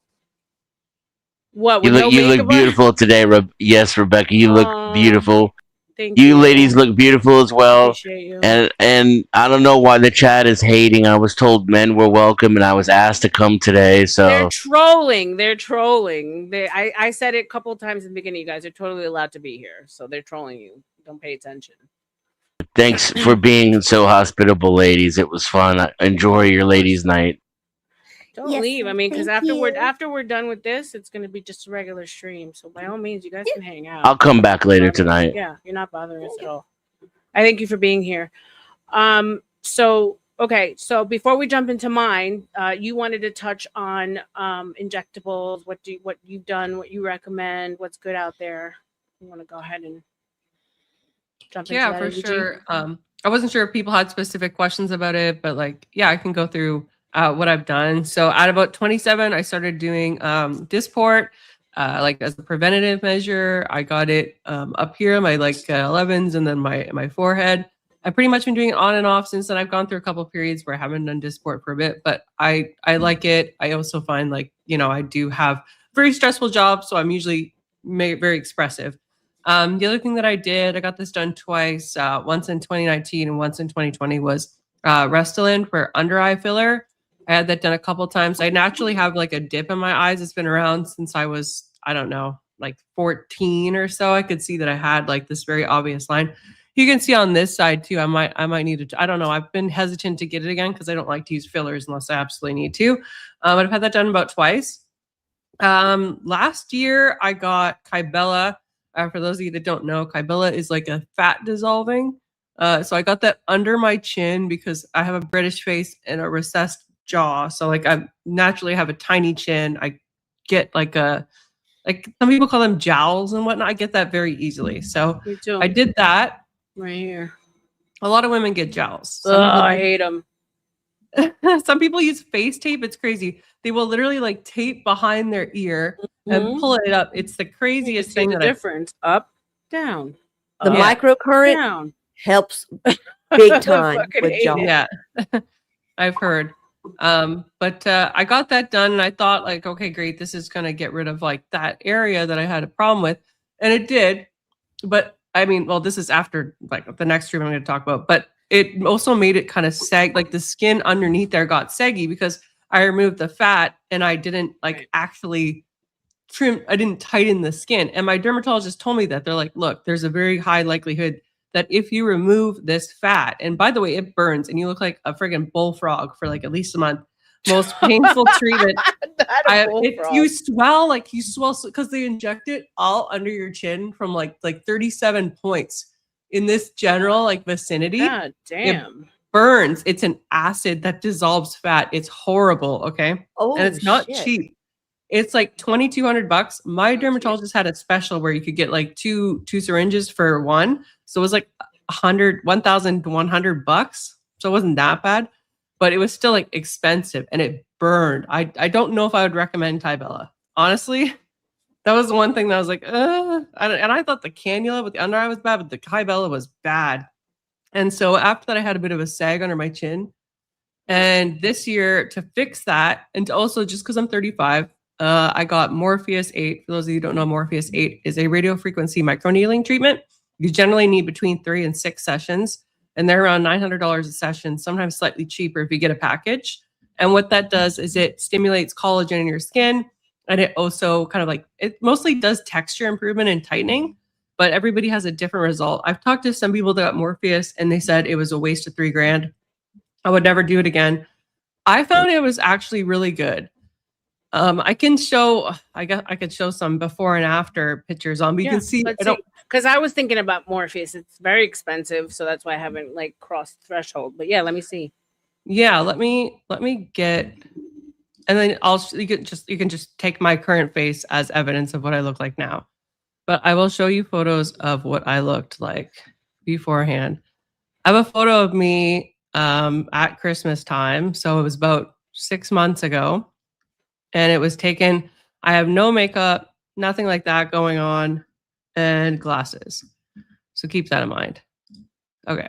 What? You look beautiful today, yes, Rebecca. You look beautiful. Thank you. You ladies look beautiful as well. Appreciate you. And I don't know why the chat is hating. I was told men were welcome, and I was asked to come today. So they're trolling. I said it a couple of times in the beginning. You guys are totally allowed to be here, so they're trolling you. Don't pay attention. Thanks for being so hospitable, ladies. It was fun. Enjoy your ladies' night. Don't leave. I mean, because after we're done with this, it's going to be just a regular stream. So by all means, you guys can hang out. I'll come back later tonight. Yeah, you're not bothering us at all. I thank you for being here. So before we jump into mine, you wanted to touch on injectables. What you've done, what you recommend, what's good out there. You want to go ahead and jump into that? Yeah, for sure. I wasn't sure if people had specific questions about it, but I can go through what I've done. So at about 27, I started doing Dysport, as a preventative measure. I got it up here, my 11s, and then my forehead. I've pretty much been doing it on and off since then. I've gone through a couple of periods where I haven't done Dysport for a bit, but I like it. I also find I do have a very stressful job, so I'm usually very expressive. The other thing that I did, I got this done twice, once in 2019 and once in 2020, was Restylane for under eye filler. I had that done a couple times. I naturally have a dip in my eyes. It's been around since I was, 14 or so. I could see that I had this very obvious line. You can see on this side too. I might need to. I don't know. I've been hesitant to get it again because I don't like to use fillers unless I absolutely need to. But I've had that done about twice. Last year I got Kybella. For those of you that don't know, Kybella is like a fat dissolving. So I got that under my chin because I have a British face and a recessed jaw. So like I naturally have a tiny chin. I get like some people call them jowls and whatnot. I get that very easily. So Me too. I did that. Right here. A lot of women get jowls. Oh, I hate them. Some people use face tape. It's crazy. They will literally like tape behind their ear and pull it up. It's the craziest thing. The difference. Up, down. The up, microcurrent down. helps big time Fucking with hate jaw. it. Yeah, I've heard. But I got that done and I thought like, okay, great. This is going to get rid of like that area that I had a problem with. And it did. But I mean, well, this is after like the next treatment I'm going to talk about, but it also made it kind of sag, like the skin underneath there got saggy because I removed the fat and I didn't like actually I didn't tighten the skin. And my dermatologist told me that they're like, look, there's a very high likelihood that if you remove this fat, and by the way, it burns and you look like a friggin' bullfrog for like at least a month. Most painful treatment. You swell because they inject it all under your chin from like 37 points in this general like vicinity. God damn. It burns. It's an acid that dissolves fat. It's horrible. Okay. Oh, and it's not shit. cheap. It's like $2,200. My dermatologist had a special where you could get like two syringes for one. So it was like $1,100. So it wasn't that bad, but it was still like expensive and it burned. I don't know if I would recommend Kybella. Honestly, that was the one thing that I was like, and I thought the cannula with the under eye was bad, but the Kybella was bad. And so after that, I had a bit of a sag under my chin. And this year to fix that, and also just because I'm 35, I got Morpheus 8. For those of you who don't know, Morpheus 8 is a radiofrequency microneedling treatment. You generally need between 3 and 6 sessions, and they're around $900 a session, sometimes slightly cheaper if you get a package. And what that does is it stimulates collagen in your skin, and it also kind of like, it mostly does texture improvement and tightening, but everybody has a different result. I've talked to some people that got Morpheus, and they said it was a waste of $3,000. I would never do it again. I found it was actually really good. I can show, I could show some before and after pictures on, but you can see, because I was thinking about Morpheus. It's very expensive, so that's why I haven't like crossed threshold. But yeah, let me see. Yeah, let me get, and then you can just take my current face as evidence of what I look like now. But I will show you photos of what I looked like beforehand. I have a photo of me at Christmas time, so it was about 6 months ago. And it was taken, I have no makeup, nothing like that going on, and glasses. So keep that in mind. Okay.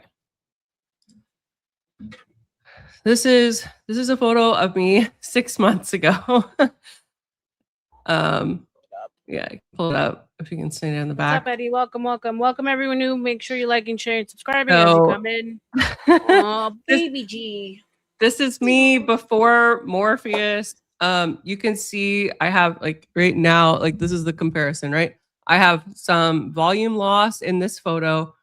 This is a photo of me 6 months ago. Yeah, pull it up if you can see it in the back. What's up, Eddie? Welcome everyone new. Make sure you like and share and subscribing as you come in. Oh, baby G. This is me before Morpheus. You can see I have like right now, like this is the comparison, right? I have some volume loss in this photo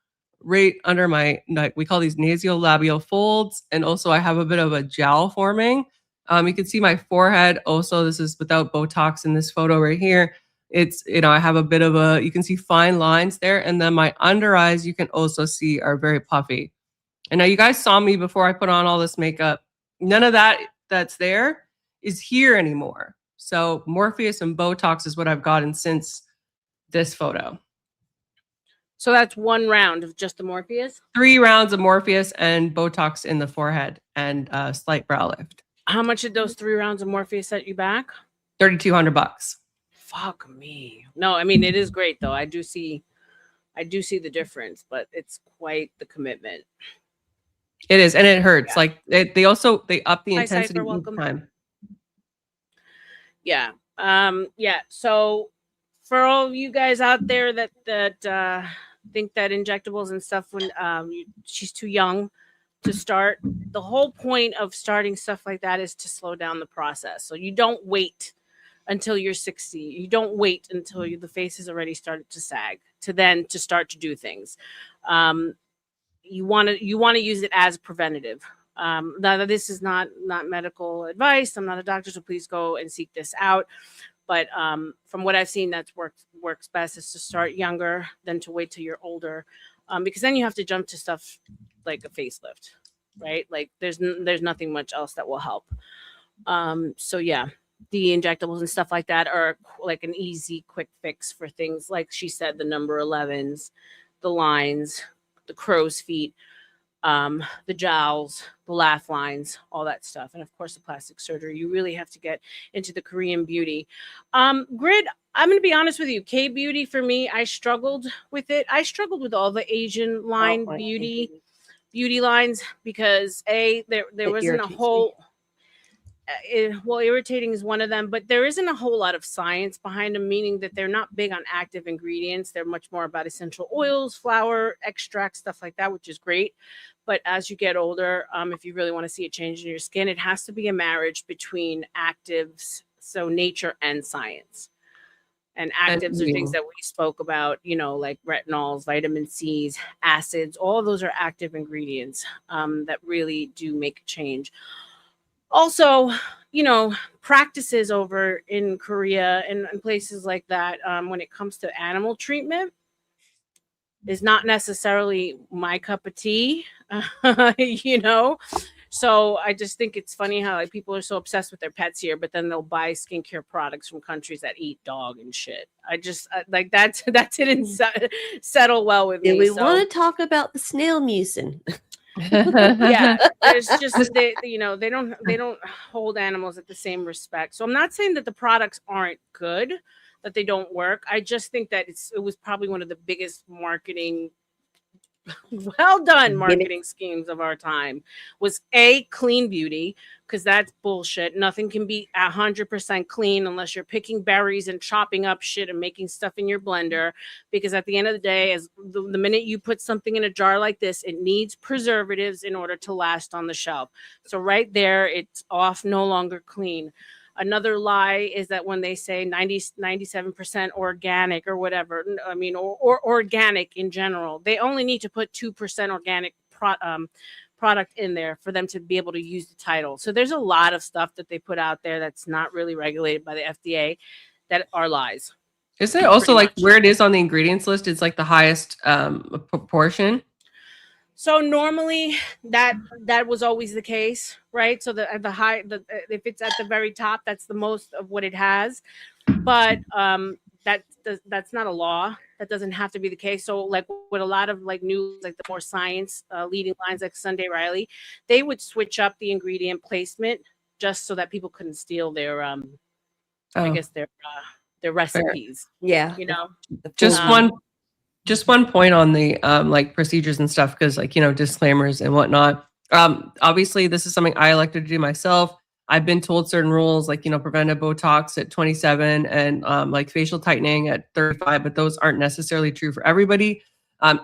right under my, like we call these nasolabial folds. And also I have a bit of a jowl forming. You can see my forehead. Also, this is without Botox in this photo right here. It's, I have a bit of you can see fine lines there. And then my under eyes, you can also see are very puffy. And now you guys saw me before I put on all this makeup. None of that's there is here anymore. So Morpheus and Botox is what I've gotten since this photo. So that's 1 round of just the Morpheus? 3 rounds of Morpheus and Botox in the forehead and a slight brow lift. How much did those 3 rounds of Morpheus set you back? $3,200. Fuck me. No, I mean, it is great though. I do see the difference, but it's quite the commitment. It is, and it hurts. Yeah. Like they up the intensity each time. Yeah. Yeah. So for all of you guys out there that think that injectables and stuff when she's too young to start, the whole point of starting stuff like that is to slow down the process. So you don't wait until you're 60. You don't wait until the face has already started to sag to start to do things. you want to use it as preventative. Now, this is not medical advice. I'm not a doctor, so please go and seek this out. But from what I've seen, that's works best is to start younger than to wait till you're older, because then you have to jump to stuff like a facelift, right? Like there's nothing much else that will help. So yeah, the injectables and stuff like that are like an easy, quick fix for things like she said, the number 11s, the lines, the crow's feet, the jowls, the laugh lines, all that stuff, and of course the plastic surgery. You really have to get into the Korean beauty. Grid, I'm going to be honest with you. K beauty for me, I struggled with it. I struggled with all the Asian line beauty lines because there It wasn't a irritates me. whole. Well, irritating is one of them, but there isn't a whole lot of science behind them, meaning that they're not big on active ingredients. They're much more about essential oils, flour, extracts, stuff like that, which is great. But as you get older, if you really want to see a change in your skin, it has to be a marriage between actives, so nature and science. And actives are things that we spoke about, like retinols, vitamin C's, acids. All of those are active ingredients that really do make a change. Also, practices over in Korea and places like that, when it comes to animal treatment, is not necessarily my cup of tea. you know so I just think it's funny how like people are so obsessed with their pets here, but then they'll buy skincare products from countries that eat dog and shit. I just like that didn't settle well with Do me. we So want to talk about the snail mucin? yeah, there's just they don't hold animals at the same respect. So I'm not saying that the products aren't good, that they don't work. I just think that it was probably one of the biggest marketing well done marketing schemes of our time was clean beauty, because that's bullshit. Nothing can be 100% clean unless you're picking berries and chopping up shit and making stuff in your blender, because at the end of the day, as the minute you put something in a jar like this, it needs preservatives in order to last on the shelf. So right there, it's off, no longer clean. Another lie is that when they say 97% organic or whatever, I mean, or organic in general, they only need to put 2% organic product in there for them to be able to use the title. So there's a lot of stuff that they put out there that's not really regulated by the FDA that are lies. Isn't it also like where it is on the ingredients list? It's like the highest proportion. So normally that was always the case, right? So if it's at the very top, that's the most of what it has. But that's not a law. That doesn't have to be the case. So like with a lot of like new, like the more science leading lines like Sunday Riley, they would switch up the ingredient placement just so that people couldn't steal their I guess their recipes. Yeah. Just one point on the like procedures and stuff, because like, disclaimers and whatnot. Obviously this is something I elected to do myself. I've been told certain rules, like, preventive Botox at 27 and like facial tightening at 35, but those aren't necessarily true for everybody.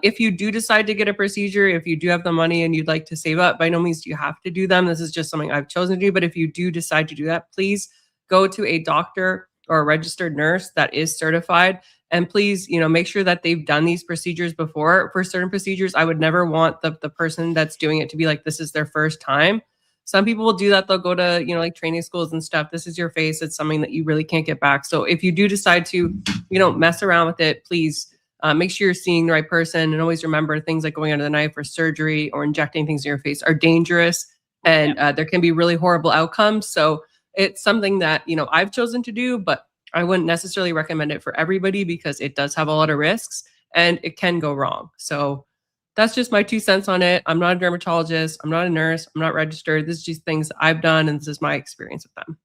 If you do decide to get a procedure, if you do have the money and you'd like to save up, by no means do you have to do them. This is just something I've chosen to do. But if you do decide to do that, please go to a doctor or a registered nurse that is certified. And please, make sure that they've done these procedures before. For certain procedures, I would never want the person that's doing it to be like, this is their first time. Some people will do that. They'll go to, like training schools and stuff. This is your face. It's something that you really can't get back. So if you do decide to, mess around with it, please make sure you're seeing the right person. And always remember, things like going under the knife or surgery or injecting things in your face are dangerous. And there can be really horrible outcomes. So it's something that, I've chosen to do, but I wouldn't necessarily recommend it for everybody because it does have a lot of risks and it can go wrong. So that's just my 2 cents on it. I'm not a dermatologist. I'm not a nurse. I'm not registered. This is just things I've done, and this is my experience with them.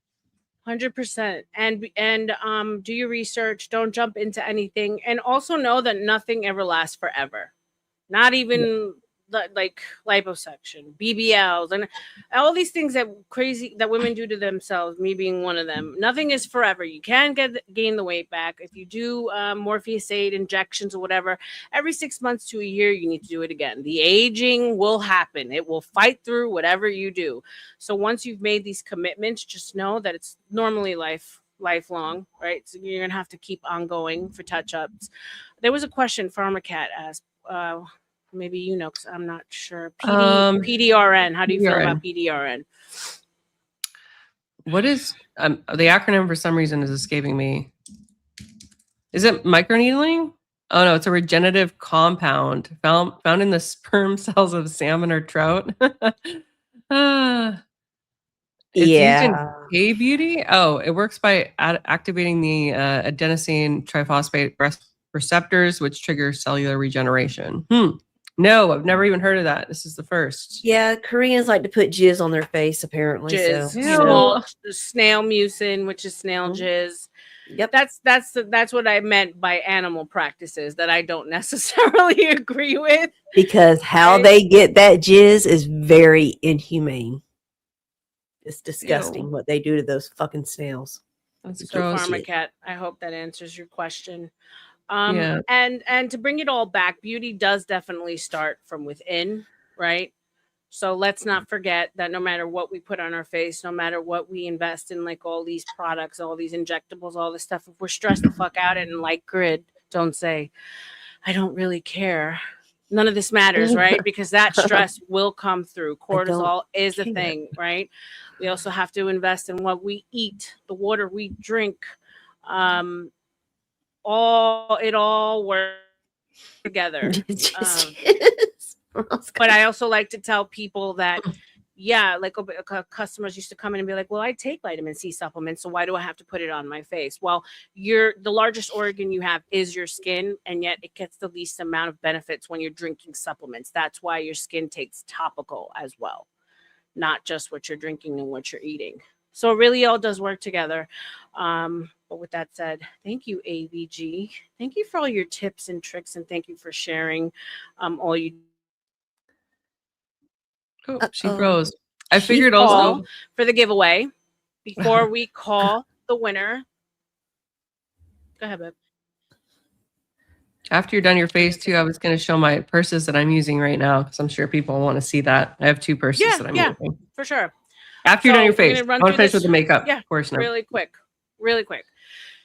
100%. And do your research. Don't jump into anything. And also know that nothing ever lasts forever. Not even like liposuction, BBLs, and all these things that women do to themselves, me being one of them. Nothing is forever. You can gain the weight back. If you do morpheus8 injections or whatever, every 6 months to a year, you need to do it again. The aging will happen. It will fight through whatever you do. So once you've made these commitments, just know that it's normally lifelong, right? So you're gonna have to keep on going for touch-ups. There was a question PharmaCat asked. Maybe you know, because I'm not sure. PDRN. How do you feel PDRN. about PDRN? What is the acronym for some reason is escaping me. Is it microneedling? Oh no, it's a regenerative compound found in the sperm cells of salmon or trout. It's used in K-beauty. Oh, it works by activating the adenosine triphosphate receptors, which trigger cellular regeneration. No, I've never even heard of that. This is the first. Yeah, Koreans like to put jizz on their face, apparently. Jizz, So, small snail mucin, which is snail jizz. Yep. That's what I meant by animal practices that I don't necessarily agree with. Because how they get that jizz is very inhumane. It's disgusting what they do to those fucking snails. That's so gross. Pharmacat, I hope that answers your question. Yeah. And to bring it all back, beauty does definitely start from within, right? So let's not forget that no matter what we put on our face, no matter what we invest in, like all these products, all these injectables, all this stuff, if we're stressed the fuck out and like grid, don't say, I don't really care. None of this matters, right? Because that stress will come through. Cortisol is a thing, right? We also have to invest in what we eat, the water we drink. It all works together. But I also like to tell people that, yeah, like customers used to come in and be like, well, I take vitamin C supplements, so why do I have to put it on my face? Well, the largest organ you have is your skin, and yet it gets the least amount of benefits when you're drinking supplements. That's why your skin takes topical as well, not just what you're drinking and what you're eating. So it really all does work together. But with that said, thank you, AVG. Thank you for all your tips and tricks, and thank you for sharing all you. Oh, she froze. I figured also for the giveaway before we call the winner. Go ahead, babe. After you're done your face too, I was going to show my purses that I'm using right now because I'm sure people want to see that. I have two purses that I'm using. For sure. After you're done your face, I want to finish with the makeup portion. Really quick.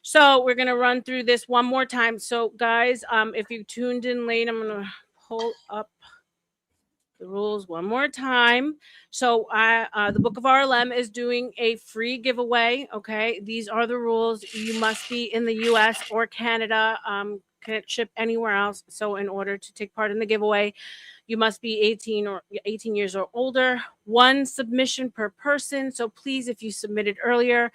So we're gonna run through this one more time. So guys, if you tuned in late, I'm gonna pull up the rules one more time. So the Book of R.L.M is doing a free giveaway. Okay, these are the rules. You must be in the U.S. or Canada. Can't ship anywhere else. So in order to take part in the giveaway, you must be 18 years or older. One submission per person. So please, if you submitted earlier,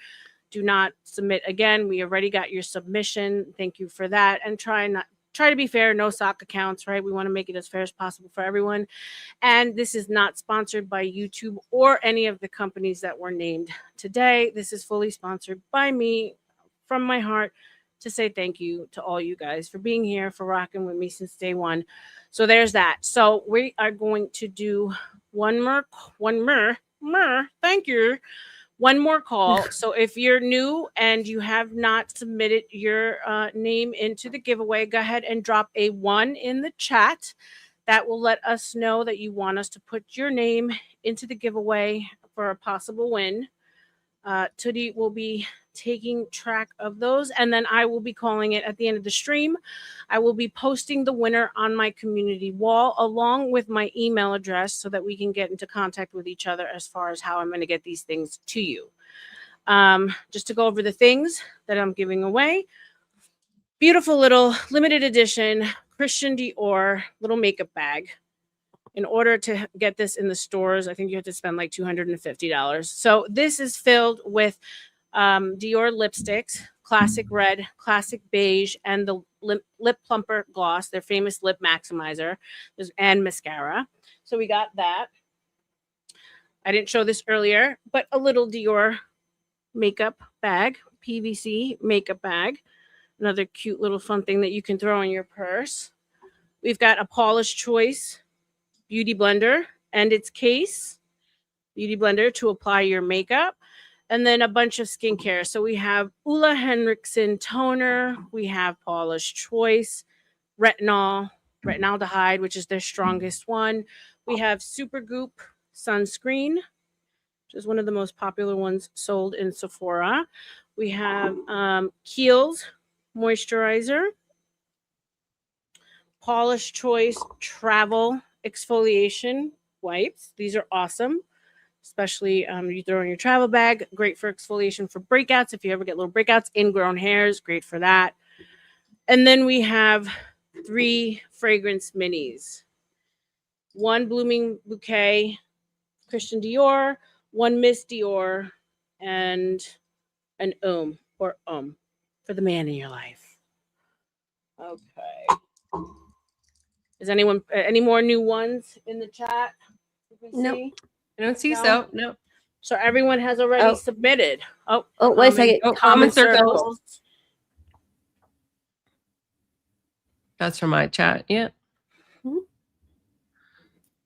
do not submit again. We already got your submission. Thank you for that. And try to be fair. No sock accounts, right? We want to make it as fair as possible for everyone. And this is not sponsored by YouTube or any of the companies that were named today. This is fully sponsored by me from my heart to say thank you to all you guys for being here, for rocking with me since day one. So there's that. So we are going to do one more, thank you. One more call. So if you're new and you have not submitted your name into the giveaway, go ahead and drop a 1 in the chat. That will let us know that you want us to put your name into the giveaway for a possible win. Tootie will be taking track of those, and then I will be calling it at the end of the stream. I will be posting the winner on my community wall along with my email address so that we can get into contact with each other as far as how I'm going to get these things to you. Just to go over the things that I'm giving away. Beautiful little limited edition Christian Dior little makeup bag. In order to get this in the stores, I think you have to spend like $250. So this is filled with Dior lipsticks, classic red, classic beige, and the lip plumper gloss, their famous lip maximizer, and mascara. So we got that. I didn't show this earlier, but a little Dior makeup bag, PVC makeup bag. Another cute little fun thing that you can throw in your purse. We've got a Paula's Choice beauty blender and its case, beauty blender to apply your makeup, and then a bunch of skincare. So we have Ulla Henriksen toner, we have Paula's Choice retinaldehyde, which is their strongest one. We have Supergoop sunscreen, which is one of the most popular ones sold in Sephora. We have Kiehl's moisturizer, Polish Choice Travel Exfoliation Wipes. These are awesome, especially you throw in your travel bag. Great for exfoliation for breakouts. If you ever get little breakouts, ingrown hairs, great for that. And then we have 3 fragrance minis. 1 Blooming Bouquet, Christian Dior, 1 Miss Dior, and an for the man in your life. Okay. Is anyone any more new ones in the chat? Did we Nope. see? I don't see No? so. No. So everyone has already Oh. submitted. Oh, wait a second. Oh, Common comment circles. circles. That's from my chat. Yeah. Mhm.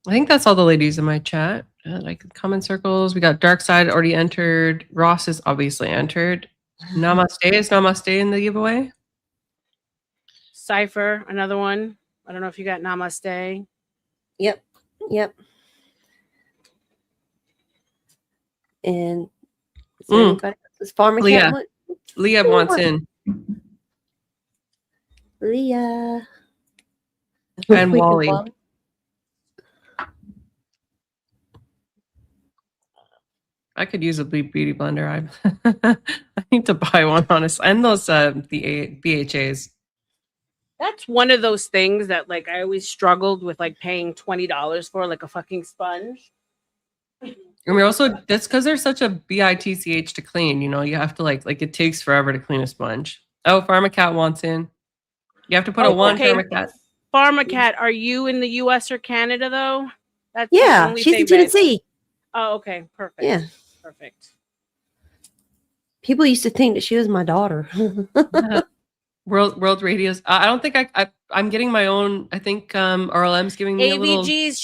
I think that's all the ladies in my chat. Like comment circles. We got Dark Side already entered. Ross is obviously entered. Namaste is Namaste in the giveaway. Cypher, another one. I don't know if you got Namaste. Yep. And is there anybody else? Is Farmer Leah. Cat one? Leah wants in. Leah. And We can Wally. follow. I could use a beauty blender. I need to buy one, honestly. And those the BHAs. That's one of those things that like I always struggled with, like paying $20 for like a fucking sponge. I mean, also that's because they're such a bitch to clean. You know, you have to like it takes forever to clean a sponge. Oh, Pharmacat wants in. You have to put a one okay. Pharmacat. Pharmacat, are you in the US or Canada though? That's Yeah, the only she's thing in Tennessee. Oh, okay, perfect. Yeah. Perfect. People used to think that she was my daughter. World Radios. I don't think I'm getting my own. I think R.L.M's giving me a little. AVGs,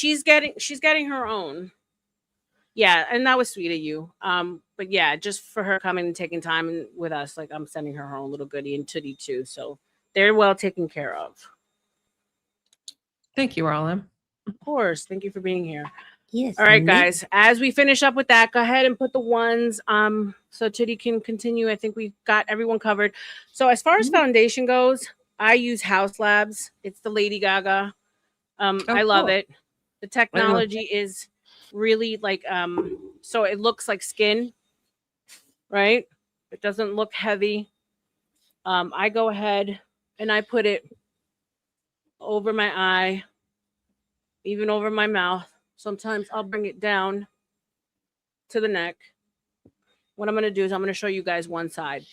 she's getting her own. Yeah, and that was sweet of you. But yeah, just for her coming and taking time with us, like I'm sending her own little goodie and Tootie too. So they're well taken care of. Thank you, R.L.M. Of course. Thank you for being here. Yes. All right, ma'am. guys. As we finish up with that, go ahead and put the ones. So Tootie can continue. I think we've got everyone covered. So as far as foundation goes, I use House Labs. It's the Lady Gaga. I love cool. it. The technology is really like so it looks like skin, right? It doesn't look heavy. I go ahead and I put it over my eye, even over my mouth. Sometimes I'll bring it down to the neck. What I'm going to do is I'm going to show you guys one side.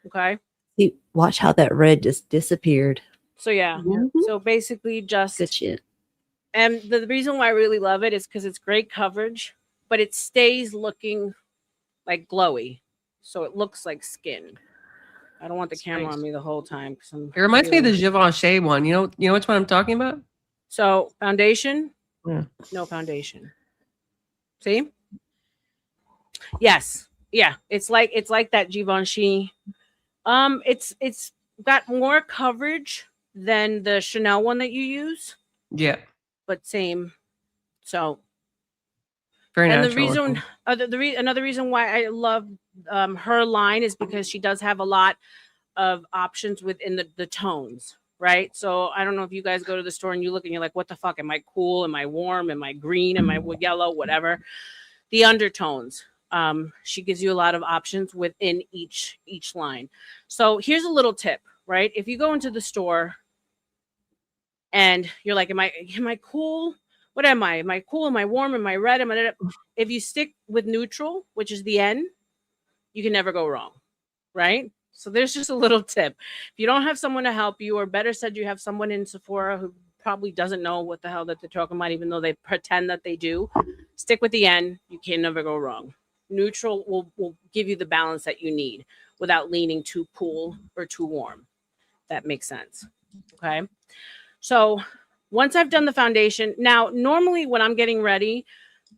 Okay? See, watch how that red just disappeared. So yeah. Mhm. So basically just Good shit. and the reason why I really love it is because it's great coverage, but it stays looking like glowy. So it looks like skin. I don't want the camera on me the whole time because It reminds me of the Givenchy one. You know which one I'm talking about? So foundation, Yeah. no foundation. See? Yes. Yeah. It's like that Givenchy. It's got more coverage than the Chanel one that you use, Yeah. but same. So Very and natural. the reason another reason why I love her line is because she does have a lot of options within the tones, right? So I don't know if you guys go to the store and you look and you're like, what the fuck? Am I cool? Am I warm? Am I green? Am I yellow? Whatever. The undertones. She gives you a lot of options within each line. So here's a little tip, right? If you go into the store and you're like, am I cool? What am I? Am I cool? Am I warm? Am I red? If you stick with neutral, which is the N, you can never go wrong, right? So there's just a little tip. If you don't have someone to help you, or better said, you have someone in Sephora who probably doesn't know what the hell that they're talking about, even though they pretend that they do, stick with the N. You can never go wrong. Neutral will give you the balance that you need without leaning too cool or too warm. That makes sense. Okay. So once I've done the foundation, now normally when I'm getting ready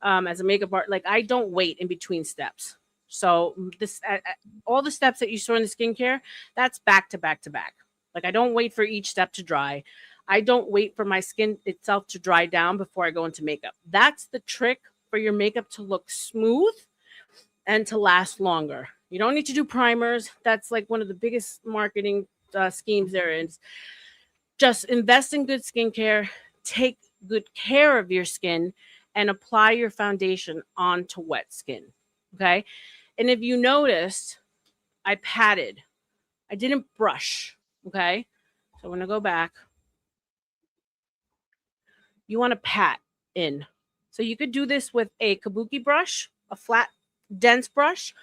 as a makeup art, like I don't wait in between steps. So this all the steps that you saw in the skincare, that's back to back to back. Like I don't wait for each step to dry. I don't wait for my skin itself to dry down before I go into makeup. That's the trick for your makeup to look smooth and to last longer. You don't need to do primers. That's like one of the biggest marketing schemes there is. just invest in good skincare, take good care of your skin, and apply your foundation onto wet skin. Okay. And if you noticed, I patted, I didn't brush. Okay. So I'm going to go back. You want to pat in. So you could do this with a kabuki brush, a flat, dense brush,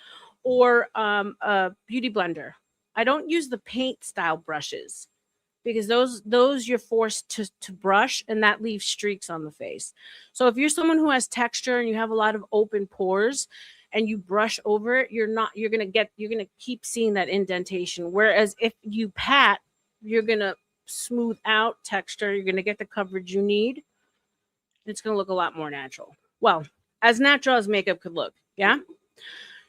or a beauty blender. I don't use the paint style brushes because those you're forced to brush, and that leaves streaks on the face. So if you're someone who has texture and you have a lot of open pores and you brush over it, you're gonna keep seeing that indentation. Whereas if you pat, you're gonna smooth out texture, you're gonna get the coverage you need. It's gonna look a lot more natural. Well, as natural as makeup could look. Yeah.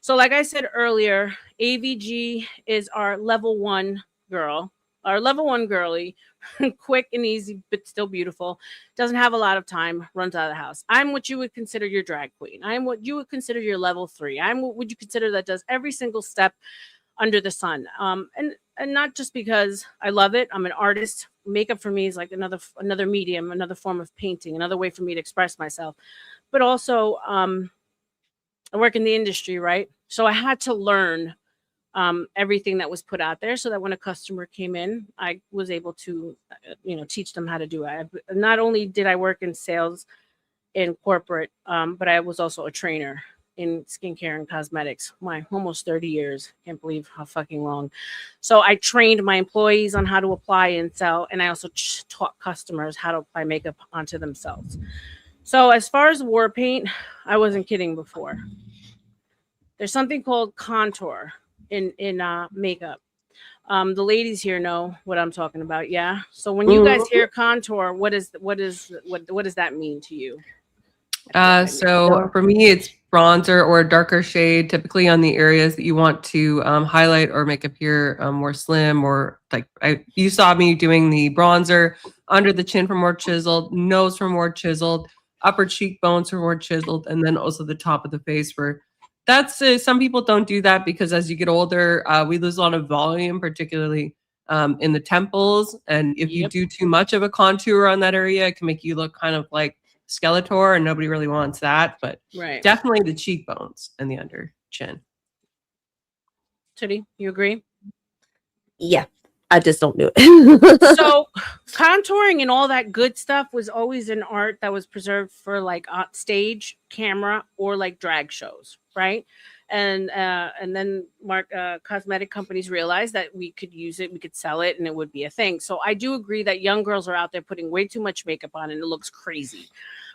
So, like I said earlier, AVG is our level 1 girl, our level 1 girly, quick and easy, but still beautiful. Doesn't have a lot of time, runs out of the house. I'm what you would consider your drag queen. I'm what you would consider your level 3. I'm what would you consider that does every single step under the sun. And not just because I love it. I'm an artist. Makeup for me is like another medium, another form of painting, another way for me to express myself. But also, I work in the industry, right? So I had to learn everything that was put out there, so that when a customer came in, I was able to, teach them how to do it. Not only did I work in sales in corporate, but I was also a trainer in skincare and cosmetics. My almost 30 years. Can't believe how fucking long. So I trained my employees on how to apply and sell, and I also taught customers how to apply makeup onto themselves. So as far as war paint, I wasn't kidding before. There's something called contour in makeup. The ladies here know what I'm talking about. Yeah. So when you guys hear contour, what does that mean to you? So for me, it's bronzer or a darker shade, typically on the areas that you want to highlight or make appear more slim, or like you saw me doing the bronzer under the chin for more chiseled, nose for more chiseled, upper cheekbones for more chiseled, and then also the top of the face for that's some people don't do that because as you get older, we lose a lot of volume, particularly in the temples. And if you do too much of a contour on that area, it can make you look kind of like Skeletor, and nobody really wants that. But definitely the cheekbones and the under chin. Tootie, you agree? Yeah, I just don't do it. So contouring and all that good stuff was always an art that was preserved for like stage, camera, or like drag shows, right? And then cosmetic companies realized that we could use it, we could sell it, and it would be a thing. So I do agree that young girls are out there putting way too much makeup on, and it looks crazy,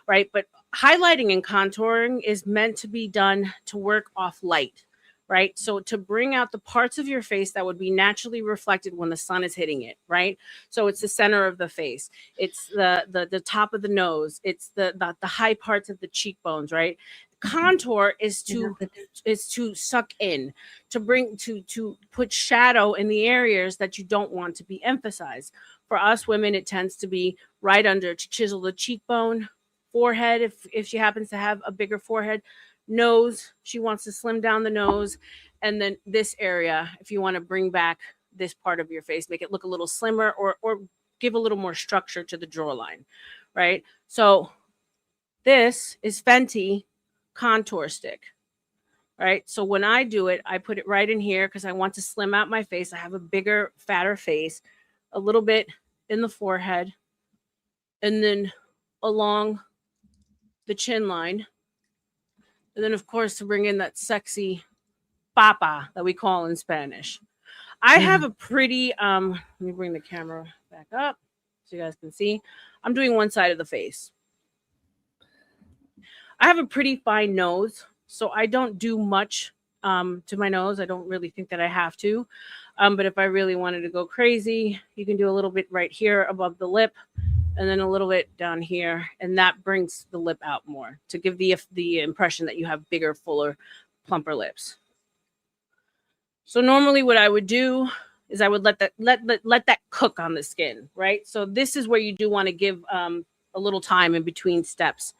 right? But highlighting and contouring is meant to be done to work off light, right? So to bring out the parts of your face that would be naturally reflected when the sun is hitting it, right? So it's the center of the face, it's the top of the nose, it's the high parts of the cheekbones, right? Contour is to suck in, to bring to put shadow in the areas that you don't want to be emphasized. For us women, it tends to be right under, to chisel the cheekbone, forehead if she happens to have a bigger forehead, nose, she wants to slim down the nose, and then this area, if you want to bring back this part of your face, make it look a little slimmer, or give a little more structure to the jawline, right? So this is Fenty contour stick, right? So when I do it, I put it right in here because I want to slim out my face. I have a bigger, fatter face, a little bit in the forehead, and then along the chin line. And then, of course, to bring in that sexy papa that we call in Spanish. I have a pretty, let me bring the camera back up so you guys can see. I'm doing one side of the face. I have a pretty fine nose, so I don't do much to my nose. I don't really think that I have to. But if I really wanted to go crazy, you can do a little bit right here above the lip, and then a little bit down here, and that brings the lip out more to give the impression that you have bigger, fuller, plumper lips. So normally what I would do is I would let that cook on the skin, right? So this is where you do want to give a little time in between steps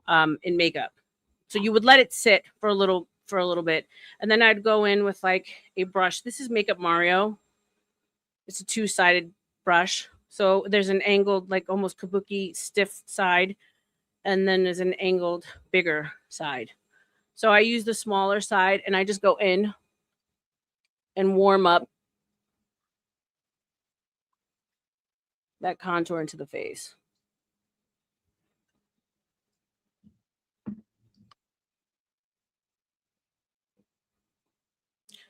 in makeup. So you would let it sit for a little bit, and then I'd go in with like a brush. This is Makeup Mario. It's a 2-sided brush. So there's an angled, like almost kabuki stiff side, and then there's an angled bigger side. So I use the smaller side and I just go in and warm up that contour into the face.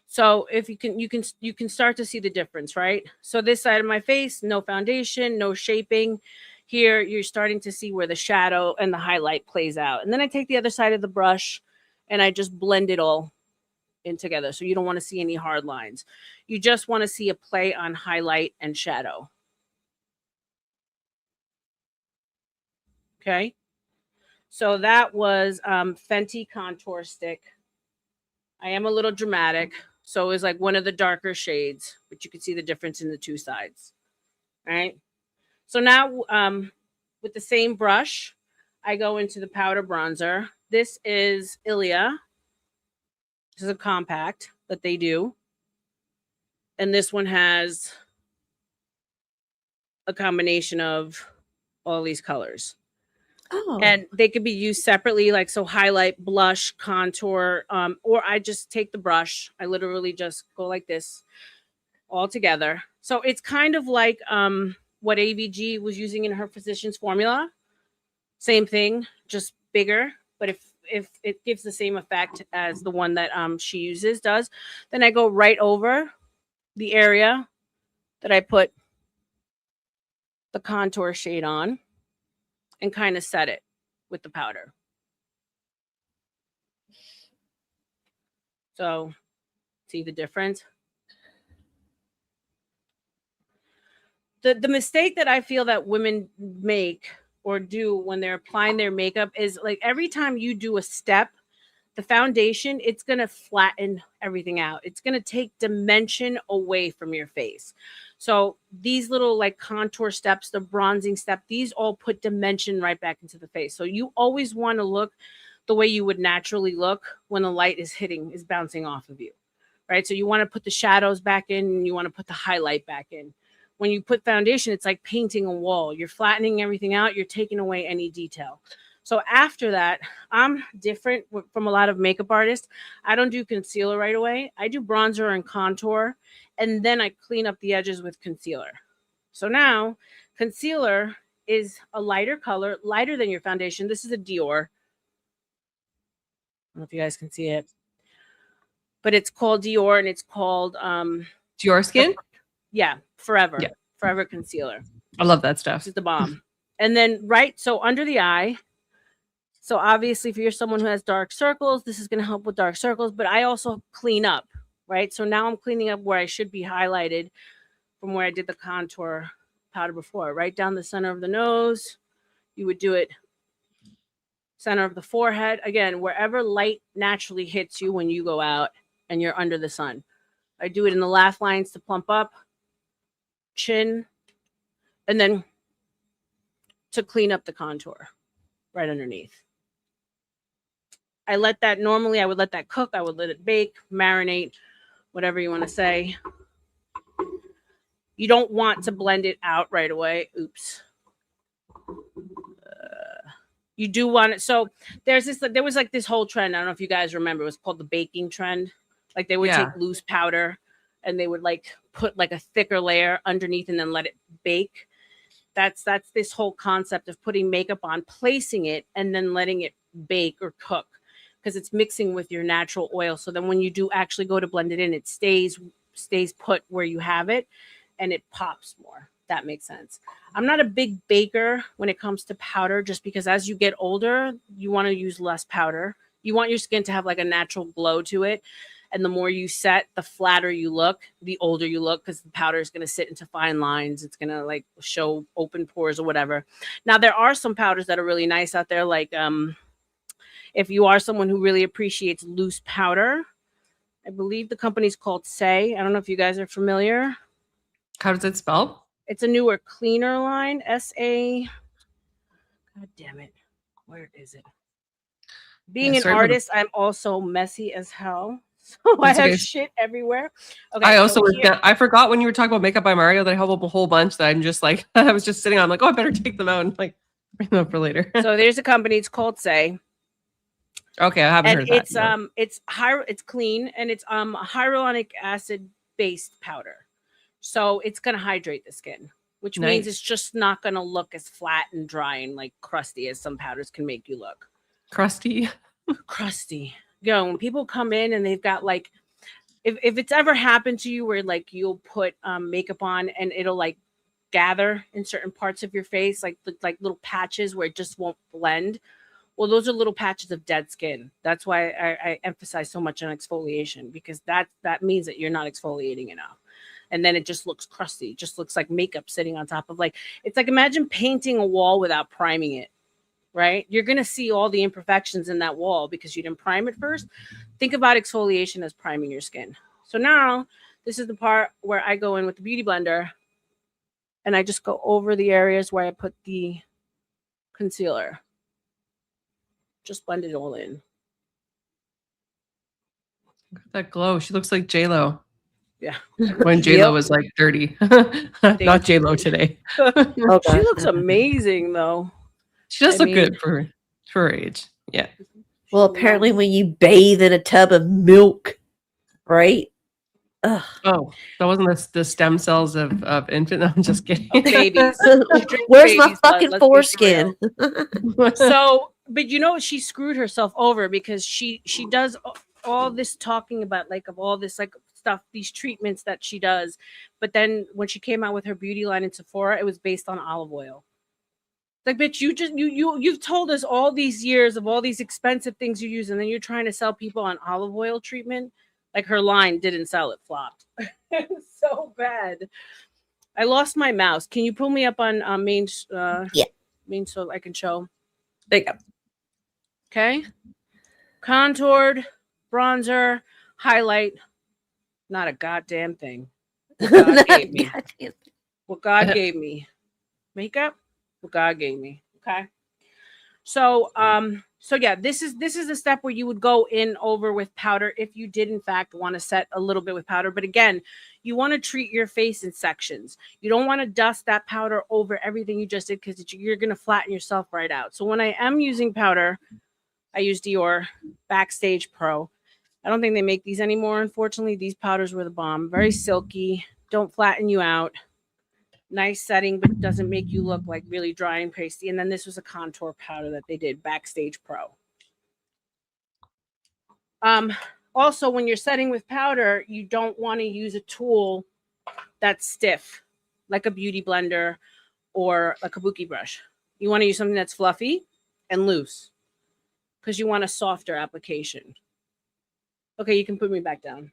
So if you can start to see the difference, right? So this side of my face, no foundation, no shaping. Here you're starting to see where the shadow and the highlight plays out. And then I take the other side of the brush and I just blend it all in together. So you don't want to see any hard lines. You just want to see a play on highlight and shadow. Okay. So that was Fenty contour stick. I am a little dramatic. So it was like one of the darker shades, but you can see the difference in the two sides. All right. So now with the same brush, I go into the powder bronzer. This is Ilia. This is a compact that they do. And this one has a combination of all these colors. Oh. And they could be used separately, like so highlight, blush, contour, or I just take the brush. I literally just go like this all together. So it's kind of like what AVG was using in her Physicians Formula. Same thing, just bigger. But if it gives the same effect as the one that she does, then I go right over the area that I put the contour shade on and kind of set it with the powder. So see the difference? The mistake that I feel that women make or do when they're applying their makeup is like every time you do a step, the foundation, it's going to flatten everything out. It's going to take dimension away from your face. So these little like contour steps, the bronzing step, these all put dimension right back into the face. So you always want to look the way you would naturally look when the light is bouncing off of you, right? So you want to put the shadows back in and you want to put the highlight back in. When you put foundation, it's like painting a wall. You're flattening everything out. You're taking away any detail. So after that, I'm different from a lot of makeup artists. I don't do concealer right away. I do bronzer and contour, and then I clean up the edges with concealer. So now concealer is a lighter color, lighter than your foundation. This is a Dior. I don't know if you guys can see it, but it's called Dior and it's called Dior Skin. Yeah, Forever. Yeah. Forever concealer. I love that stuff. This is the bomb. And then so under the eye. So obviously, if you're someone who has dark circles, this is going to help with dark circles. But I also clean up, right? So now I'm cleaning up where I should be highlighted from where I did the contour powder before. Right down the center of the nose. You would do it center of the forehead. Again, wherever light naturally hits you when you go out and you're under the sun. I do it in the laugh lines to plump up, chin, and then to clean up the contour right underneath. I would let that cook. I would let it bake, marinate, whatever you want to say. You don't want to blend it out right away. Oops. You do want it. So there was like this whole trend. I don't know if you guys remember. It was called the baking trend. Like they would take loose powder and they would like put like a thicker layer underneath and then let it bake. That's this whole concept of putting makeup on, placing it, and then letting it bake or cook because it's mixing with your natural oil. So then when you do actually go to blend it in, it stays put where you have it and it pops more. That makes sense. I'm not a big baker when it comes to powder just because as you get older, you want to use less powder. You want your skin to have like a natural glow to it. And the more you set, the flatter you look, the older you look because the powder is going to sit into fine lines. It's going to like show open pores or whatever. Now, there are some powders that are really nice out there. Like if you are someone who really appreciates loose powder, I believe the company's called Say. I don't know if you guys are familiar. How does it spell? It's a newer, cleaner line. S-A. God damn it. Where is it? Being an artist, I'm also messy as hell. So I That's have okay. shit everywhere. Okay. I also so was here- I forgot when you were talking about Makeup by Mario that I have a whole bunch that I'm just like I was just sitting on like, oh, I better take them out and like bring them up for later. so there's a company. It's called Say, Okay, I haven't and heard that. it's clean, and it's hyaluronic acid based powder. So it's gonna hydrate the skin, which means Nice. it's just not gonna look as flat and dry and like crusty as some powders can make you look. Crusty. Crusty. You know, when people come in and they've got like, if it's ever happened to you where like you'll put makeup on and it'll like gather in certain parts of your face, like little patches where it just won't blend. Well, those are little patches of dead skin. That's why I emphasize so much on exfoliation, because that means that you're not exfoliating enough. And then it just looks crusty. It just looks like makeup sitting on top of like, it's like imagine painting a wall without priming it, right? You're going to see all the imperfections in that wall because you didn't prime it first. Think about exfoliation as priming your skin. So now this is the part where I go in with the beauty blender and I just go over the areas where I put the concealer. Just blend it all in. That glow. She looks like J-Lo. Yeah. When J-Lo was like 30. Not J-Lo today. She looks amazing though. She does I look good mean- for her age. Yeah. Well, apparently, when you bathe in a tub of milk, right? Ugh. Oh, that wasn't the stem cells of infant. I'm just kidding. Babies. Drink Where's my baby's blood, fucking let's be foreskin? So, but you know, she screwed herself over because she does all this talking about like of all this like stuff, these treatments that she does, but then when she came out with her beauty line in Sephora, it was based on olive oil. Like, bitch, you've told us all these years of all these expensive things you use, and then you're trying to sell people on olive oil treatment. Like her line didn't sell, it flopped. It was so bad. I lost my mouse. Can you pull me up on main? Yeah. Main, so I can show. There you go. Okay. Contoured, bronzer, highlight. Not a goddamn thing. What God gave me. Goddamn. What God gave me. Makeup. What God gave me. Okay. So yeah, this is a step where you would go in over with powder if you did in fact want to set a little bit with powder. But again, you want to treat your face in sections. You don't want to dust that powder over everything you just did because you're going to flatten yourself right out. So when I am using powder, I use Dior Backstage Pro. I don't think they make these anymore. Unfortunately, these powders were the bomb. Very silky. Don't flatten you out. Nice setting, but doesn't make you look like really dry and pasty. And then this was a contour powder that they did, Backstage Pro. Also, when you're setting with powder, you don't want to use a tool that's stiff, like a beauty blender or a kabuki brush. You want to use something that's fluffy and loose because you want a softer application. Okay, you can put me back down.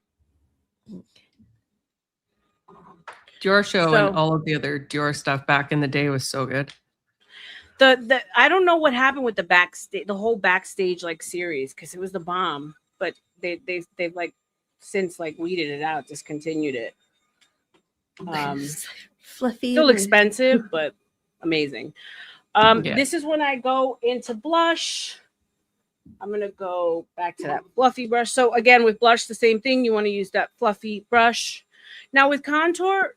Dior show So- and all of the other Dior stuff back in the day was so good. The I don't know what happened with the backstage, the whole backstage like series, because it was the bomb, but they've like since like weeded it out, discontinued it. Fluffy. Still and- expensive, but amazing. Yeah. This is when I go into blush. I'm gonna go back to that fluffy brush. So again, with blush, the same thing. You want to use that fluffy brush. Now with contour,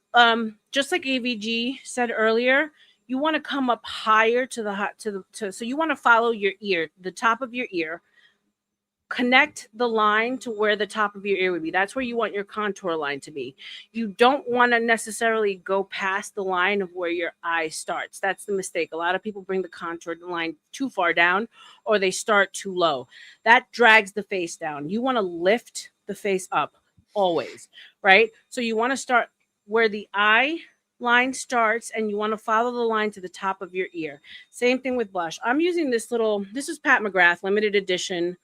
just like AVG said earlier, you want to come up higher so you want to follow your ear, the top of your ear. Connect the line to where the top of your ear would be. That's where you want your contour line to be. You don't want to necessarily go past the line of where your eye starts. That's the mistake. A lot of people bring the contour line too far down or they start too low. That drags the face down. You want to lift the face up always, right? So you want to start where the eye line starts and you want to follow the line to the top of your ear. Same thing with blush. I'm using this is Pat McGrath limited edition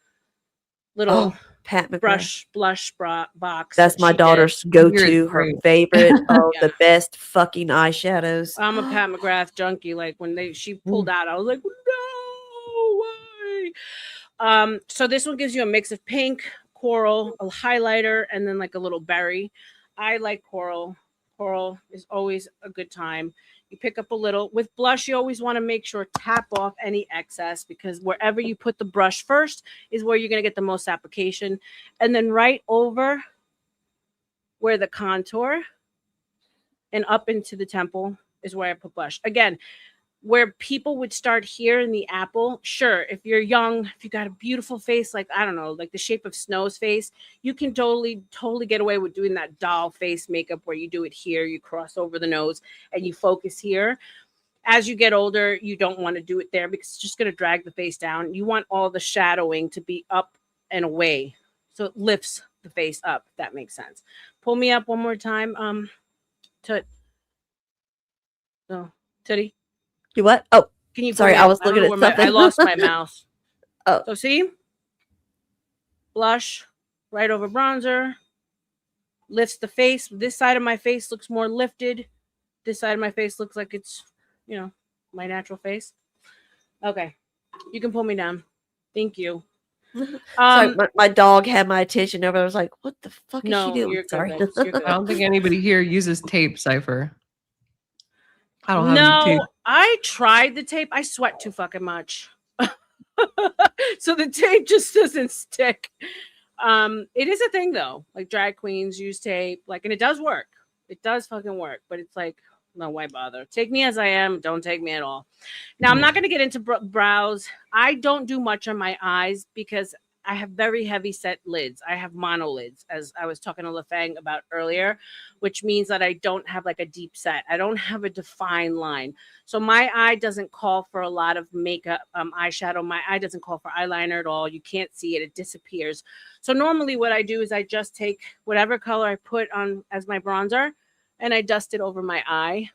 little Pat McGrath. blush box. That's that my she did. daughter's Yours go-to, is her great. favorite. Oh, Yeah. the best fucking eyeshadows. I'm a Pat McGrath junkie. Like when she pulled out, I was like, no way. So this one gives you a mix of pink, coral, a highlighter, and then like a little berry. I like coral. Coral is always a good time. You pick up a little. With blush, you always want to make sure tap off any excess, because wherever you put the brush first is where you're going to get the most application. And then right over where the contour and up into the temple is where I put blush. Again, where people would start here in the apple, sure, if you're young, if you got a beautiful face, like, I don't know, like the shape of Snow's face, you can totally get away with doing that doll face makeup where you do it here, you cross over the nose and you focus here. As you get older, you don't want to do it there because it's just going to drag the face down. You want all the shadowing to be up and away, so it lifts the face up, if that makes sense. Pull me up one more time, Tootie. You what? Oh, Can you pull sorry, me I up? was I don't looking know at where something. I lost my mouse. Oh. So see? Blush right over bronzer. Lifts the face. This side of my face looks more lifted. This side of my face looks like it's, my natural face. Okay. You can pull me down. Thank you. Sorry, my dog had my attention over. I was like, what the fuck is she No, doing? you're good, Sorry. babes. You're good. I don't think anybody here uses tape, Cypher. I don't have any No, tape. I tried the tape. I sweat too fucking much. So the tape just doesn't stick. It is a thing though. Like drag queens use tape, like, and it does work. It does fucking work, but it's like, no, why bother? Take me as I am. Don't take me at all. Now, I'm not going to get into brows. I don't do much on my eyes because I have very heavy set lids. I have monolids, as I was talking to LaFang about earlier, which means that I don't have like a deep set. I don't have a defined line. So my eye doesn't call for a lot of makeup, eyeshadow. My eye doesn't call for eyeliner at all. You can't see it. It disappears. So normally what I do is I just take whatever color I put on as my bronzer and I dust it over my eye.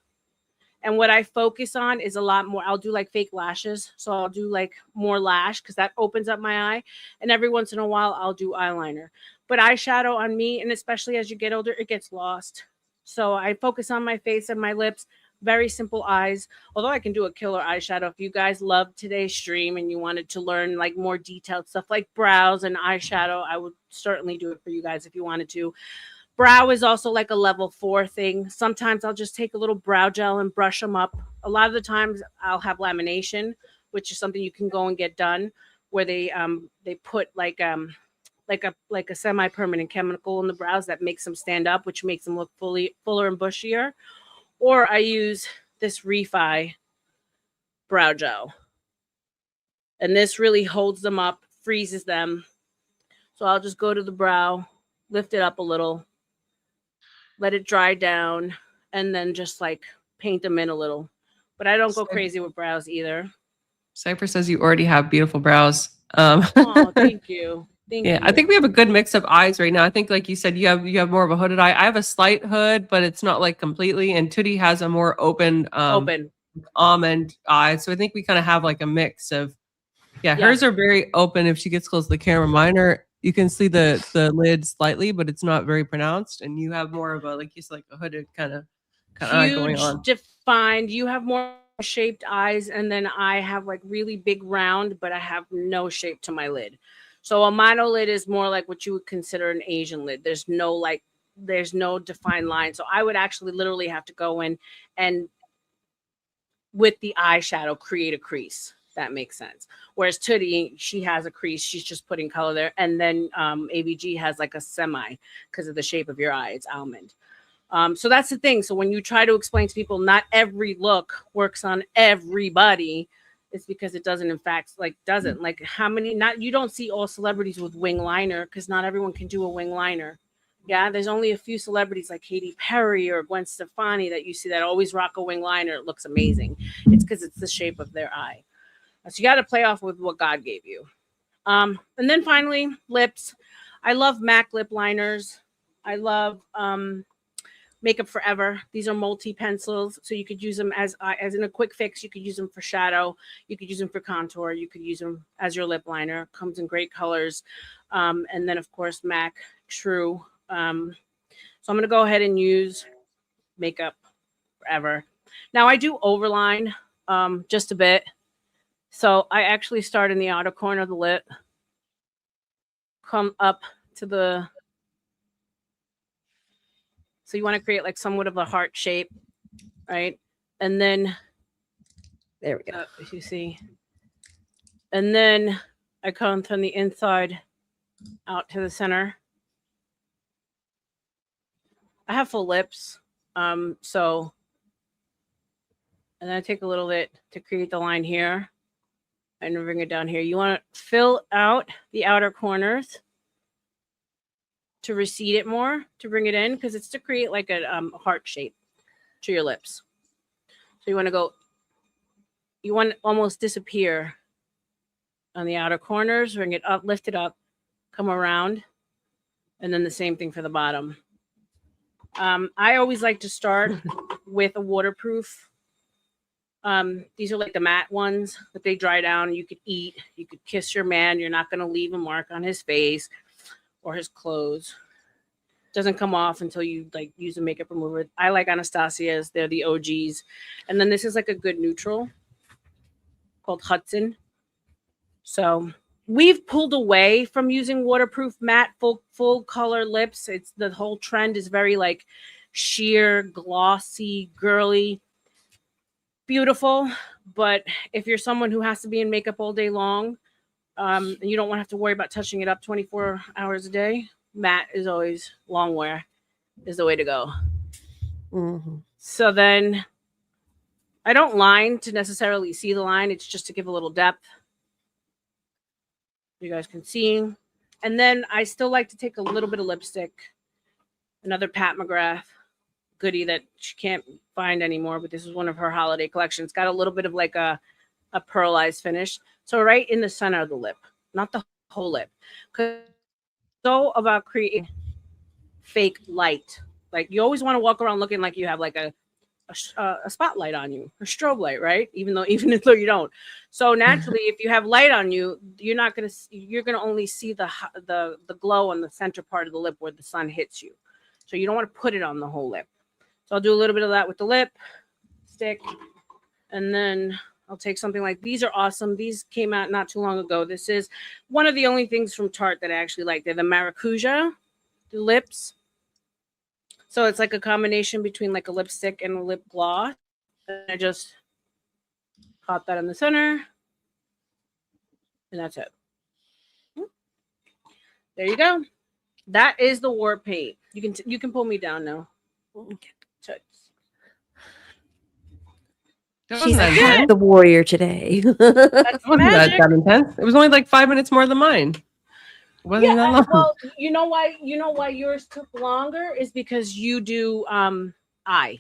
And what I focus on is a lot more. I'll do like fake lashes. So I'll do like more lash because that opens up my eye. And every once in a while, I'll do eyeliner. But eyeshadow on me, and especially as you get older, it gets lost. So I focus on my face and my lips. Very simple eyes. Although I can do a killer eyeshadow. If you guys loved today's stream and you wanted to learn like more detailed stuff like brows and eyeshadow, I would certainly do it for you guys if you wanted to. Brow is also like a level 4 thing. Sometimes I'll just take a little brow gel and brush them up. A lot of the times I'll have lamination, which is something you can go and get done, where they put like a semi-permanent chemical in the brows that makes them stand up, which makes them look fuller and bushier. Or I use this Refi brow gel. And this really holds them up, freezes them. So I'll just go to the brow, lift it up a little, let it dry down, and then just like paint them in a little. But I don't go crazy with brows either. Cypher says you already have beautiful brows. Oh, thank you. Thank you. I think we have a good mix of eyes right now. I think, like you said, you have more of a hooded eye. I have a slight hood, but it's not like completely. And Tootie has a more open almond eye. So I think we kind of have like a mix of, hers are very open. If she gets close to the camera, mine are, you can see the lid slightly, but it's not very pronounced. And you have more of a, like you said, like a hooded kind of eye going on. Defined. You have more shaped eyes, and then I have like really big round, but I have no shape to my lid. So a monolid is more like what you would consider an Asian lid. There's no defined line. So I would actually literally have to go in and with the eyeshadow create a crease. That makes sense. Whereas Tootie, she has a crease. She's just putting color there. And then ABG has like a semi because of the shape of your eye. It's almond. So that's the thing. So when you try to explain to people, not every look works on everybody. It's because it doesn't, in fact, doesn't. Like how many, you don't see all celebrities with wing liner because not everyone can do a wing liner. Yeah, there's only a few celebrities like Katy Perry or Gwen Stefani that you see that always rock a wing liner. It looks amazing. It's because it's the shape of their eye. So you got to play off with what God gave you. And then finally, lips. I love MAC lip liners. I love Makeup Forever. These are multi-pencils, so you could use them as in a quick fix. You could use them for shadow. You could use them for contour. You could use them as your lip liner. Comes in great colors. And then, of course, MAC True. So I'm going to go ahead and use Makeup Forever. Now, I do overline just a bit. So I actually start in the outer corner of the lip, come up to the, so you want to create like somewhat of a heart shape, right? And then There we go. if you see, and then I come from the inside out to the center. I have full lips, so, and then I take a little bit to create the line here, and bring it down here. You want to fill out the outer corners to recede it more, to bring it in, because it's to create like a heart shape to your lips. So you want to go, you want to almost disappear on the outer corners, bring it up, lift it up, come around, and then the same thing for the bottom. I always like to start with a waterproof. These are like the matte ones that they dry down. You could eat, you could kiss your man. You're not going to leave a mark on his face or his clothes. Doesn't come off until you like use a makeup remover. I like Anastasia's. They're the OGs. And then this is like a good neutral called Hudson. So we've pulled away from using waterproof matte full color lips. It's the whole trend is very like sheer, glossy, girly, beautiful. But if you're someone who has to be in makeup all day long, and you don't want to have to worry about touching it up 24 hours a day, matte is always long wear is the way to go. Mhm. So then I don't line to necessarily see the line. It's just to give a little depth. You guys can see. And then I still like to take a little bit of lipstick. Another Pat McGrath goodie that she can't find anymore, but this is one of her holiday collections. Got a little bit of like a pearlized finish. So right in the center of the lip, not the whole lip. Because so about creating fake light. Like you always want to walk around looking like you have like a spotlight on you, a strobe light, right? Even though you don't. So naturally, if you have light on you, you're gonna only see the glow on the center part of the lip where the sun hits you. So you don't want to put it on the whole lip. So I'll do a little bit of that with the lip stick, and then I'll take something like these are awesome. These came out not too long ago. This is one of the only things from Tarte that I actually like. They're the Maracuja, the lips. So it's like a combination between like a lipstick and a lip gloss. And I just caught that in the center. And that's it. There you go. That is the war paint. You can pull me down now. Toots. That She's wasn't that half intense. the warrior today. That's That wasn't magic. that intense. It was only like 5 minutes more than mine. It wasn't that long. Well, you know why yours took longer is because you do eye.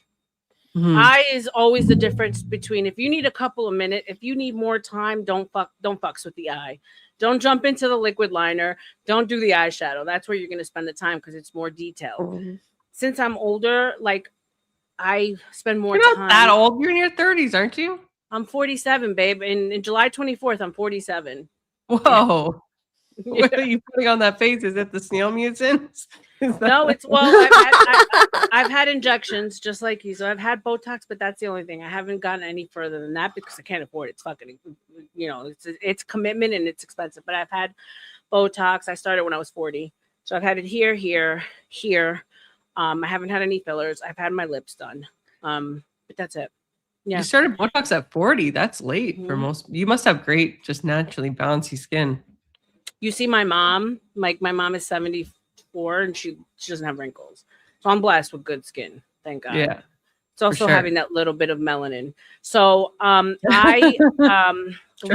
Mhm. Eye is always the difference between if you need a couple of minutes, if you need more time, don't fucks with the eye. Don't jump into the liquid liner. Don't do the eyeshadow. That's where you're going to spend the time because it's more detailed. Mhm. Since I'm older, like I spend more You're not time. that old. You're in your 30s, aren't you? I'm 47, babe. In July 24th, I'm 47. Whoa. Yeah. What are you putting on that face? Is it the snail mutants? No, it's I've had injections just like you. So I've had Botox, but that's the only thing. I haven't gotten any further than that because I can't afford it. It's fucking, it's commitment and it's expensive. But I've had Botox. I started when I was 40, so I've had it here. I haven't had any fillers. I've had my lips done. But that's it. Yeah. You started Botox at 40. That's late for Mhm. most. You must have great, just naturally bouncy skin. You see my mom, like my mom is 74 and she doesn't have wrinkles. So I'm blessed with good skin. Thank God. Yeah. It's also sure. having that little bit of melanin. So a little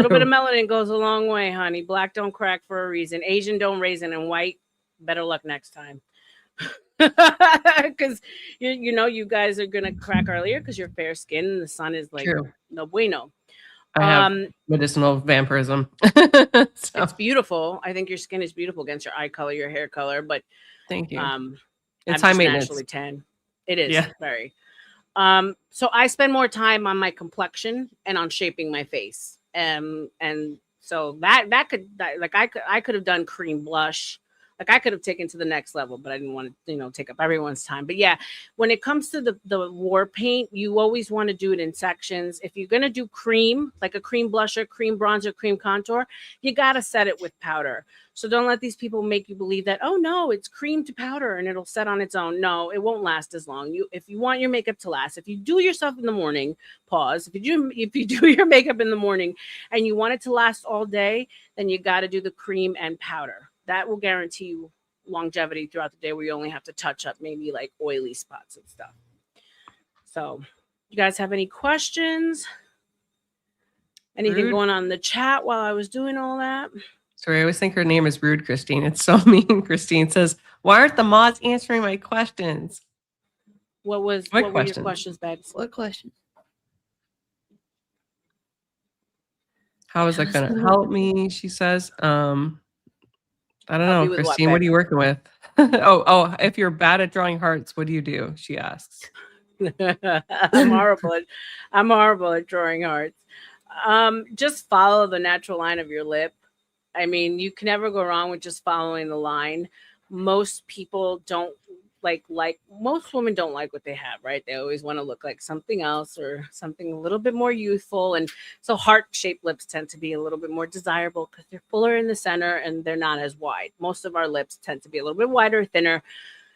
bit of melanin goes a long way, honey. Black don't crack for a reason. Asian don't raisin, and white, better luck next time. Because you guys are gonna crack earlier because you're fair skin and the sun is like True. no bueno. I have medicinal vampirism. So, It's beautiful. I think your skin is beautiful against your eye color, your hair color, but thank you. it's It's I'm high just maintenance. naturally tan. It is Yeah. very. So I spend more time on my complexion and on shaping my face. And so I could have done cream blush Like I could have taken to the next level, but I didn't want to, take up everyone's time. But yeah, when it comes to the war paint, you always want to do it in sections. If you're gonna do cream, like a cream blusher, cream bronzer, cream contour, you gotta set it with powder. So don't let these people make you believe that, oh no, it's cream to powder and it'll set on its own. No, it won't last as long. If you want your makeup to last, if you do yourself in the morning, pause. If you do your makeup in the morning and you want it to last all day, then you got to do the cream and powder. That will guarantee you longevity throughout the day where you only have to touch up maybe like oily spots and stuff. So you guys have any questions? Anything Rude. going on in the chat while I was doing all that? Sorry, I always think her name is Rude Christine. It's so mean. Christine says, why aren't the mods answering my questions? What were your questions, Babs? What question? How is that going to help me? She says, I don't Help you know, with what, Christine, what are babe? you working with? oh, if you're bad at drawing hearts, what do you do? She asks. I'm horrible at drawing hearts. Just follow the natural line of your lip. I mean, you can never go wrong with just following the line. Most people don't like most women don't like what they have, right? They always want to look like something else or something a little bit more youthful. And so heart-shaped lips tend to be a little bit more desirable because they're fuller in the center and they're not as wide. Most of our lips tend to be a little bit wider, thinner.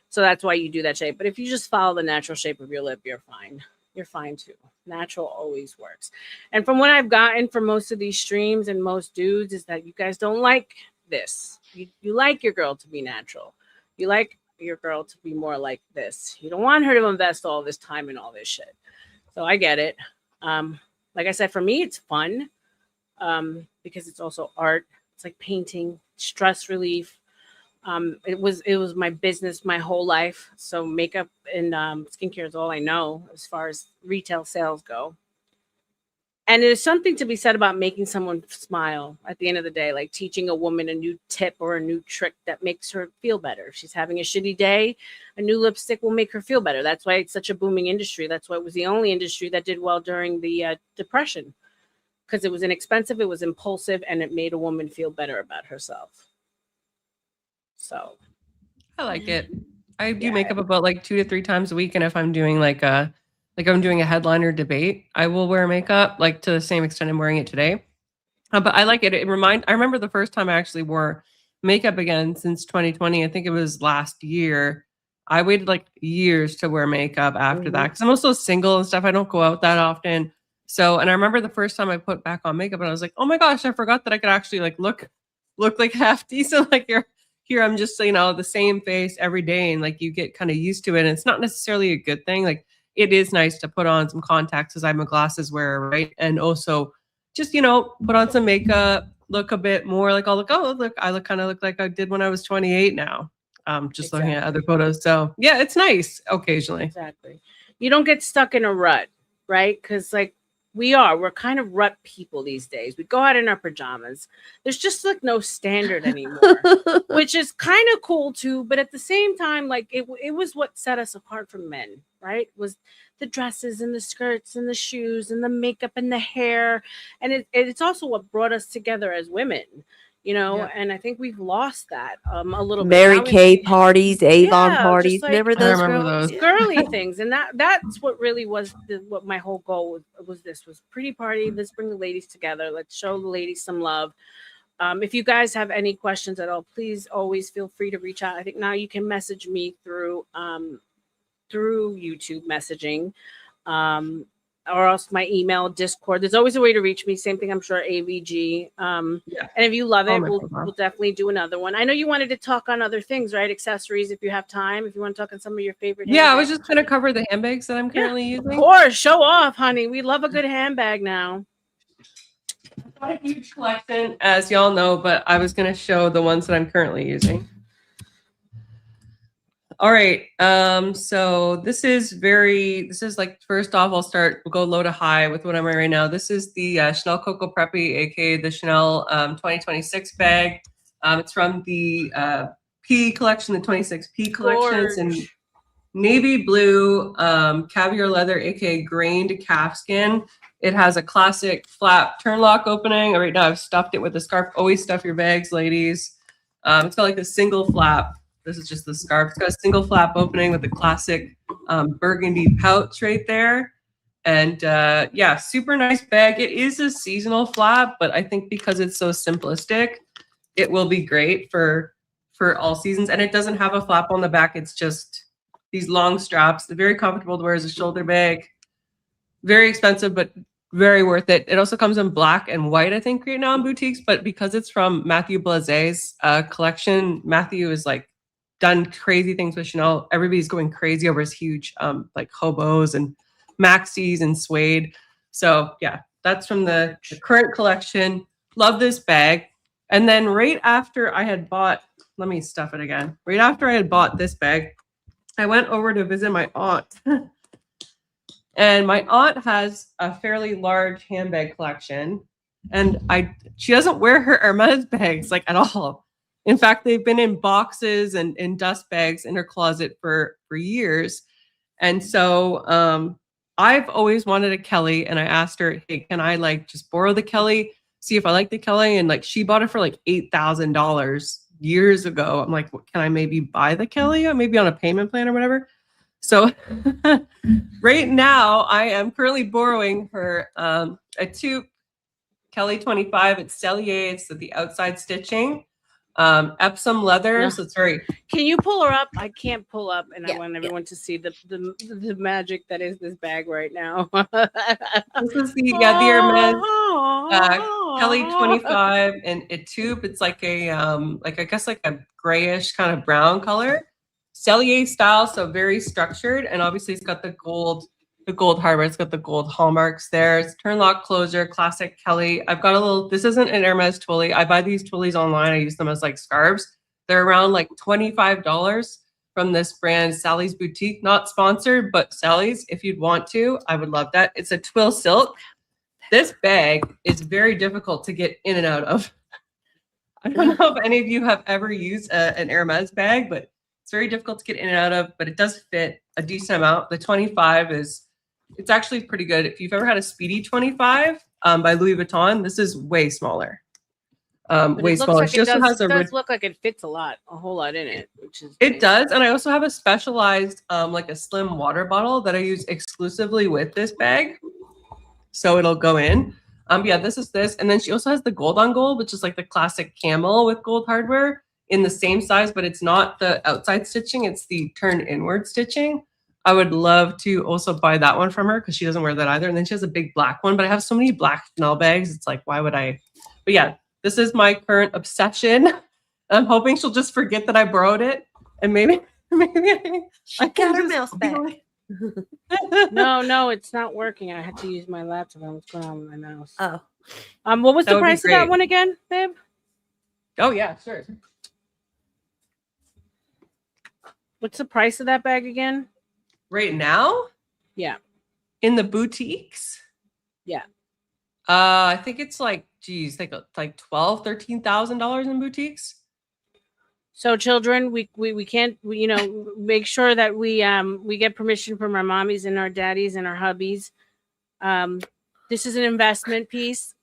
So that's why you do that shape. But if you just follow the natural shape of your lip, you're fine. You're fine too. Natural always works. And from what I've gotten from most of these streams and most dudes is that you guys don't like this. You like your girl to be natural. You like your girl to be more like this. You don't want her to invest all this time in all this shit. So I get it. Like I said, for me, it's fun because it's also art. It's like painting, stress relief. It was my business my whole life. So makeup and skincare is all I know as far as retail sales go. And there's something to be said about making someone smile at the end of the day, like teaching a woman a new tip or a new trick that makes her feel better. If she's having a shitty day, a new lipstick will make her feel better. That's why it's such a booming industry. That's why it was the only industry that did well during the Depression, because it was inexpensive, it was impulsive, and it made a woman feel better about herself. So I like it. I do makeup about like 2 to 3 times a week. And if I'm doing I'm doing a headliner debate, I will wear makeup like to the same extent I'm wearing it today. But I like it. I remember the first time I actually wore makeup again since 2020. I think it was last year. I waited like years to wear makeup after that because I'm also single and stuff. I don't go out that often. So, and I remember the first time I put back on makeup and I was like, oh my gosh, I forgot that I could actually like look like half decent. Like here I'm just, the same face every day and like you get kind of used to it. And it's not necessarily a good thing. Like it is nice to put on some contacts as I'm a glasses wearer, right? And also just, put on some makeup, look a bit more like I look like I did when I was 28 now. Just looking at other photos. So yeah, it's nice occasionally. Exactly. You don't get stuck in a rut, right? Because like we're kind of rut people these days. We go out in our pajamas. There's just like no standard anymore, which is kind of cool too. But at the same time, like it was what set us apart from men, right? Was the dresses and the skirts and the shoes and the makeup and the hair. And it's also what brought us together as women, and I think we've lost that a little bit. Mary Kay parties, Avon parties. Like, remember those? I remember those. Girly things. And that's what really was what my whole goal was pretty party. Let's bring the ladies together. Let's show the ladies some love. If you guys have any questions at all, please always feel free to reach out. I think now you can message me through YouTube messaging. Or else my email, Discord. There's always a way to reach me. Same thing, I'm sure, AVG. And if you love it, we'll definitely do another one. I know you wanted to talk on other things, right? Accessories, if you have time. If you want to talk on some of your favorite handbags. I was just going to cover the handbags that I'm currently using. Of course, show off, honey. We love a good handbag now. Not a huge collection, as y'all know, but I was going to show the ones that I'm currently using. All right. So this is like, first off, we'll go low to high with what I'm wearing right now. This is the Chanel Coco Preppy, aka the Chanel 2026 bag. It's from the P collection, the 26P collection. It's in navy blue, caviar leather, aka grained calfskin. It has a classic flap turn lock opening. Right now I've stuffed it with a scarf. Always stuff your bags, ladies. It's got like a single flap. This is just the scarf. It's got a single flap opening with the classic burgundy pouch right there. And yeah, super nice bag. It is a seasonal flap, but I think because it's so simplistic, it will be great for all seasons. And it doesn't have a flap on the back. It's just these long straps. They're very comfortable to wear as a shoulder bag. Very expensive, but very worth it. It also comes in black and white, I think, right now in boutiques. But because it's from Matthew Blaze's collection, Matthew is like done crazy things with Chanel. Everybody's going crazy over his huge like hobos and maxis and suede. So yeah, that's from the current collection. Love this bag. And then right after I had bought, let me stuff it again. Right after I had bought this bag, I went over to visit my aunt. And my aunt has a fairly large handbag collection. And she doesn't wear her Hermes bags like at all. In fact, they've been in boxes and in dust bags in her closet for years. And so I've always wanted a Kelly, and I asked her, hey, can I like just borrow the Kelly, see if I like the Kelly? And like she bought it for like $8,000 years ago. I'm like, can I maybe buy the Kelly, or maybe on a payment plan or whatever? So right now I am currently borrowing her a tube Kelly 25. It's Cellier. It's the outside stitching. Epsom leather. No. So it's very. Can you pull her up? I can't pull up, and Yeah, I want everyone to see the magic that is this bag right now. This is the Hermes Kelly 25 and a tube. It's like a like I guess like a grayish kind of brown color. Cellier style, so very structured, and obviously it's got the gold hardware. It's got the gold hallmarks there. It's turn lock closure, classic Kelly. I've got a little. This isn't an Hermes Twilly. I buy these Twillies online. I use them as like scarves. They're around like $25 from this brand, Sally's Boutique. Not sponsored, but Sally's. If you'd want to, I would love that. It's a twill silk. This bag is very difficult to get in and out of. I don't know if any of you have ever used an Hermes bag, but it's very difficult to get in and out of, but it does fit a decent amount. The 25 it's actually pretty good. If you've ever had a Speedy 25 by Louis Vuitton, this is way smaller. Way smaller. Like it does look like it fits a whole lot in it, which is it does. And I also have a specialized like a slim water bottle that I use exclusively with this bag. So it'll go in. Yeah, this is this. And then she also has the gold on gold, which is like the classic camel with gold hardware in the same size, but it's not the outside stitching, it's the turn inward stitching. I would love to also buy that one from her because she doesn't wear that either. And then she has a big black one, but I have so many black Chanel bags. It's like, why would I? But yeah, this is my current obsession. I'm hoping she'll just forget that I borrowed it. And maybe She got her mouse back. No, it's not working. I had to use my laptop. What's going on with my mouse? Oh, What was That the would be price of that great. one again, babe? Oh yeah, sure. What's the price of that bag again? Right now? Yeah. In the boutiques? Yeah. I think it's like, geez, like $12,000-$13,000 in boutiques. So children, we can't make sure that we get permission from our mommies and our daddies and our hubbies. This is an investment piece.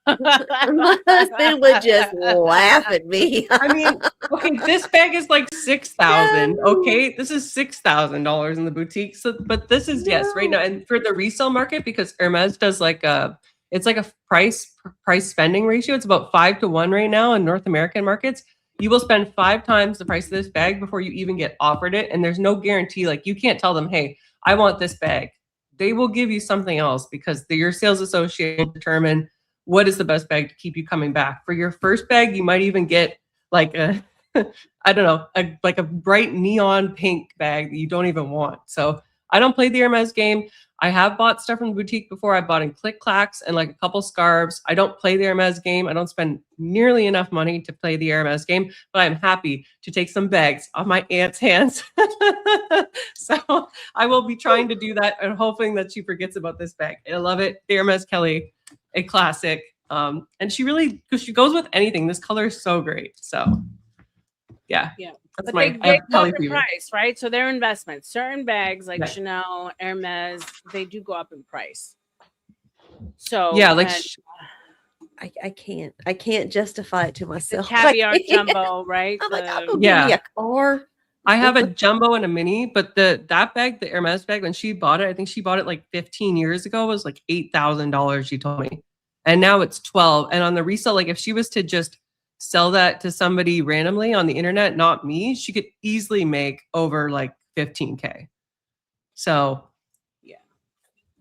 my husband would just laugh at me. I mean, okay, this bag is like $6,000. Okay, this is $6,000 in the boutique. So, but this is yes, right now, and for the resale market, because Hermes does like it's like a price spending ratio. It's about 5 to 1 right now in North American markets. You will spend 5 times the price of this bag before you even get offered it, and there's no guarantee. Like you can't tell them, hey, I want this bag. They will give you something else because your sales associate will determine what is the best bag to keep you coming back. For your first bag, you might even get like a, I don't know, like a bright neon pink bag that you don't even want. So I don't play the Hermes game. I have bought stuff from the boutique before. I bought in Click Clacks and like a couple scarves. I don't play the Hermes game. I don't spend nearly enough money to play the Hermes game, but I'm happy to take some bags off my aunt's hands. So I will be trying to do that and hoping that she forgets about this bag. I love it. The Hermes Kelly, a classic. And she really, because she goes with anything. This color is so great. So yeah. That's But my they go Kelly up in fever. price, right? So they're investments. Certain bags like Yeah. Chanel, Hermes, they do go up in price. So Yeah, like I can't justify it to The myself. caviar jumbo, right? I'm like, I'll The- go give me Yeah. a car. I have a jumbo and a mini, but that bag, the Hermes bag, when she bought it, I think she bought it like 15 years ago, was like $8,000. She told me, and now it's 12. And on the resale, like if she was to just sell that to somebody randomly on the internet, not me, she could easily make over like 15K. So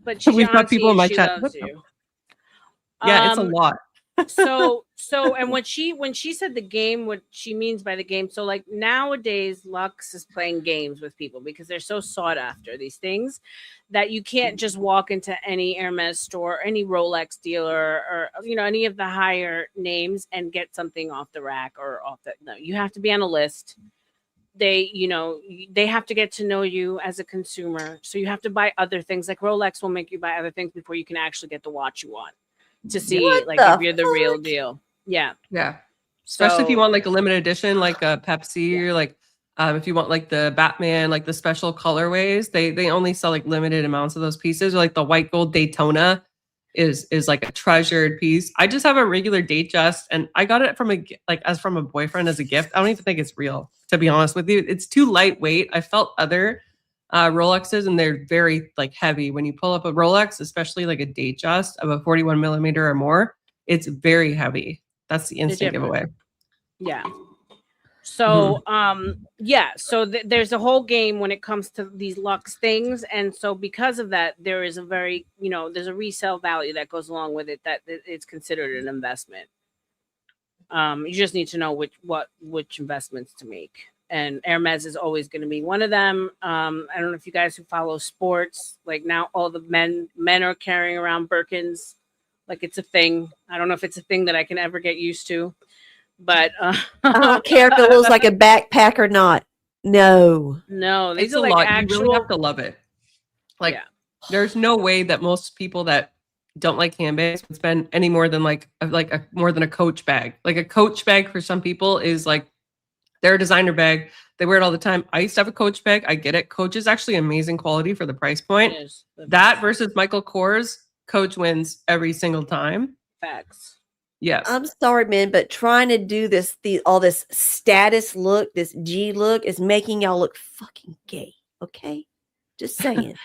but she's we've your got people auntie in my and she chat. loves you. Yeah, it's a lot. So and when she said the game, what she means by the game, so like nowadays Lux is playing games with people because they're so sought after, these things, that you can't just walk into any Hermes store, any Rolex dealer, or any of the higher names and get something off the rack or off the, no, you have to be on a list. They have to get to know you as a consumer, so you have to buy other things. Like Rolex will make you buy other things before you can actually get the watch you want, to see What like if the you're the real fuck? deal. Yeah. Yeah. Especially if you So want like a limited edition, like a Pepsi, or like if you want like the Batman, like the special colorways, they only sell like limited amounts of those pieces. Or like the white gold Daytona is like a treasured piece. I just have a regular Datejust, and I got it from from a boyfriend as a gift. I don't even think it's real, to be honest with you. It's too lightweight. I felt other Rolexes, and they're very like heavy. When you pull up a Rolex, especially like a Datejust of a 41 millimeter or more, it's very heavy. That's the instant different. giveaway. yeah. So so there's a whole game when it comes to these Lux things, and so because of that, there is a very there's a resale value that goes along with it, that it's considered an investment. You just need to know which investments to make, and Hermes is always going to be one of them. I don't know if you guys who follow sports, like now all the men are carrying around Birkins, like it's a thing. I don't know if it's a thing that I can ever get used to, but I don't care if it looks like a backpack or not. No. no, these It's are a like lot. actual. You really have to love it. Like, Yeah. there's no way that most people that don't like handbags would spend any more than more than a Coach bag. Like a Coach bag for some people is like their designer bag. They wear it all the time. I used to have a Coach bag. I get it. Coach is actually amazing quality for the price point. It is. That versus Michael Kors, Coach wins every single time. Facts. Yeah. I'm sorry, man, but trying to do all this status look, this G look, is making y'all look fucking gay. Okay, just saying.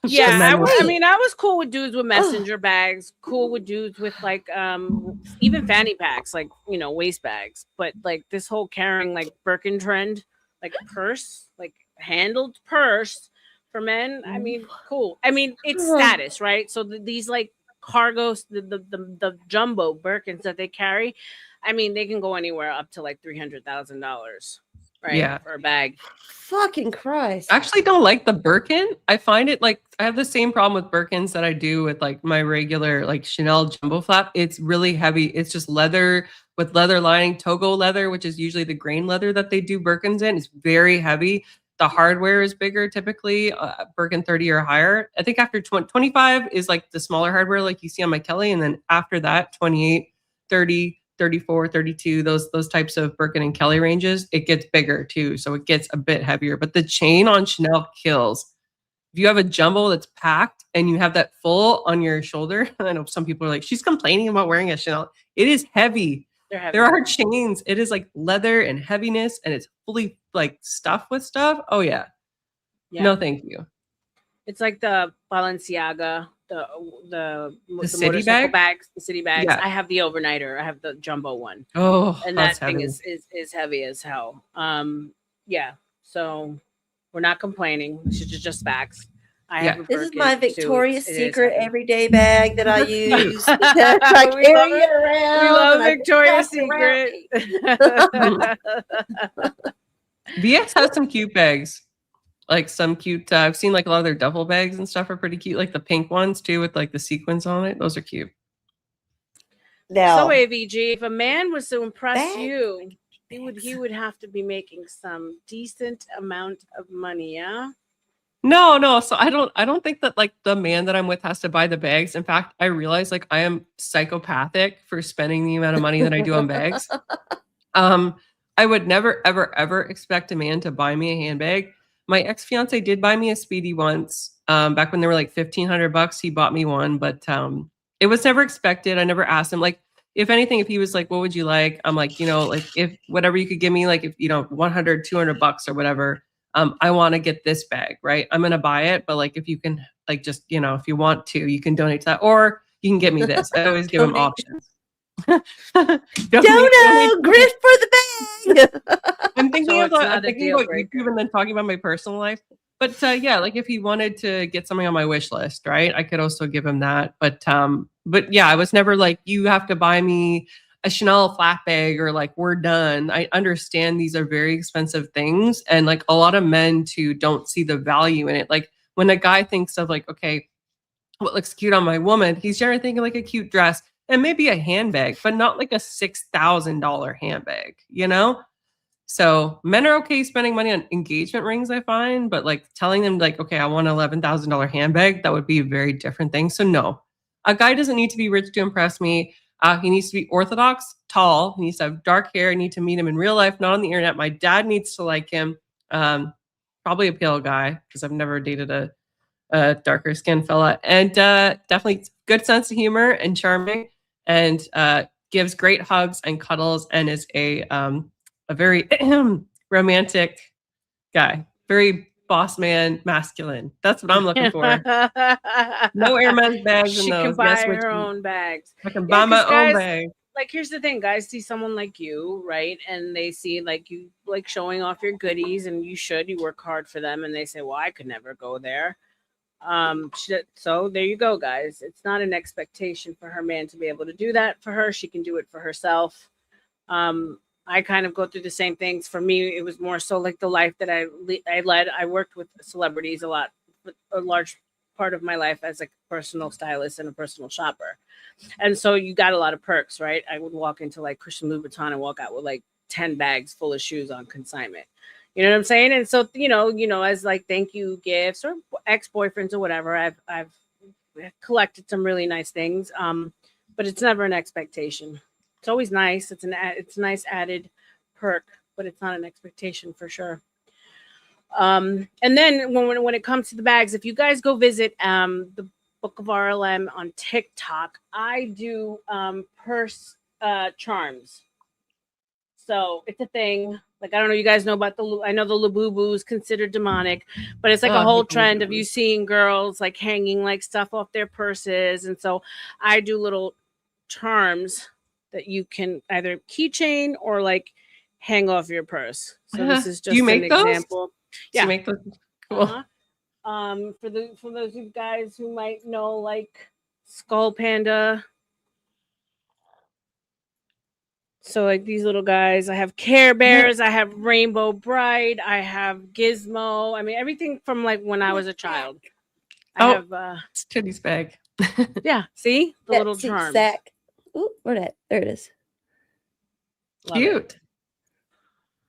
Yeah, men I was cool with dudes with messenger bags, cool with dudes with like even fanny packs, like waist bags. But like this whole carrying like Birkin trend, like a purse, like handled purse for men. I mean, cool. I mean, it's status, right? So these like cargos, the jumbo Birkins that they carry, I mean, they can go anywhere up to like $300,000, right? Yeah. For a bag. Fucking Christ. I actually don't like the Birkin. I find it like I have the same problem with Birkins that I do with like my regular like Chanel jumbo flap. It's really heavy. It's just leather with leather lining, Togo leather, which is usually the grain leather that they do Birkins in. It's very heavy. The hardware is bigger, typically Birkin 30 or higher. I think after 25 is like the smaller hardware like you see on my Kelly. And then after that, 28, 30, 34, 32, those types of Birkin and Kelly ranges, it gets bigger too. So it gets a bit heavier. But the chain on Chanel kills. If you have a jumbo that's packed and you have that full on your shoulder, I know some people are like, she's complaining about wearing a Chanel. It is heavy. They're heavy. There are chains. It is like leather and heaviness, and it's fully like stuffed with stuff. Oh yeah. No, thank you. It's like the Balenciaga, the city motorcycle bag? bags, the city bags. Yeah. I have the overnighter. I have the jumbo one, Oh, and that's that thing heavy. is heavy as hell. Yeah. So we're not complaining. This is just facts. I Yeah. have a This is Birkin, my too. Victoria's It is Secret heavy. everyday bag that I use. We I love carry it. it around. We love and I Victoria's carry it Secret. VX has some cute bags. Like some cute, I've seen like a lot of their duffel bags and stuff are pretty cute. Like the pink ones too with like the sequins on it. Those are cute. Now, So AVG, if a man was to impress Bags. you, he would have to be making some decent amount of money, yeah? No. So I don't think that like the man that I'm with has to buy the bags. In fact, I realize like I am psychopathic for spending the amount of money that I do on bags. I would never, ever expect a man to buy me a handbag. My ex-fiance did buy me a Speedy once. Back when they were like $1,500, he bought me one, but it was never expected. I never asked him. Like if anything, if he was like, what would you like? I'm like, like if whatever you could give me, like if, 100, $200 or whatever, I want to get this bag, right? I'm going to buy it. But like, if you can like, just, if you want to, you can donate to that, or you can get me this. I always give them Donate. options. Dono, Donate. grift for the bag. I'm thinking So it's about not a deal breaker. YouTube and then talking about my personal life. But yeah, like if he wanted to get something on my wish list, right? I could also give him that. But yeah, I was never like, you have to buy me a Chanel flat bag or like we're done. I understand these are very expensive things. And like a lot of men too don't see the value in it. Like when a guy thinks of like, okay, what looks cute on my woman, he's generally thinking like a cute dress and maybe a handbag, but not like a $6,000 handbag, So men are okay spending money on engagement rings, I find, but like telling them like, okay, I want an $11,000 handbag, that would be a very different thing. So no, a guy doesn't need to be rich to impress me. He needs to be orthodox, tall. He needs to have dark hair. I need to meet him in real life, not on the internet. My dad needs to like him. Probably a pale guy because I've never dated a darker skinned fella, and definitely good sense of humor and charming, and gives great hugs and cuddles, and is a very romantic guy, very boss man, masculine. That's what I'm looking for. No Hermes bags She in those. can buy Yes, her Richie. own bags. I can Yeah, buy my 'cause own guys, bag. like here's the thing, guys see someone like you, right, and they see like you like showing off your goodies, and you work hard for them, and they say, well, I could never go there. So there you go, guys. It's not an expectation for her man to be able to do that for her. She can do it for herself. I kind of go through the same things. For me, it was more so like the life that I led. I worked with celebrities a lot, a large part of my life as a personal stylist and a personal shopper. And so you got a lot of perks, right? I would walk into like Christian Louboutin and walk out with like 10 bags full of shoes on consignment. You know what I'm saying? And so, as like thank you gifts or ex-boyfriends or whatever, I've collected some really nice things. But it's never an expectation. It's always nice. It's a nice added perk, but it's not an expectation for sure. And then when it comes to the bags, if you guys go visit the Book of R.L.M on TikTok, I do purse charms. So it's a thing. Like, I don't know, you guys know about I know the Labubu is considered demonic, but it's like a whole trend of you seeing girls like hanging like stuff off their purses. And so I do little charms that you can either keychain or like hang off your purse. So this is just you make an those? example. Yeah. You make those? Cool. For those of you guys who might know, like Skull Panda. So like these little guys, I have Care Bears, I have Rainbow Bright, I have Gizmo. I mean, everything from like when I was a child. I have it's Titty's bag. Yeah, see the little charms. Sack. Ooh, where'd that? There it is. Cute.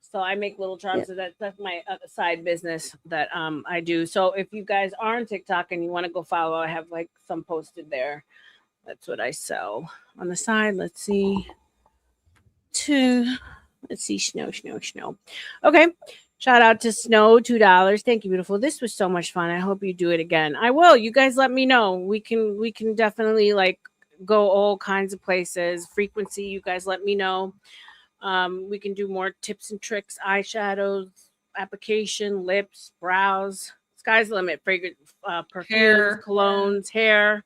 So I make little charms. So that's my side business that I do. So if you guys are on TikTok and you want to go follow, I have like some posted there. That's what I sell on the side. Let's see. Snow. Okay. Shout out to Snow, $2. Thank you, beautiful. This was so much fun. I hope you do it again. I will. You guys let me know. We can definitely like go all kinds of places. Frequency, you guys let me know. We can do more tips and tricks, eyeshadows, application, lips, brows. Sky's the limit. Fragrance, perfumes, colognes, hair.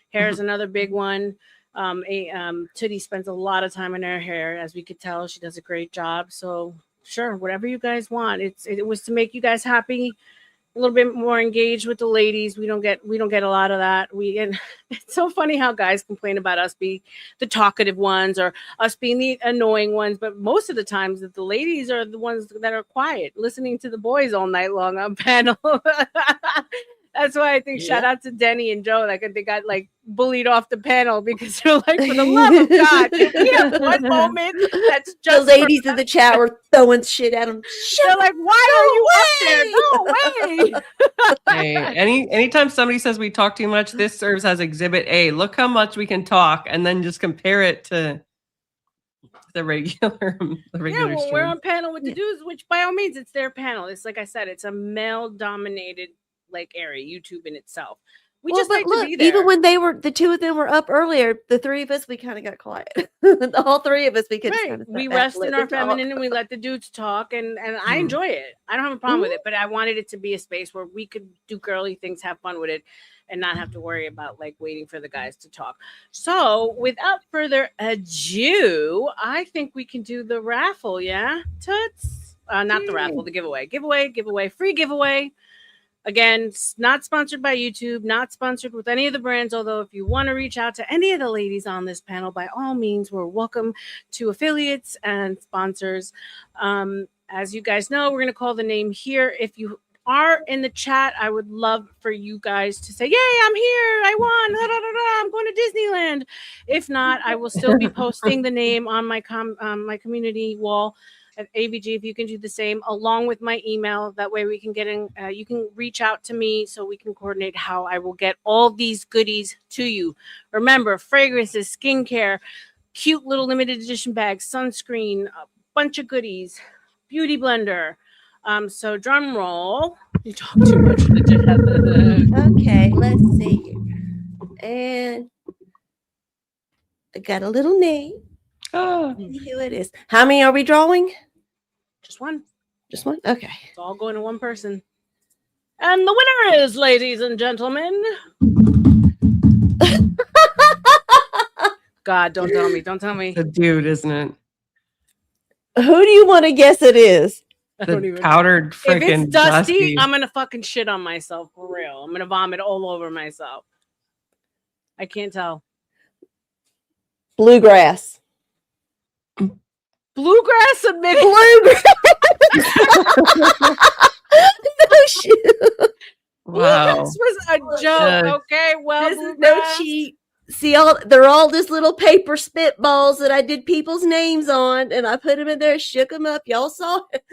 Hair is another big one. Tootie spends a lot of time in her hair, as we could tell. She does a great job. So sure, whatever you guys want. It was to make you guys happy, a little bit more engaged with the ladies. We don't get a lot of that. And it's so funny how guys complain about us being the talkative ones or us being the annoying ones, but most of the times that the ladies are the ones that are quiet, listening to the boys all night long on panel. That's why I think shout out to Denny and Joe. Like they got like bullied off the panel because they're like, for the love of God, can we have one moment that's just the ladies in the chat were throwing shit at them. They're like, why are you up there? No way. Hey, anytime somebody says we talk too much, this serves as exhibit A. Look how much we can talk, and then just compare it to the regular. Well, we're on panel with the dudes, which by all means, it's their panel. It's like I said, it's a male-dominated like area, YouTube in itself. We Well, just but like to look, be there. even when the two of them were up earlier, the three of us, we kind of got quiet. All three of us, we could just Right. kind of We rest in our feminine and we let the dudes talk, and I Hmm. enjoy it. I don't have a problem with Mhm. it, but I wanted it to be a space where we could do girly things, have fun with it, and not have to worry about like waiting for the guys to talk. So, without further ado, I think we can do the raffle. Yeah, toots. Not the raffle, the giveaway, free giveaway. Again, not sponsored by YouTube, not sponsored with any of the brands. Although, if you want to reach out to any of the ladies on this panel, by all means, we're welcome to affiliates and sponsors. As you guys know, we're going to call the name here. If you are in the chat, I would love for you guys to say, "Yay, I'm here! I won! Da, da, da, da, I'm going to Disneyland." If not, I will still be posting the name on my my community wall at AVG. If you can do the same along with my email, that way we can get in. You can reach out to me so we can coordinate how I will get all these goodies to you. Remember, fragrances, skincare, cute little limited edition bags, sunscreen, a bunch of goodies, beauty blender. So drum roll. You talk too much, Heather. Okay, let's see. And I got a little name. Oh, See who it is. How many are we drawing? Just one. Just one? Okay. It's all going to one person. And the winner is, ladies and gentlemen. God, don't tell me. Don't tell me. it's a dude, isn't it? Who do you want to guess it is? I don't The even. powdered If freaking it's dusty, I'm gonna fucking shit on myself for real. I'm gonna vomit all over myself. I can't tell. Bluegrass. Bluegrass submitted. Bluegrass. No shit. Wow. This was a joke. Yeah. Okay, well, This is no Bluegrass. cheat. See, they're all just little paper spitballs that I did people's names on, and I put them in there, shook them up. Y'all saw it.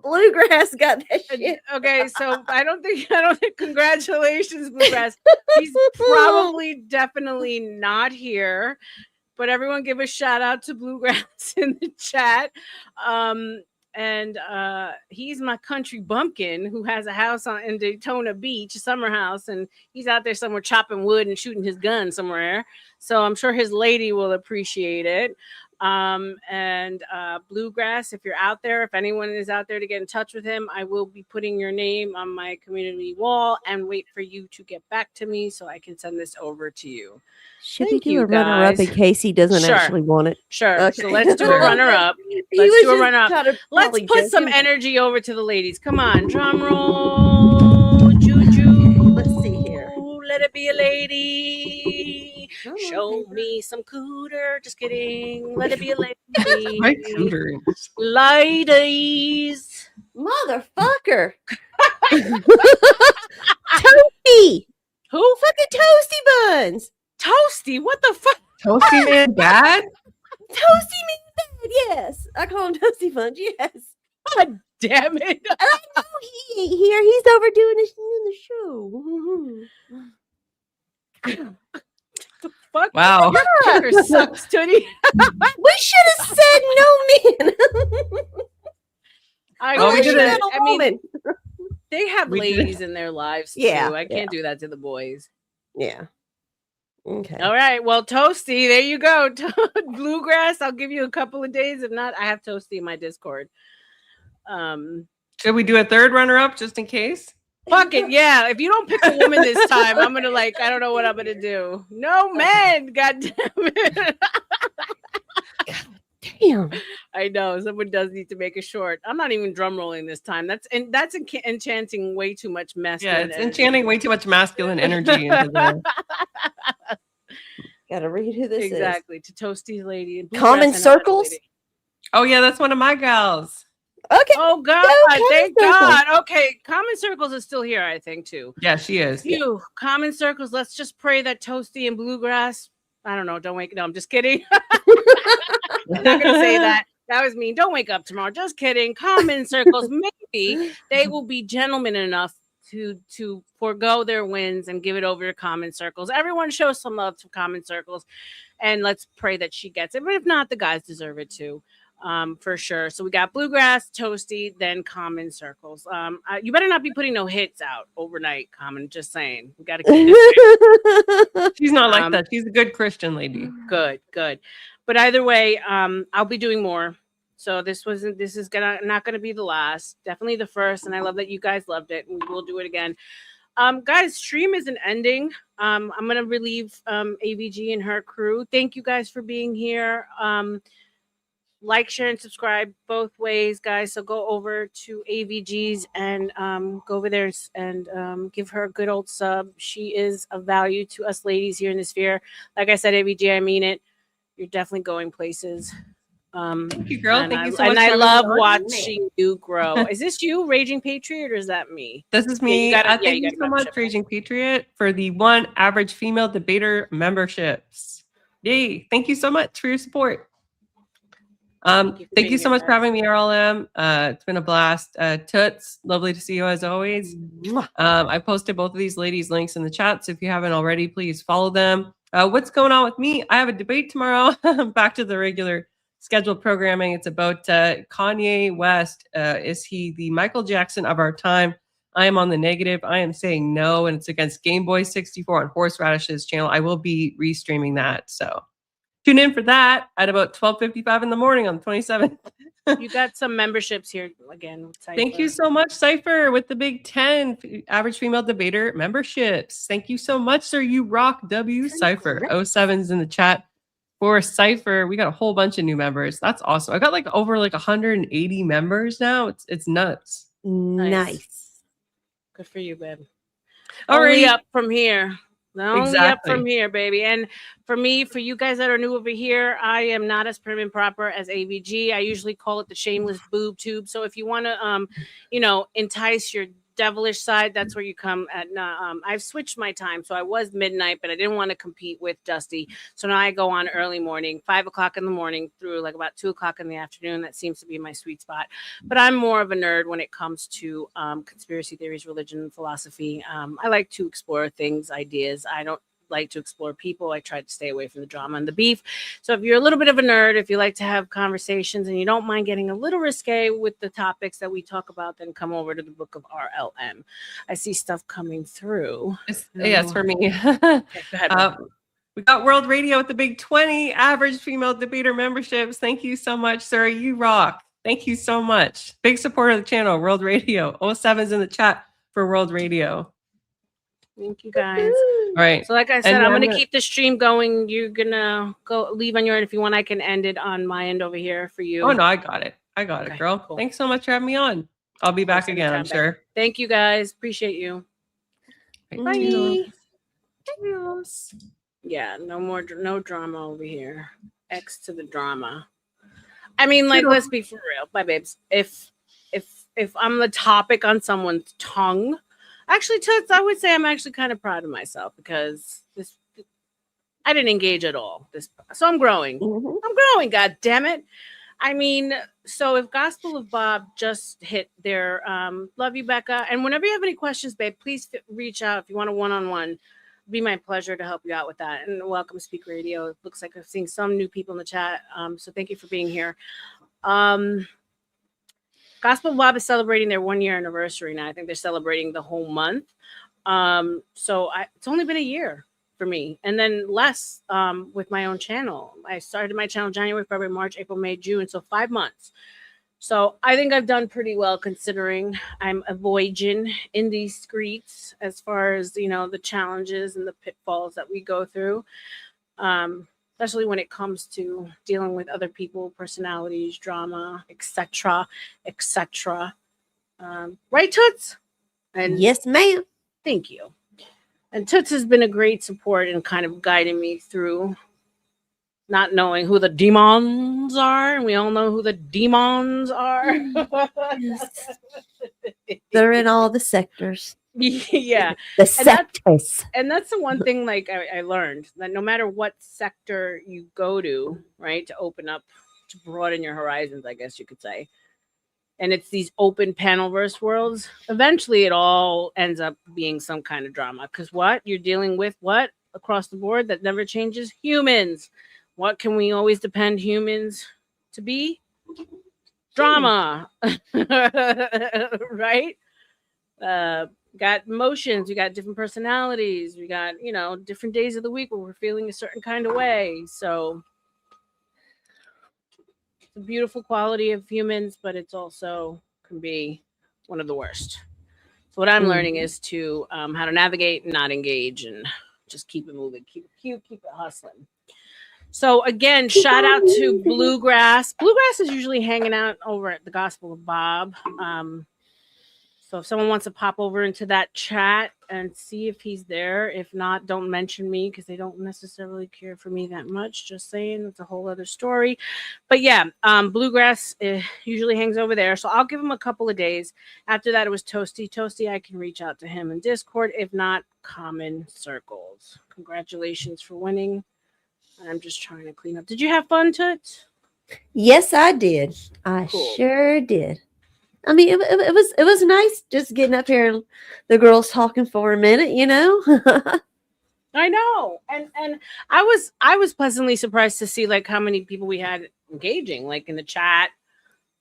Bluegrass got that shit. Okay, so I don't think congratulations, Bluegrass. He's probably definitely not here. But everyone give a shout out to Bluegrass in the chat. And he's my country bumpkin who has a house in Daytona Beach, a summer house, and he's out there somewhere chopping wood and shooting his gun somewhere. So I'm sure his lady will appreciate it. And Bluegrass, if you're out there, if anyone is out there to get in touch with him, I will be putting your name on my community wall and wait for you to get back to me so I can send this over to you. Should Thank we do you, a runner up in guys. case he doesn't Sure. actually want it? Sure. Okay. So let's do a runner up. He Let's was do a just runner up. kind of Let's probably put some joking. energy over to the ladies. Come on, drum roll, juju. Okay, let's see here. Let it be a lady. Come on, Show paper. me some cooter. Just kidding. Let it be a My lady. cooter. Ladies. Motherfucker. Toasty. Who? Fucking toasty buns. Toasty. What the fuck? Toasty man bad? Toasty means bad, yes. I call him toasty buns, yes. God damn it. And I know he ain't here. He's over doing the show. Fuck. Wow. Your kicker sucks, Tootie. We should have said no men. Well, we should did have it. a woman. They have We did. ladies in their lives too. Yeah, I can't do that to the boys. Yeah. Okay. All right. Well, Toasty, there you go. Bluegrass, I'll give you a couple of days. If not, I have Toasty in my Discord. Should we do a third runner up just in case? Fuck it. Yeah. If you don't pick a woman this time, I'm gonna I don't know what I'm gonna do. No men. God damn it. Damn. I know someone does need to make a short. I'm not even drum rolling this time. That's enchanting way too much mess. Yeah, it's enchanting way too much masculine energy into the Gotta read who this exactly to Toasty's lady. And Common Bluegrass, I know that circles? lady. Oh yeah, that's one of my gals. is. Okay. Oh God! Common Thank Circles. God. Okay, Common Circles is still here, I think too. Yeah, she is. Phew, Common Circles. Let's just pray that Toasty and Bluegrass. I don't know. Don't wake. No, I'm just kidding. I'm not gonna say that. That was mean. Don't wake up tomorrow. Just kidding. Common Circles. Maybe they will be gentlemen enough to forego their wins and give it over to Common Circles. Everyone show some love to Common Circles, and let's pray that she gets it. But if not, the guys deserve it too. for sure. So we got bluegrass, toasty, then common circles. You better not be putting no hits out overnight, common. Just saying, we got to keep this She's not like Um, that. She's a good Christian lady. good, good. But either way, I'll be doing more. So this is not gonna be the last. Definitely the first, and I love that you guys loved it, and we'll do it again. Guys, stream isn't ending. I'm gonna relieve AVG and her crew. Thank you guys for being here. Like, share, and subscribe both ways, guys. So go over to AVG's and go over there and give her a good old sub. She is of value to us ladies here in the sphere. Like I said, AVG, I mean it. You're definitely going places. Thank you, girl. And Thank I, you so much. and I for having love me on. watching you grow. Is this you, Raging Patriot, or is that me? This is Yeah, me. Thank you got a so much, membership. Raging Patriot, for the one average female debater memberships. Yay. Thank you so much for your support. Thank you being so here, much for guys. having me, R.L.M. It's been a blast. Toots, lovely to see you as always. I posted both of these ladies' links in the chat, so if you haven't already, please follow them. What's going on with me? I have a debate tomorrow. Back to the regular scheduled programming. It's about Kanye West. Is he the Michael Jackson of our time? I am on the negative. I am saying no, and it's against Game Boy 64 on Horseradish's channel. I will be restreaming that, so tune in for that at about 12:55 in the morning on the 27th. You got some memberships here again. Thank you so much, Cypher, with the big 10 average female debater memberships. Thank you so much, sir. You rock, W. Cypher. 07's in the chat for Cypher. We got a whole bunch of new members. That's awesome. I got like over like 180 members now. It's nuts. Nice. Good for you, babe. All Only right. up from here. Only up from here, baby. And for me, for you guys that are new over here, I am not as prim and proper as AVG. I usually call it the shameless boob tube. So if you want to, entice your devilish side, that's where you come at. I've switched my time. So I was midnight, but I didn't want to compete with Dusty. So now I go on early morning, 5 o'clock in the morning through like about 2 o'clock in the afternoon. That seems to be my sweet spot. But I'm more of a nerd when it comes to conspiracy theories, religion, philosophy. I like to explore things, ideas. I don't like to explore people. I try to stay away from the drama and the beef. So if you're a little bit of a nerd, if you like to have conversations and you don't mind getting a little risque with the topics that we talk about, then come over to the book of R.L.M. I see stuff coming through. It's for me. Okay, go ahead. We got World Radio with the big 20 average female debater memberships. Thank you so much, sir. You rock. Thank you so much. Big supporter of the channel, World Radio. 07's in the chat for World Radio. Thank you, guys. All right. So like I said, I'm going to keep the stream going. You're going to go leave on your end. If you want, I can end it on my end over here for you. Oh, no, I got it. Okay, girl. Cool. Thanks so much for having me on. I'll be back again, I'm sure. Thank you, guys. Appreciate you. Bye. Yeah, no drama over here. X to the drama. I mean, like, let's be for real. Bye, babes. If I'm the topic on someone's tongue, actually, Toots, I would say I'm actually kind of proud of myself because I didn't engage at all. So I'm growing. Mm-hmm. I'm growing, god damn it. I mean, so if Gospel of Bob just hit their love you, Becca. And whenever you have any questions, babe, please reach out if you want a one-on-one. It'd be my pleasure to help you out with that. And welcome to Speak Radio. It looks like I've seen some new people in the chat. So thank you for being here. Gospel of Bob is celebrating their 1 year anniversary now. I think they're celebrating the whole month. So it's only been a year for me, and then less with my own channel. I started my channel January, February, March, April, May, June, so 5 months. So I think I've done pretty well considering I'm a voyaging in these streets as far as, the challenges and the pitfalls that we go through, especially when it comes to dealing with other people, personalities, drama, etc., etc. Right, Toots? And yes, ma'am. Thank you. And Toots has been a great support in kind of guiding me through not knowing who the demons are. And we all know who the demons are. They're in all the sectors. Yeah. The sectors. And that's the one thing like I learned, that no matter what sector you go to, right, to open up, to broaden your horizons, I guess you could say. And it's these open panelverse worlds. Eventually, it all ends up being some kind of drama. Because what? You're dealing with what? Across the board that never changes? Humans. What can we always depend humans to be? drama, right? Got emotions. We got different personalities. We got different days of the week where we're feeling a certain kind of way. So it's a beautiful quality of humans, but it's also can be one of the worst. So what I'm learning is to how to navigate and not engage and just keep it moving, keep it cute, keep it hustling. So again, shout out to Bluegrass. Bluegrass is usually hanging out over at the Gospel of Bob. So if someone wants to pop over into that chat and see if he's there, if not, don't mention me because they don't necessarily care for me that much. Just saying, it's a whole other story. But yeah, Bluegrass usually hangs over there. So I'll give him a couple of days. After that, it was Toasty. Toasty, I can reach out to him in Discord. If not, Common Circles. Congratulations for winning. I'm just trying to clean up. Did you have fun, Toots? Yes, I did. I sure did. I mean, it was nice just getting up here and the girls talking for a minute, I know, and I was pleasantly surprised to see like how many people we had engaging, like in the chat.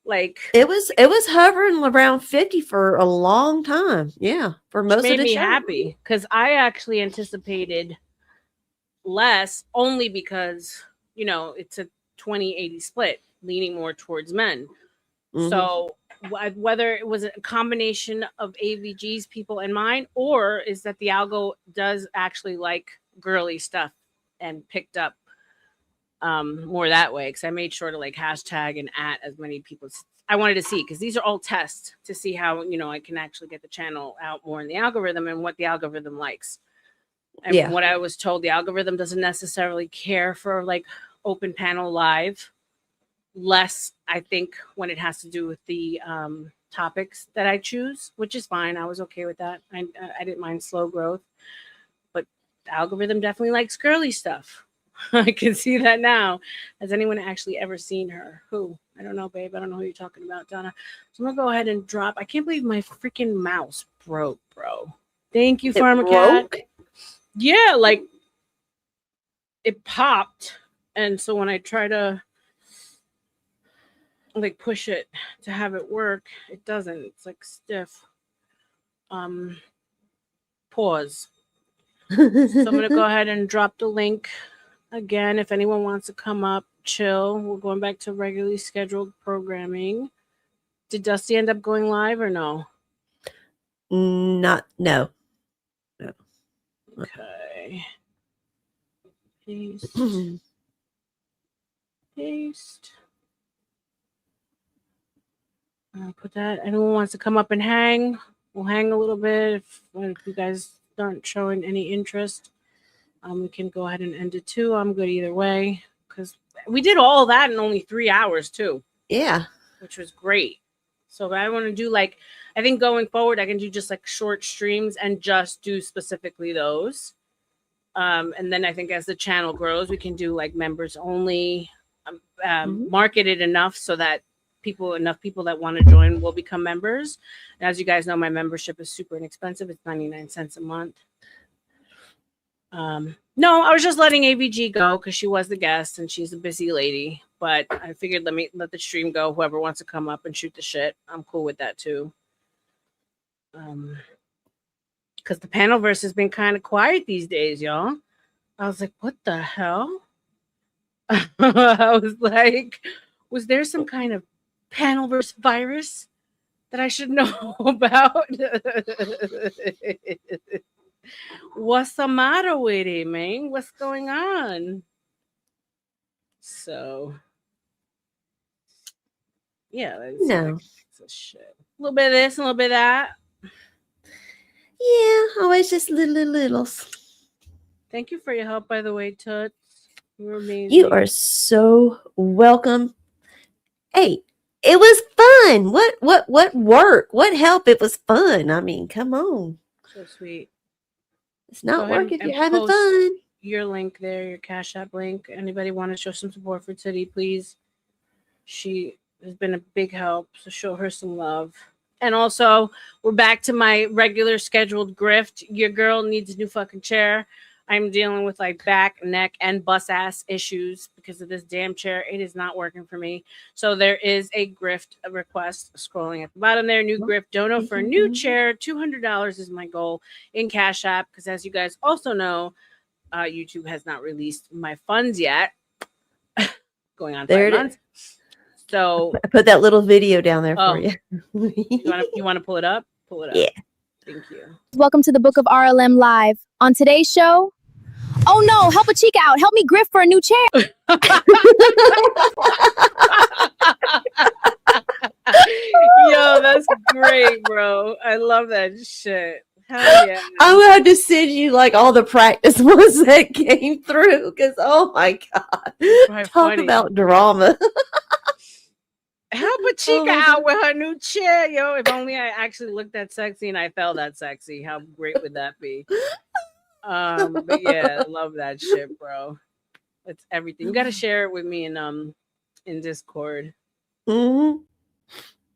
Like it was hovering around 50 for a long time. Yeah, for most made of the me show. happy because I actually anticipated less, only because it's a 20-80 split, leaning more towards men. So whether it was a combination of AVG's people and mine, or is that the algo does actually like girly stuff and picked up more that way, because I made sure to like hashtag and at as many people as I wanted to see, because these are all tests to see how I can actually get the channel out more in the algorithm and what the algorithm likes. And from what I was told, the algorithm doesn't necessarily care for like open panel live. Less, I think, when it has to do with the topics that I choose, which is fine. I was okay with that. I didn't mind slow growth, but the algorithm definitely likes girly stuff. I can see that now. Has anyone actually ever seen her? Who? I don't know, babe. I don't know who you're talking about, Donna. So I'm gonna go ahead and drop. I can't believe my freaking mouse broke, bro. Thank you, PharmaCat. Yeah, like it popped, and so when I try to like push it to have it work, it doesn't. It's like stiff. Pause. So I'm gonna go ahead and drop the link again. If anyone wants to come up, chill. We're going back to regularly scheduled programming. Did Dusty end up going live or no? No. Okay. Paste. Paste. I'll put that. Anyone wants to come up and hang? We'll hang a little bit. If you guys aren't showing any interest, we can go ahead and end it too. I'm good either way, because we did all that in only 3 hours too. Yeah, which was great. So if I want to do like, I think going forward, I can do just like short streams and just do specifically those. And then I think as the channel grows, we can do like members only, marketed enough so that enough people that want to join will become members. And as you guys know, my membership is super inexpensive. It's 99 cents a month. No, I was just letting AVG go because she was the guest and she's a busy lady. But I figured let the stream go. Whoever wants to come up and shoot the shit, I'm cool with that too. Because the panelverse has been kind of quiet these days, y'all. I was like, what the hell? I was like, was there some kind of panelverse virus that I should know about? What's the matter with it, man? What's going on? So, yeah, it's a shit. A little bit of this, a little bit of that. Yeah, always just littles. Thank you for your help, by the way, Toots. You're amazing. You are so welcome. Hey, it was fun. What work? What help? It was fun. I mean, come on. So sweet. It's not work if you're having fun. Your link there, your Cash App link. Anybody want to show some support for Titty, please? She has been a big help, so show her some love. And also, we're back to my regular scheduled grift. Your girl needs a new fucking chair. I'm dealing with like back, neck, and bus ass issues because of this damn chair. It is not working for me. So there is a grift request scrolling at the bottom there. New grift dono for a new chair. $200 is my goal in Cash App because, as you guys also know, YouTube has not released my funds yet. Going on There 5 it is. months. So I put that little video down there for Oh. you. you want to pull it up? Pull it up. Yeah. Thank you. Welcome to the Book of R.L.M. Live. On today's show, oh no, help a chick out. Help me grift for a new chair. Yo, that's great, bro. I love that shit. Hell yeah. I'm gonna have to send you like all the practice ones that came through because oh my god, Right, talk funny. about drama. Help a chica out with her new chair, yo. If only I actually looked that sexy and I felt that sexy. How great would that be? But yeah, I love that shit, bro. It's everything. You gotta share it with me in Discord. Mhm.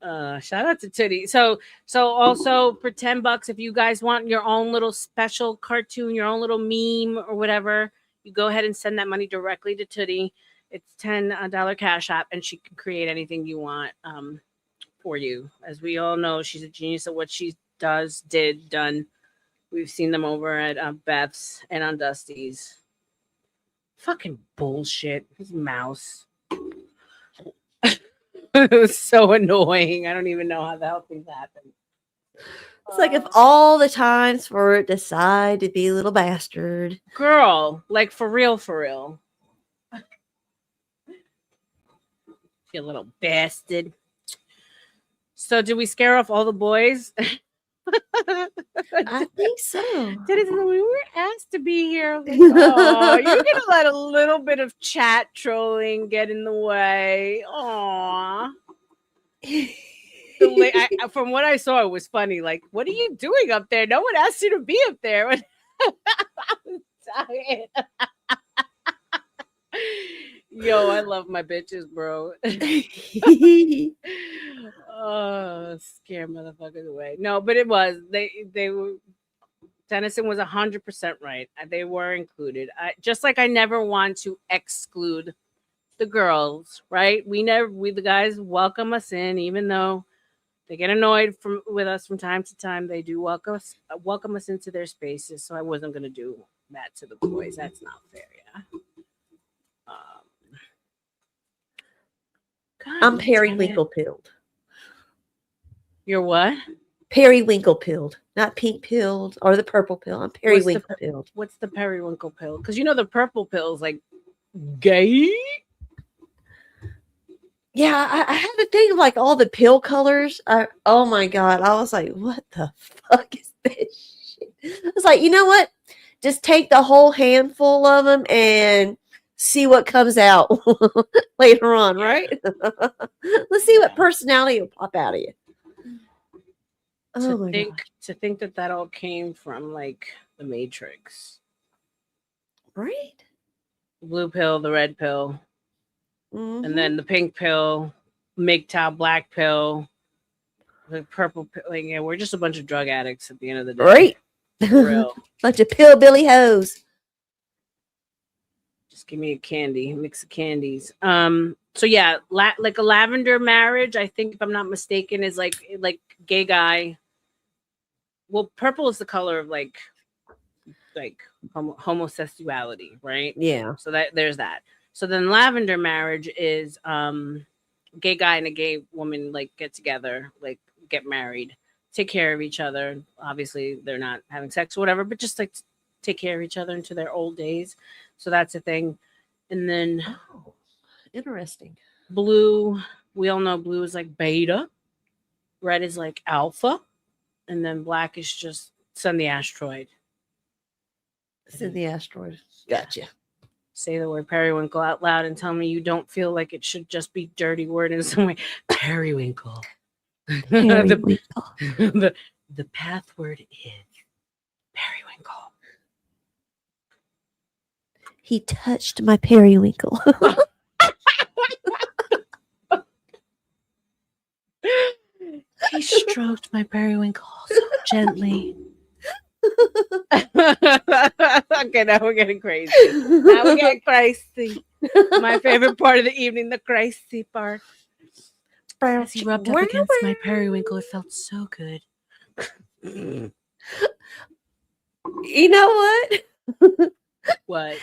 Shout out to Titty. So also for $10, if you guys want your own little special cartoon, your own little meme or whatever, you go ahead and send that money directly to Titty. It's $10 Cash App, and she can create anything you want for you. As we all know, she's a genius at what she done. We've seen them over at Beth's and on Dusty's. Fucking bullshit. His mouse. It was so annoying. I don't even know how the hell things happen. It's like if all the times for it decide to be a little bastard. Girl, like for real, for real. You little bastard. So did we scare off all the boys? I think so. Teddy said, we were asked to be here. I was like, oh, you're gonna let a little bit of chat trolling get in the way. Aw. From what I saw, it was funny. Like, what are you doing up there? No one asked you to be up there. I'm tired. Yo, I love my bitches, bro. Oh, scare motherfuckers away. No, but it was they were. Tennyson was 100% right. They were included. Just like I never want to exclude the girls, right? We the guys welcome us in, even though they get annoyed with us from time to time. They do welcome us into their spaces. So I wasn't gonna do that to the boys. That's not fair, yeah. I'm periwinkle pilled. You're what? Periwinkle pilled, not pink pilled or the purple pill. I'm periwinkle pilled. What's the periwinkle pill? Because you know the purple pill is like gay. Yeah, I had to think of like all the pill colors. Oh my god, I was like, what the fuck is this shit? It's like, you know what? Just take the whole handful of them and see what comes out later on, right? Let's see what personality will pop out of you. Oh my god! To think that all came from like the Matrix, right? Blue pill, the red pill, and then the pink pill, MGTOW black pill, the purple pill. Like, yeah, we're just a bunch of drug addicts at the end of the day, right? For real. Bunch of pillbilly hoes. Just give me a mix of candies. So yeah, like a lavender marriage, I think if I'm not mistaken, is like gay guy. Well, purple is the color of like homosexuality, right? Yeah. So there's that. So then lavender marriage is gay guy and a gay woman like get together, like get married, take care of each other. Obviously, they're not having sex or whatever, but just like take care of each other into their old days. So that's a thing. And then interesting. Blue, we all know blue is like beta. Red is like alpha. And then black is just send the asteroid. Send the asteroid. Gotcha. Say the word periwinkle out loud and tell me you don't feel like it should just be dirty word in some way. Periwinkle. Periwinkle. The path word is periwinkle. He touched my periwinkle. He stroked my periwinkle so gently. Okay, now we're getting crazy. Now we're getting crazy. My favorite part of the evening, the crazy part. As he rubbed up against my periwinkle, it felt so good. You know what? What?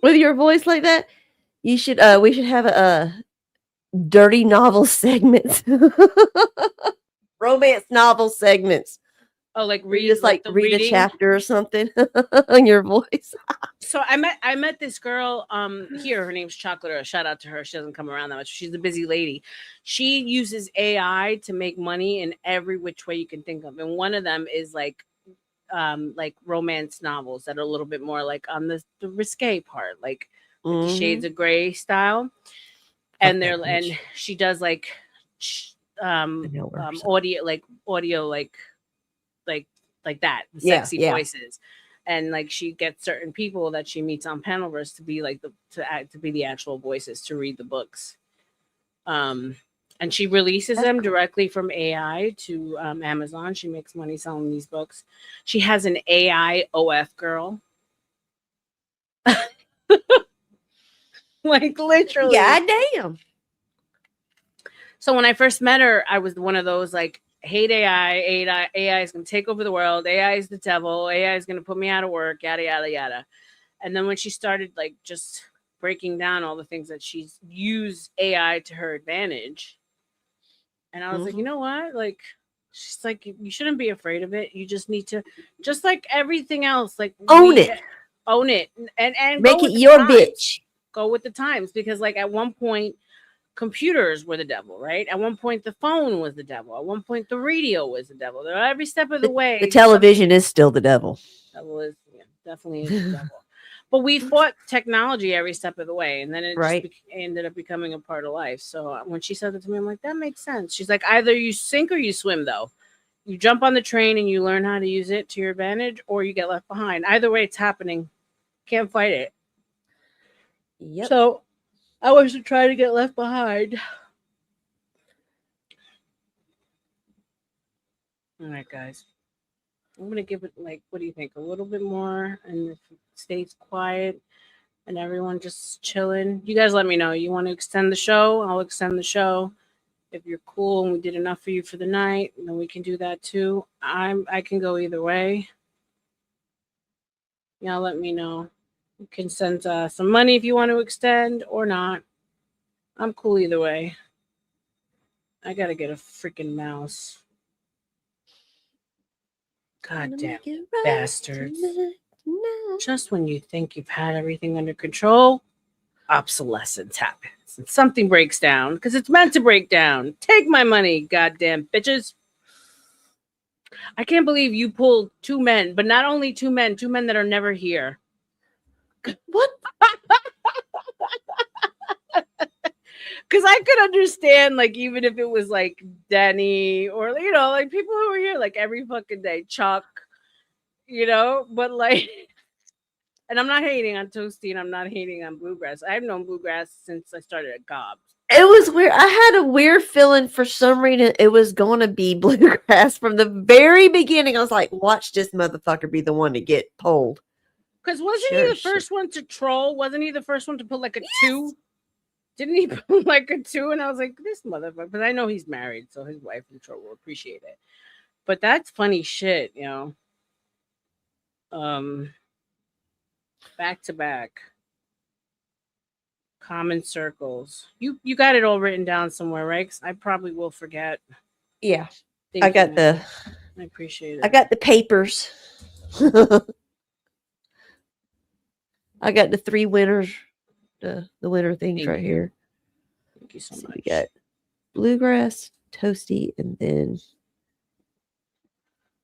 With your voice like that, you should we should have a dirty novel segments. Romance novel segments. Oh, like Where you read, just like the read a reading. chapter or something on your voice. So I met this girl here. Her name's Chocolate. Shout out to her. She doesn't come around that much. She's a busy lady. She uses AI to make money in every which way you can think of, and one of them is like romance novels that are a little bit more like on the risque part, like the Shades of Grey style. And that they're and bitch. she does like I know her, so- audio like that, the Yeah, sexy yeah. voices. And like she gets certain people that she meets on Panelverse to be like to be the actual voices to read the books. And she releases That's them cool. directly from AI to Amazon. She makes money selling these books. She has an AI OF girl. Like literally. God damn. So when I first met her, I was one of those like hate AI. AI is going to take over the world. AI is the devil. AI is going to put me out of work. Yada yada yada. And then when she started like just breaking down all the things that she's used AI to her advantage, and I was like, you know what? Like, she's like, you shouldn't be afraid of it. You just need to, just like everything else, like Own it. own it, and Make go it with the your times. bitch. Go with the times, because like at one point computers were the devil, right? At one point the phone was the devil. At one point the radio was the devil. They're every step of the way. The television is still the devil. Devil is, yeah, definitely is the devil. But we fought technology every step of the way, and then it Right. just ended up becoming a part of life. So when she said that to me, I'm like, that makes sense. She's like, either you sink or you swim, though. You jump on the train and you learn how to use it to your advantage, or you get left behind. Either way, it's happening. Can't fight it. Yep. So I wasn't trying to get left behind. All right, guys. I'm gonna give it like, what do you think? A little bit more, and if it stays quiet and everyone just chilling. You guys let me know. You want to extend the show? I'll extend the show. If you're cool and we did enough for you for the night, then we can do that too. I can go either way. Y'all let me know. You can send some money if you want to extend or not. I'm cool either way. I gotta get a freaking mouse. God damn bastards. Just when you think you've had everything under control, obsolescence happens and something breaks down because it's meant to break down. Take my money, goddamn bitches. I can't believe you pulled two men, but not only two men that are never here. What? Because I could understand, like, even if it was like Denny or, you know, like people who are here like every fucking day, Chuck, you know, but like, and I'm not hating on Toasty and I'm not hating on Bluegrass. I've known Bluegrass since I started at Cobb's. It was weird. I had a weird feeling for some reason it was going to be Bluegrass from the very beginning. I was like, watch this motherfucker be the one to get pulled. Because wasn't Sure, he the first one to troll? Wasn't he the first one to put like a 2? Didn't he put like a 2? And I was like, this motherfucker. But I know he's married, so his wife and troll will appreciate it. But that's funny shit, you know. Back to back. Common circles. You got it all written down somewhere, right? 'Cause I probably will forget. Yeah. Thank I you, got man. I appreciate it. I got the papers. I got the 3 winners. The winner things Thank right you. here. Thank you so So much. we got Bluegrass, Toasty, and then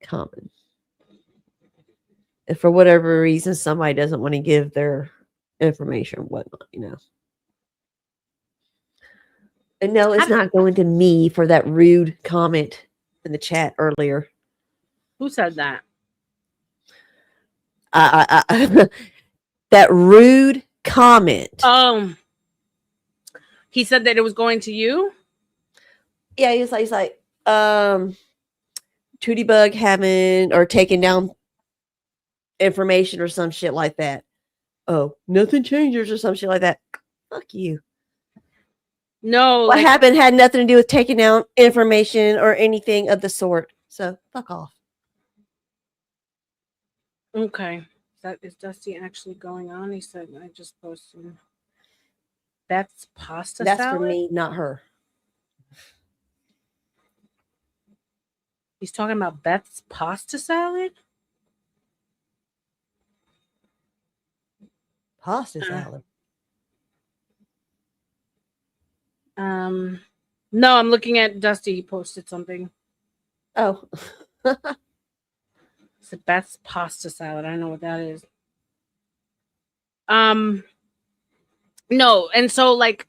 Common. If for whatever reason somebody doesn't want to give their information, whatnot, you know. And no, it's not going to me for that rude comment in the chat earlier. Who said that? That rude comment. He said that it was going to you? Yeah, he's like, Tootie Bug having or taking down information or some shit like that. Oh, nothing changes or some shit like that. Fuck you. No, What like, happened had nothing to do with taking out information or anything of the sort. So fuck off. okay. Is Dusty actually going on? He said I just posted. That's pasta That's for salad. me, not her. He's talking about Beth's pasta salad. Pasta Uh, salad. No, I'm looking at Dusty. He posted something. Oh. It's Beth's pasta salad. I don't know what that is. No, and so like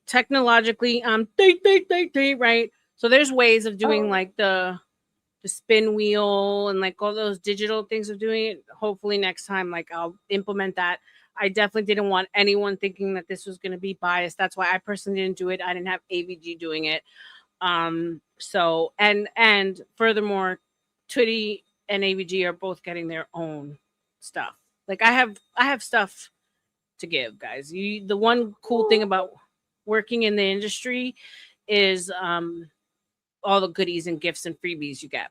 technologically, right. So there's ways of doing like the spin wheel and like all those digital things of doing it. Hopefully next time, like I'll implement that. I definitely didn't want anyone thinking that this was going to be biased. That's why I personally didn't do it. I didn't have AVG doing it. So and furthermore, Tootie and AVG are both getting their own stuff. Like I have stuff to give, guys. The one cool thing about working in the industry is all the goodies and gifts and freebies you get.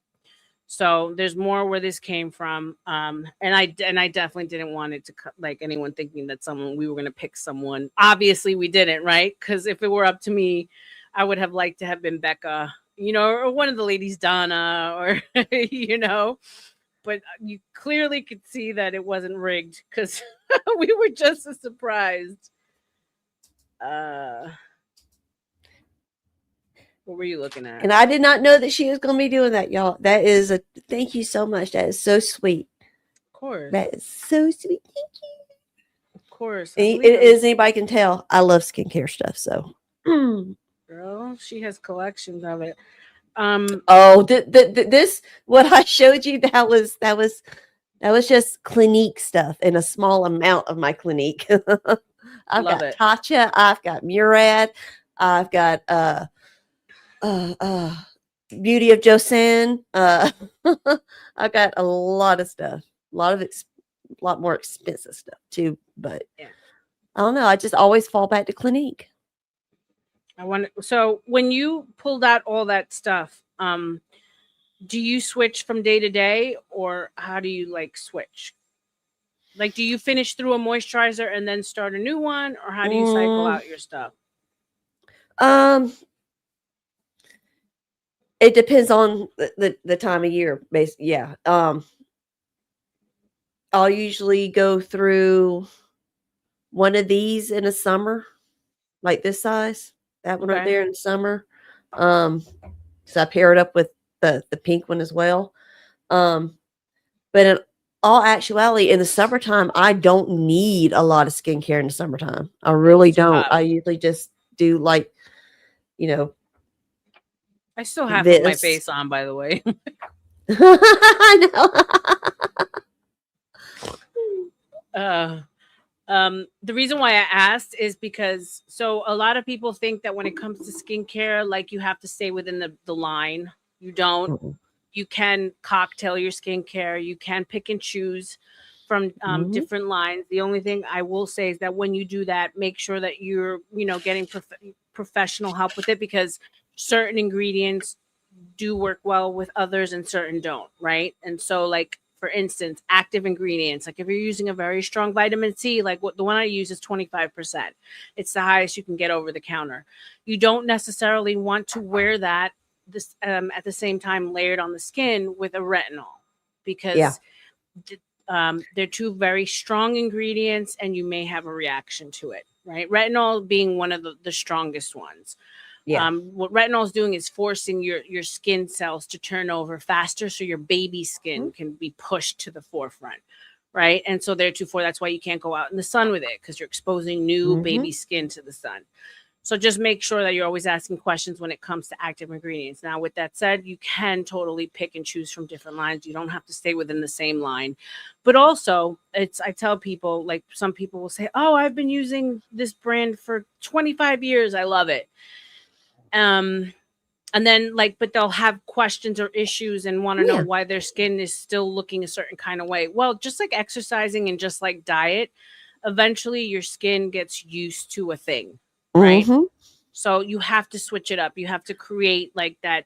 So there's more where this came from, and I definitely didn't want it to like anyone thinking that we were going to pick someone. Obviously, we didn't, right? Because if it were up to me, I would have liked to have been Becca, or one of the ladies, Donna, or But you clearly could see that it wasn't rigged because we were just as surprised. What were you looking at? And I did not know that she was going to be doing that, y'all. That is thank you so much. That is so sweet. Of course. That is so sweet. Thank you. Of course. As anybody can tell, I love skincare stuff. So, girl, she has collections of it. This what I showed you that was just Clinique stuff in a small amount of my Clinique. I've Love got it. Tatcha, I've got Murad, I've got Beauty of Joseon. I've got a lot of stuff, a lot more expensive stuff too. But yeah. I don't know. I just always fall back to Clinique. So when you pulled out all that stuff, do you switch from day to day, or how do you like switch? Like, do you finish through a moisturizer and then start a new one, or how do you cycle out your stuff? It depends on the time of year, basically. Yeah. I'll usually go through one of these in a summer, like this size, that one right there in the summer. So I pair it up with the pink one as well. But in all actuality, in the summertime, I don't need a lot of skincare in the summertime. I really don't. I usually just do like, I still have my face on, by the way. I know. The reason why I asked is because a lot of people think that when it comes to skincare, like you have to stay within the line. You don't. Mm-mm. You can cocktail your skincare. You can pick and choose from different lines. The only thing I will say is that when you do that, make sure that you're getting professional help with it, because certain ingredients do work well with others and certain don't, right? And so, like, for instance, active ingredients, like if you're using a very strong vitamin C, like the one I use is 25%. It's the highest you can get over the counter. You don't necessarily want to wear that at the same time layered on the skin with a retinol, because they're two very strong ingredients and you may have a reaction to it, right? Retinol being one of the strongest ones. What retinol is doing is forcing your skin cells to turn over faster, so your baby skin can be pushed to the forefront, right? And so theretofore, that's why you can't go out in the sun with it, because you're exposing new baby skin to the sun. So just make sure that you're always asking questions when it comes to active ingredients. Now, with that said, you can totally pick and choose from different lines. You don't have to stay within the same line. But also, I tell people, like, some people will say, oh, I've been using this brand for 25 years. I love it. and then but they'll have questions or issues and want to know Yeah. why their skin is still looking a certain kind of way. Well, just like exercising and just like diet, eventually your skin gets used to a thing, right? Mm-hmm. So you have to switch it up. You have to create that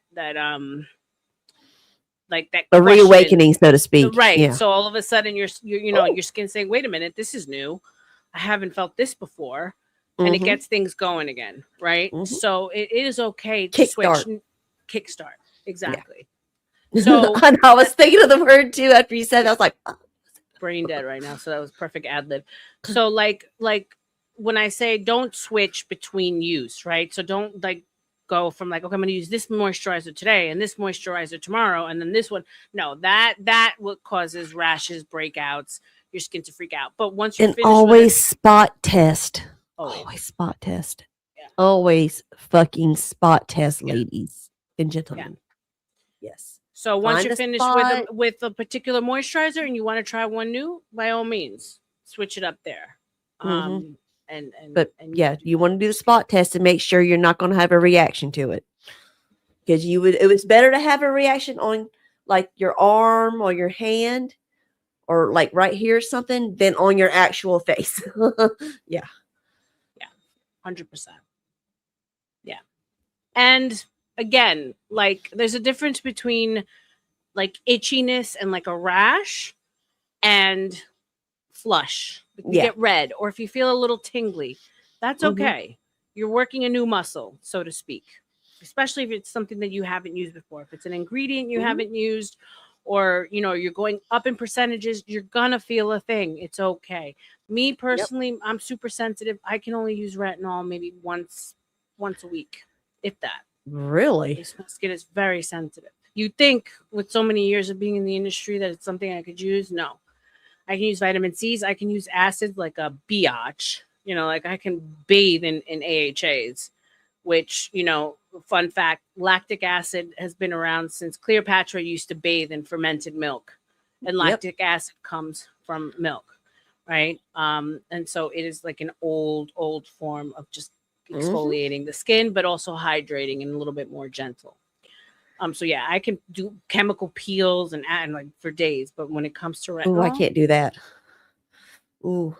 A question, reawakening, so to speak. right? Yeah. So all of a sudden your skin saying, "Wait a minute, this is new. I haven't felt this before." And it Mm-hmm. gets things going again, right? Mm-hmm. So it is okay to Kickstart. switch. Kickstart, Yeah. exactly. So I know, I was thinking of the word too after you said that. I was like, oh. brain dead right now, so that was perfect ad lib. So like when I say don't switch between use, right? So don't go from okay, I'm going to use this moisturizer today and this moisturizer tomorrow and then this one. No, that what causes rashes, breakouts, your skin to freak out. But once you're And finished with always it, spot test. always. Always spot test. Yeah. Always fucking spot test, Yeah. ladies and gentlemen. Yes. So once Find you're a finished spot. with a particular moisturizer and you want to try one new, by all means, switch it up there. Mhm. And But and yeah, do you that. want to do the spot test and make sure you're not going to have a reaction to it. Because it was better to have a reaction on like your arm or your hand or like right here or something than on your actual face. Yeah. 100%. Yeah. And again, there's a difference between itchiness and a rash and flush. If you Yeah. get red or if you feel a little tingly, that's Mhm. okay. You're working a new muscle, so to speak. Especially if it's something that you haven't used before. If it's an ingredient you Mhm. haven't used or you're going up in percentages, you're gonna feel a thing. It's okay. Me personally, I'm super sensitive. I can only use retinol maybe once a week, if that. Really? My skin is very sensitive. You'd think with so many years of being in the industry that it's something I could use. No. I can use vitamin C's. I can use acids like a biatch. I can bathe in AHAs, which, fun fact, lactic acid has been around since Cleopatra used to bathe in fermented milk. And Yep. lactic acid comes from milk, right? And so it is like an old form of just exfoliating the skin, but also hydrating and a little bit more gentle. So yeah, I can do chemical peels and for days, but when it comes to Oh, I retinol, can't do that. Ooh,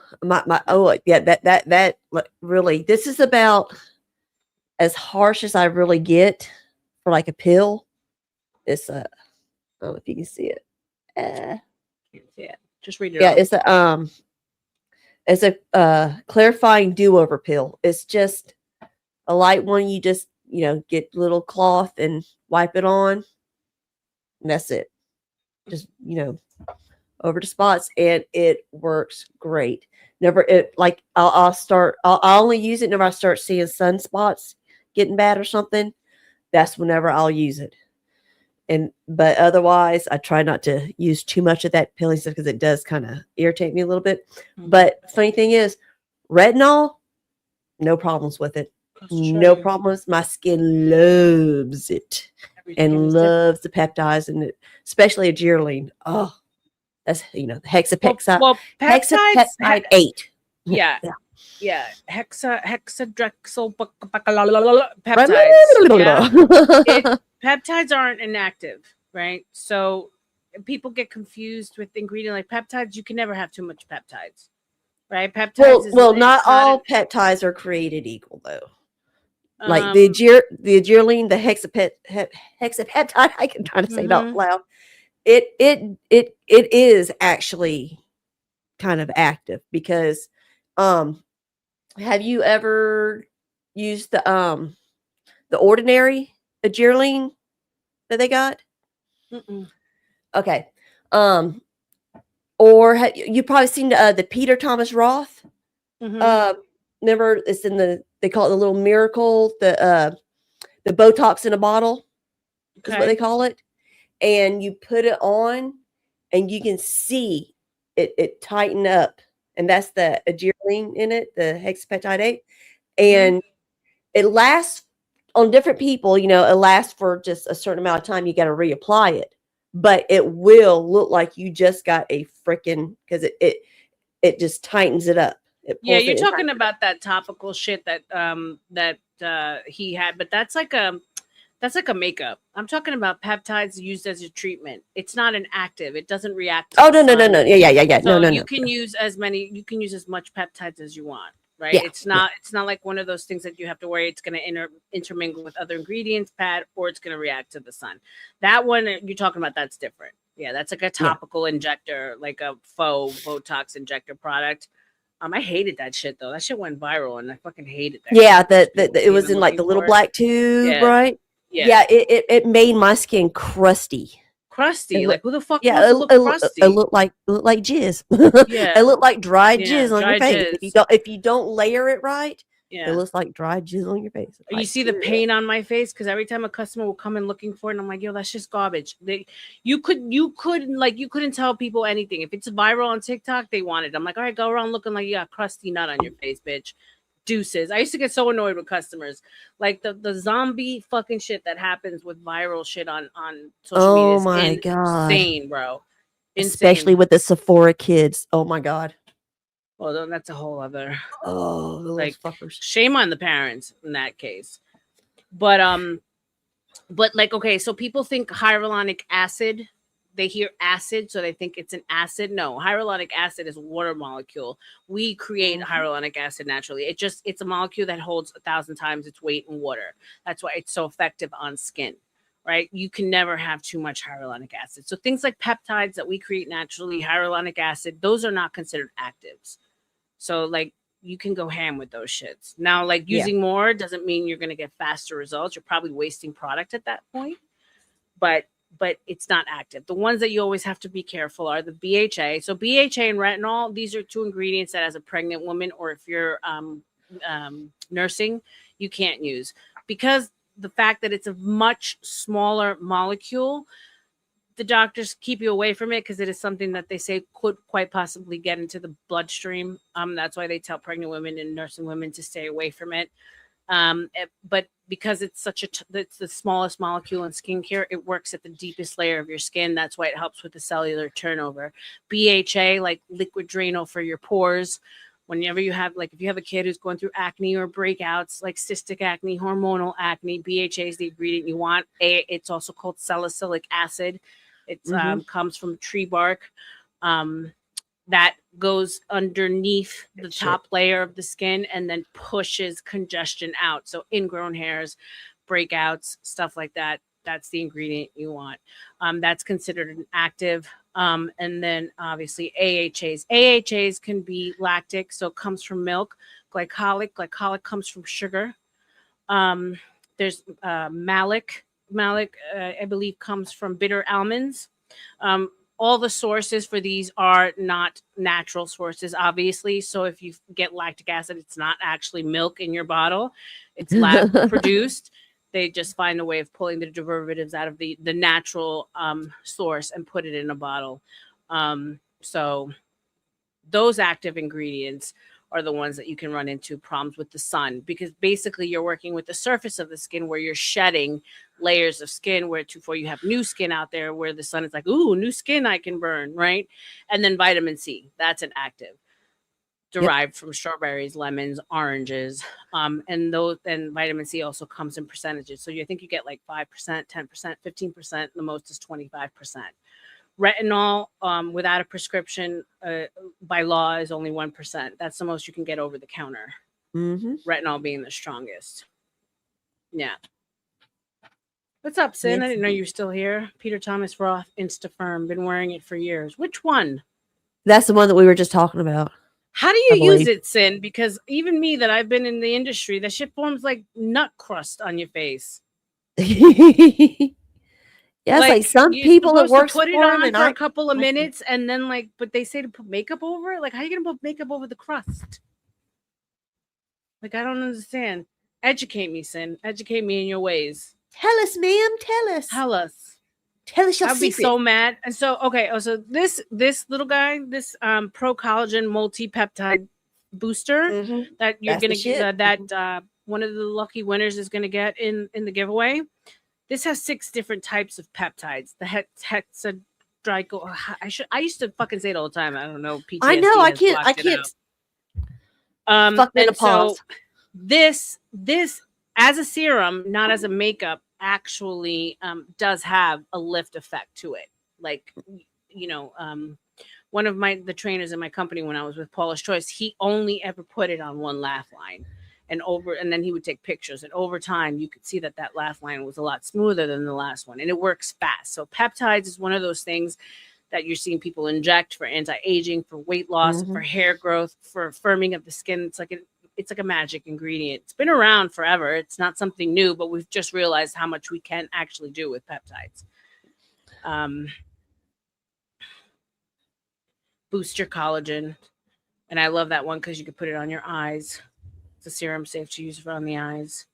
yeah, that really, this is about as harsh as I really get for like a pill. It's I don't know if you can see it. can't see it. Just read it Yeah, off. it's a clarifying do-over pill. It's just a light one. You just get a little cloth and wipe it on, and that's it. Just over the spots, and it works great. Never it like I'll only use it whenever I start seeing sunspots getting bad or something. That's whenever I'll use it. But otherwise, I try not to use too much of that peeling stuff because it does kind of irritate me a little bit. Mhm. But funny thing is, retinol, no problems with it. No problems. My skin loves it and loves the peptides and especially a Adrenaline. Oh, that's hexapeptide. Well, peptides. Hexapeptide 8. Yeah. Yeah. Yeah, hexadrexyl peptides. Yeah. Peptides aren't inactive, right? So people get confused with ingredient like peptides. You can never have too much peptides, right? Peptides Well, not it's all an- peptides are created equal, though. Like um, the Adrenaline, the hexapeptide. I can try to say it out mhm. loud. It is actually kind of active because, have you ever used the ordinary Adrenaline that they got? Mm-mm. Okay, or you probably seen the Peter Thomas Roth? Mhm. Remember, it's they call it the little miracle, the Botox in a bottle is what they Okay. call it. And you put it on and you can see it tighten up. And that's the adrenaline in it, the hexapeptide 8. And it lasts on different people, it lasts for just a certain amount of time. You got to reapply it. But it will look like you just got a freaking because it just tightens it up. It Yeah, pulls you're it and talking about that topical shit that he had, but that's That's like a makeup. I'm talking about peptides used as a treatment. It's not an active. It doesn't react to Oh, the no. sun. Yeah. So No. you can use as much peptides as you want, right? Yeah. It's not like one of those things that you have to worry it's going to intermingle with other ingredients, Pat, or it's going to react to the sun. That one you're talking about, that's different. Yeah, that's like a topical injector, like a faux Botox injector product. I hated that shit though. That shit went viral, and I fucking hated that. Yeah, People it was even in like looking the little for it. black tube, Yeah, right? yeah. Yeah, it made my skin crusty. Crusty. It Like looked, who the fuck yeah, wants to look it crusty? looked like jizz. Yeah, It looked like dried yeah. jizz on your Dry face. jizz. If you don't layer it right, it Yeah. looks like dried jizz on your face. It's You like, see the ugh. pain on my face because every time a customer will come in looking for it, and I'm like, yo, that's just garbage. You couldn't tell people anything. If it's viral on TikTok, they want it. I'm like, all right, go around looking like you got crusty nut on your face, bitch. Deuces. I used to get so annoyed with customers. Like the zombie fucking shit that happens with viral shit on social media Oh is my god! insane, bro. Especially Insane. with the Sephora kids. Oh my god! Well, then that's a whole other Oh, the little like fuckers. shame on the parents in that case. But like, okay, so people think hyaluronic acid, they hear acid, so they think it's an acid. No, hyaluronic acid is a water molecule. We create hyaluronic acid naturally. It's a molecule that holds 1,000 times its weight in water. That's why it's so effective on skin, right? You can never have too much hyaluronic acid. So things like peptides that we create naturally, hyaluronic acid, those are not considered actives. So like you can go ham with those shits. Now, like using more doesn't mean you're going to get faster results. You're probably wasting product at that point, but it's not active. The ones that you always have to be careful are the BHA. So BHA and retinol, these are two ingredients that as a pregnant woman or if you're nursing, you can't use because the fact that it's a much smaller molecule. The doctors keep you away from it because it is something that they say could quite possibly get into the bloodstream. That's why they tell pregnant women and nursing women to stay away from it. But because it's it's the smallest molecule in skincare, it works at the deepest layer of your skin. That's why it helps with the cellular turnover. BHA, like liquid Drano for your pores. Whenever you have, like, if you have a kid who's going through acne or breakouts, like cystic acne, hormonal acne, BHA is the ingredient you want. It's also called salicylic acid. It comes from tree bark that goes underneath the top layer of the skin and then pushes congestion out. So ingrown hairs, breakouts, stuff like that. That's the ingredient you want. That's considered an active. And then obviously AHAs. AHAs can be lactic, so it comes from milk. Glycolic comes from sugar. There's malic. Malic, I believe, comes from bitter almonds. All the sources for these are not natural sources, obviously. So if you get lactic acid, it's not actually milk in your bottle. It's lab produced. They just find a way of pulling the derivatives out of the natural source and put it in a bottle. So those active ingredients are the ones that you can run into problems with the sun because basically you're working with the surface of the skin where you're shedding layers of skin where before you have new skin out there where the sun is like, ooh, new skin I can burn, right? And then vitamin C, that's an active derived from strawberries, lemons, oranges. And vitamin C also comes in percentages. So you think you get like 5%, 10%, 15%, the most is 25%. Retinol without a prescription by law is only 1%. That's the most you can get over the counter. Retinol being the strongest. Yeah. What's up, Sin? I didn't know you were still here. Peter Thomas Roth, Instafirm. Been wearing it for years. Which one? That's the one that we were just talking about. How do you use it, Sin? Because even me that I've been in the industry, that shit forms like nut crust on your face. Yeah, it's like some people it works put it for on them, and for a couple of minutes, and then but they say to put makeup over it. Like, how are you gonna put makeup over the crust? Like, I don't understand. Educate me, Sin. Educate me in your ways. Tell us, ma'am. Tell us. Tell us. Tell us your I'd secret. be so mad. And so, okay. Oh, so this little guy, this pro collagen multi peptide booster that you're gonna get that one of the lucky winners is gonna get in the giveaway. This has 6 different types of peptides. The hexadryco. I used to fucking say it all the time. I don't know. PTSD I know. I can't. And so this as a serum, not as a makeup, actually does have a lift effect to it. Like, one of the trainers in my company when I was with Paula's Choice, he only ever put it on one laugh line, and then he would take pictures, and over time you could see that laugh line was a lot smoother than the last one, and it works fast. So peptides is one of those things that you're seeing people inject for anti-aging, for weight loss, for hair growth, for firming of the skin. It's like a magic ingredient. It's been around forever. It's not something new, but we've just realized how much we can actually do with peptides. Boost your collagen. And I love that one because you can put it on your eyes. It's a serum safe to use on the eyes.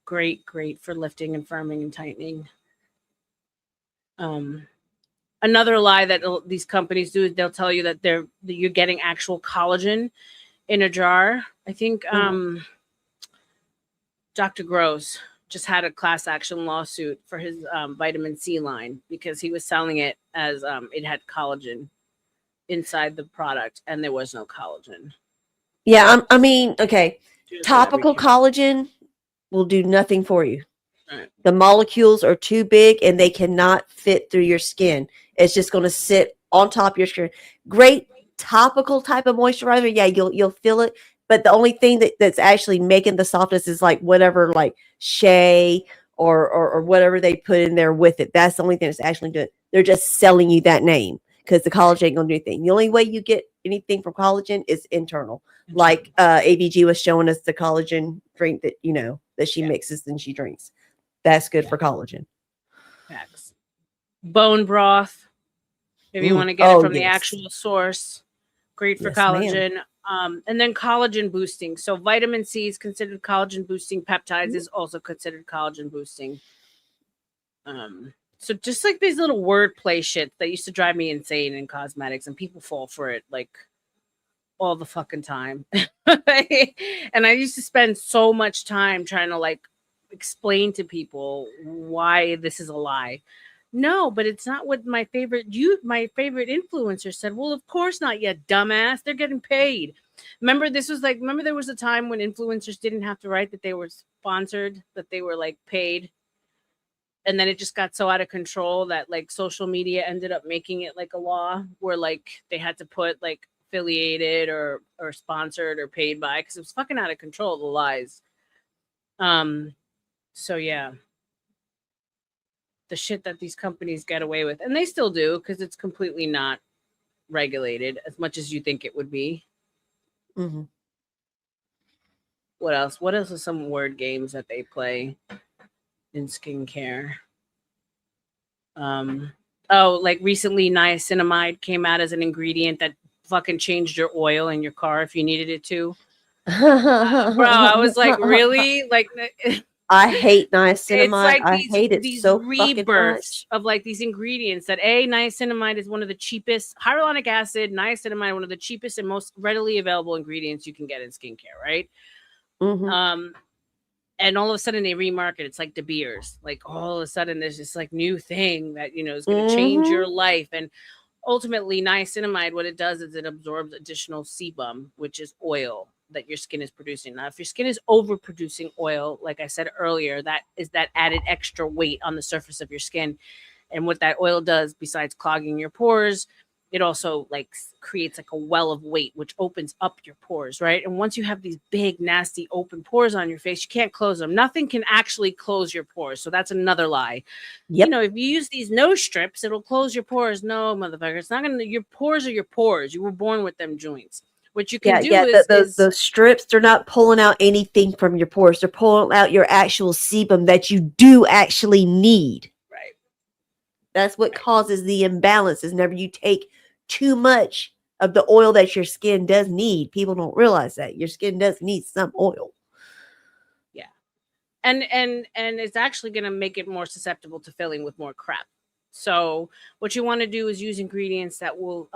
Great for lifting and firming and tightening. Another lie that these companies do is they'll tell you that you're getting actual collagen in a jar. I think Dr. Gross just had a class action lawsuit for his vitamin C line because he was selling it as it had collagen inside the product, and there was no collagen. Yeah, I mean, okay, Just topical whatever collagen will do nothing for you. Right. The molecules are too big and they cannot fit through your skin. It's just going to sit on top of your skin. Great topical type of moisturizer. Yeah, you'll feel it. But the only thing that's actually making the softness is like whatever, like Shea or whatever they put in there with it. That's the only thing that's actually doing it. They're just selling you that name because the collagen ain't going to do anything. The only way you get anything from collagen is internal. Like ABG was showing us the collagen drink that, that she mixes and she drinks. That's good for collagen. Facts. Bone broth, if you want to get it from the actual source, great for collagen. And then collagen boosting. So vitamin C is considered collagen boosting. Peptides is also considered collagen boosting. So just like these little wordplay shit that used to drive me insane in cosmetics, and people fall for it like all the fucking time. And I used to spend so much time trying to like explain to people why this is a lie. No, but it's not what my favorite influencer said. Well, of course not, you dumbass. They're getting paid. Remember there was a time when influencers didn't have to write that they were sponsored, that they were like paid. And then it just got so out of control that like social media ended up making it like a law where like they had to put like affiliated or sponsored or paid by, because it was fucking out of control, the lies. So yeah, the shit that these companies get away with, and they still do because it's completely not regulated as much as you think it would be. What else are some word games that they play in skincare? Like recently niacinamide came out as an ingredient that fucking changed your oil in your car if you needed it to. Bro, I was like, really? Like, I hate niacinamide. It's like I hate it these so rebirths fucking much. of like these ingredients that niacinamide is one of the cheapest, hyaluronic acid, niacinamide, one of the cheapest and most readily available ingredients you can get in skincare, right? And all of a sudden they remarket. It's like De Beers. Like all of a sudden there's this like new thing that, is going to change your life. And ultimately niacinamide, what it does is it absorbs additional sebum, which is oil that your skin is producing. Now, if your skin is overproducing oil, like I said earlier, that is that added extra weight on the surface of your skin. And what that oil does, besides clogging your pores, it also like creates like a well of weight, which opens up your pores, right? And once you have these big, nasty, open pores on your face, you can't close them. Nothing can actually close your pores. So that's another lie. Yep. If you use these nose strips, it'll close your pores. No, motherfucker. It's not gonna. Your pores are your pores. You were born with them joints. What you can do is those strips, they're not pulling out anything from your pores. They're pulling out your actual sebum that you do actually need. Right. That's what causes the imbalances. Whenever you take too much of the oil that your skin does need. People don't realize that your skin does need some oil. Yeah. And it's actually going to make it more susceptible to filling with more crap. So what you want to do is use ingredients that will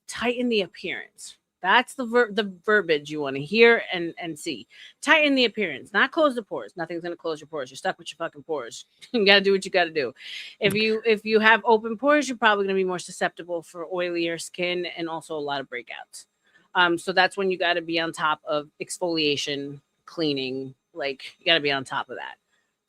tighten the appearance. That's the verbiage you want to hear and see. Tighten the appearance, not close the pores. Nothing's going to close your pores. You're stuck with your fucking pores. You got to do what you got to do. If you have open pores, you're probably going to be more susceptible for oilier skin and also a lot of breakouts. So that's when you got to be on top of exfoliation, cleaning. Like you got to be on top of that.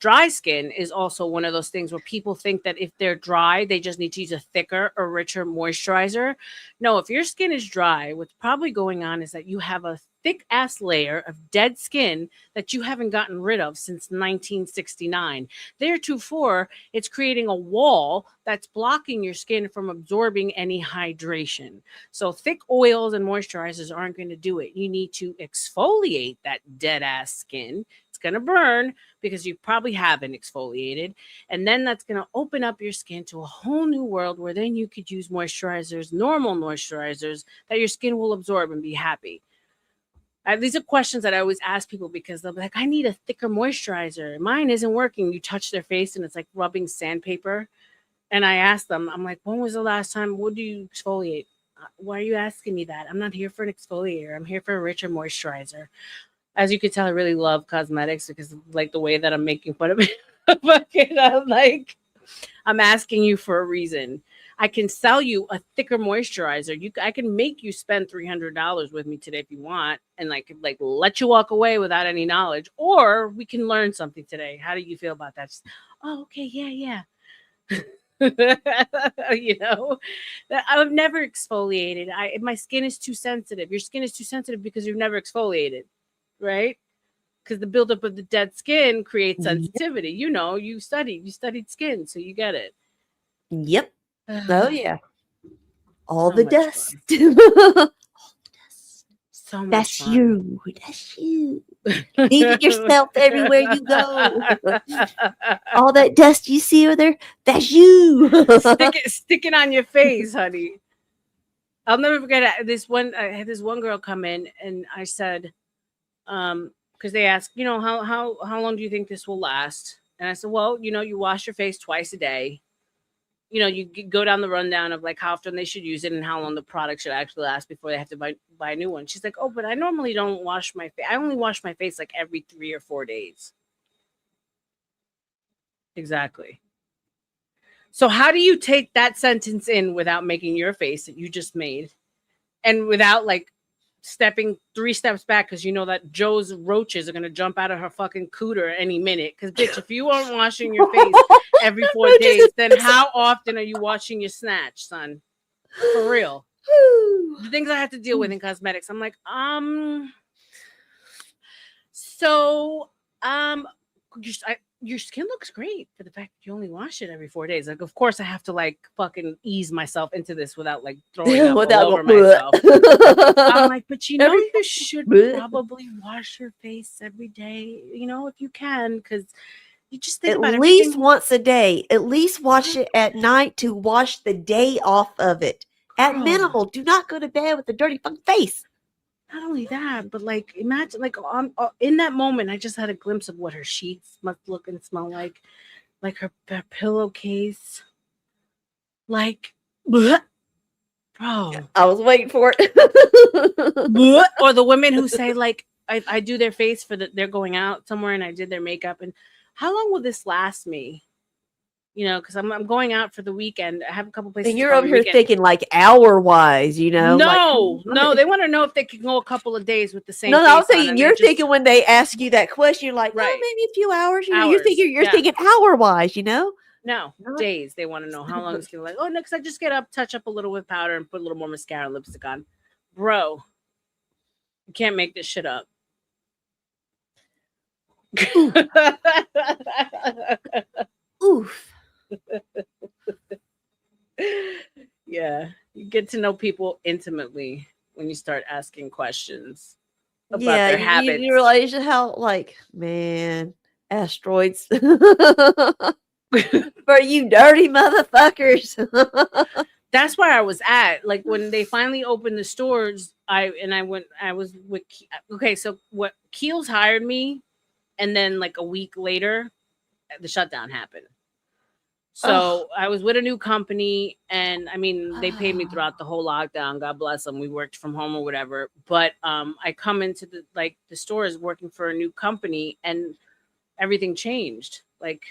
Dry skin is also one of those things where people think that if they're dry, they just need to use a thicker or richer moisturizer. No, if your skin is dry, what's probably going on is that you have a thick ass layer of dead skin that you haven't gotten rid of since 1969. Theretofore, it's creating a wall that's blocking your skin from absorbing any hydration. So thick oils and moisturizers aren't going to do it. You need to exfoliate that dead ass skin. It's going to burn because you probably haven't exfoliated. And then that's going to open up your skin to a whole new world where then you could use moisturizers, normal moisturizers that your skin will absorb and be happy. These are questions that I always ask people because they'll be like, I need a thicker moisturizer. Mine isn't working. You touch their face and it's like rubbing sandpaper. And I ask them, I'm like, when was the last time? What do you exfoliate? Why are you asking me that? I'm not here for an exfoliator. I'm here for a richer moisturizer. As you can tell, I really love cosmetics because like the way that I'm making fun of it. Fucking, I'm asking you for a reason. I can sell you a thicker moisturizer. I can make you spend $300 with me today if you want, and like let you walk away without any knowledge, or we can learn something today. How do you feel about that? Just, oh, okay, yeah. You know, I've never exfoliated. My skin is too sensitive. Your skin is too sensitive because you've never exfoliated, right? Because the buildup of the dead skin creates sensitivity. You know, you studied skin, so you get it. Yep. Oh yeah. All So the much dust. So much That's fun. you. That's you. Leaving yourself everywhere you go. All that dust you see over there, that's you. Stick it on your face, honey. I'll never forget it. I had this one girl come in and I said, because they asked, you know, how long do you think this will last? And I said, well, you know, you wash your face twice a day. You know, you go down the rundown of like how often they should use it and how long the product should actually last before they have to buy a new one. She's like, oh, but I normally don't wash my face. I only wash my face like every 3 or 4 days. Exactly. So how do you take that sentence in without making your face that you just made and without like stepping 3 steps back because you know that Joe's roaches are going to jump out of her fucking cooter any minute? Because, bitch, if you aren't washing your face every 4 days, then how often are you washing your snatch, son? For real. The things I have to deal with in cosmetics, I'm like, your skin looks great for the fact that you only wash it every 4 days. Like, of course, I have to like fucking ease myself into this without like throwing up all over myself. I'm like, but you know, you should probably wash your face every day, you know, if you can, because you just think at about least everything. once a day. At least wash it at night to wash the day off of it. At Girl. minimal, do not go to bed with a dirty fucking face. Not only that, but like imagine like in that moment, I just had a glimpse of what her sheets must look and smell like her pillowcase, like, bleh, bro. I was waiting for it. Or the women who say like I do their face they're going out somewhere and I did their makeup, and how long will this last me? You know, because I'm going out for the weekend. I have a couple places. And you're over here thinking like hour wise, you know? No, they want to know if they can go a couple of days with the same. No, I was thinking you're thinking when they ask you that question, you're like, right. oh, maybe a few hours. You know, Hours. you're thinking hour wise, you know? No, days. They want to know how long it's gonna like. Oh, no, because I just get up, touch up a little with powder, and put a little more mascara and lipstick on. Bro, you can't make this shit up. Oof. Yeah, you get to know people intimately when you start asking questions about their habits. You realize how, like, man, asteroids for you dirty motherfuckers. That's where I was at. Like when they finally opened the stores, I was with, okay, so what, Kiehl's hired me, and then like a week later, the shutdown happened. So I was with a new company, and I mean, they paid me throughout the whole lockdown. God bless them. We worked from home or whatever. But I come into the stores working for a new company, and everything changed. Like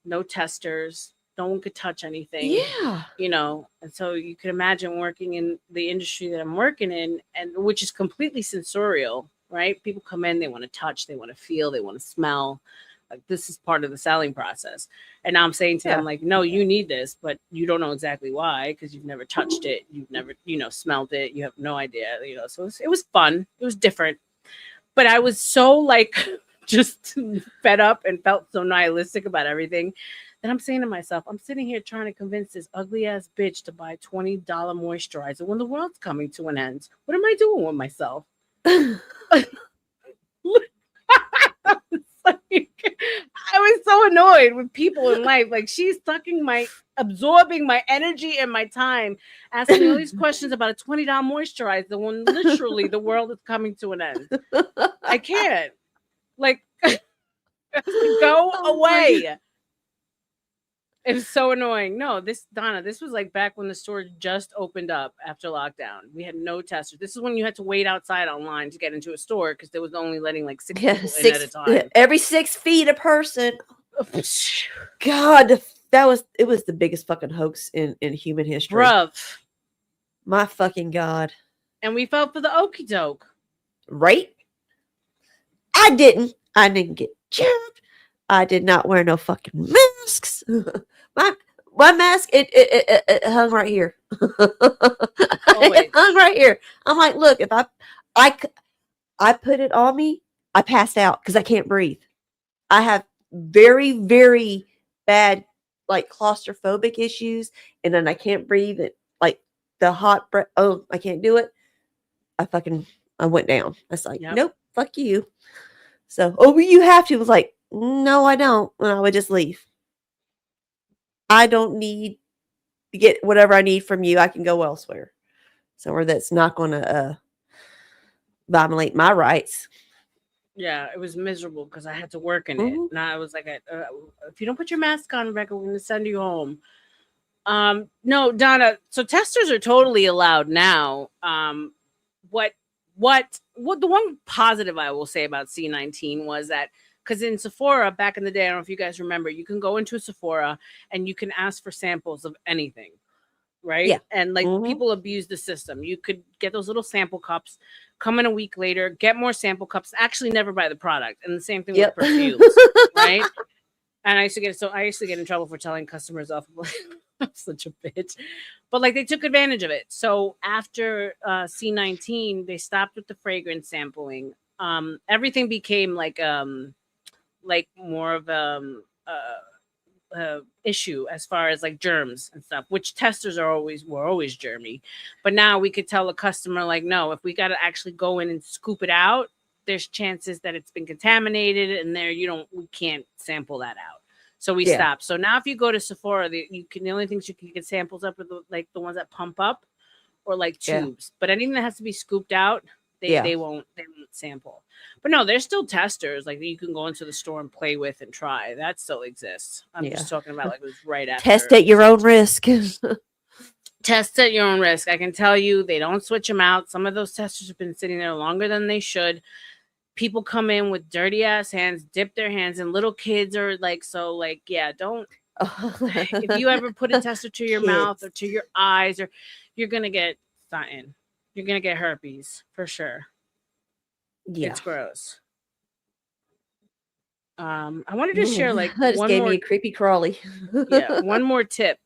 no testers, no one could touch anything. Yeah. You know, and so you can imagine working in the industry that I'm working in, and which is completely sensorial, right? People come in, they want to touch, they want to feel, they want to smell. Like, this is part of the selling process. And now I'm saying to them, like, no, you need this, but you don't know exactly why because you've never touched it. You've never, smelled it. You have no idea, So it was fun. It was different. But I was so like just fed up and felt so nihilistic about everything that I'm saying to myself, I'm sitting here trying to convince this ugly ass bitch to buy $20 moisturizer when the world's coming to an end. What am I doing with myself? I was so annoyed with people in life. Like, she's absorbing my energy and my time, asking me all these questions about a $20 moisturizer when literally the world is coming to an end. I can't. Like, go away. It's so annoying. No, Donna, this was like back when the store just opened up after lockdown. We had no testers. This is when you had to wait outside online to get into a store because there was only letting like 6 people in at a time. Every 6 feet a person. God, it was the biggest fucking hoax in human history. Bruv. My fucking God. And we fell for the okie doke. Right? I didn't get jabbed. I did not wear no fucking masks. My mask, it hung right here. It hung right here. I'm like, look, if I put it on me, I passed out because I can't breathe. I have very, very bad like claustrophobic issues, and then I can't breathe. It like the hot breath. Oh, I can't do it. I went down. I was like, nope, fuck you. So, but you have to. I was like, no, I don't. And I would just leave. I don't need to get whatever I need from you. I can go elsewhere. Somewhere that's not going to violate my rights. Yeah, it was miserable because I had to work in it. And I was like, if you don't put your mask on, Rebecca, we're going to send you home. No, Donna, so testers are totally allowed now. What the one positive I will say about C19 was that because in Sephora back in the day, I don't know if you guys remember, you can go into a Sephora and you can ask for samples of anything, right? Yeah. And like people abuse the system. You could get those little sample cups, come in a week later, get more sample cups, actually never buy the product. And the same thing with perfumes, right? And I used to get in trouble for telling customers off. I'm such a bitch. But like they took advantage of it. So after C19, they stopped with the fragrance sampling. Everything became like more of issue as far as like germs and stuff, which testers were always germy. But now we could tell a customer like, no, if we got to actually go in and scoop it out, there's chances that it's been contaminated, and we can't sample that out. So we stopped. So now if you go to Sephora, the only things you can get samples up are the ones that pump up or like tubes. But anything that has to be scooped out, they won't sample. But no, there's still testers like you can go into the store and play with and try. That still exists. I'm just talking about like it was right after. Test at your own risk. Test at your own risk. I can tell you they don't switch them out. Some of those testers have been sitting there longer than they should. People come in with dirty ass hands, dip their hands, and little kids are like, don't. If you ever put a tester to your mouth or to your eyes, or you're gonna get something. You're gonna get herpes for sure. Yeah, it's gross. I wanted to share like that just gave me a creepy crawly. One more tip.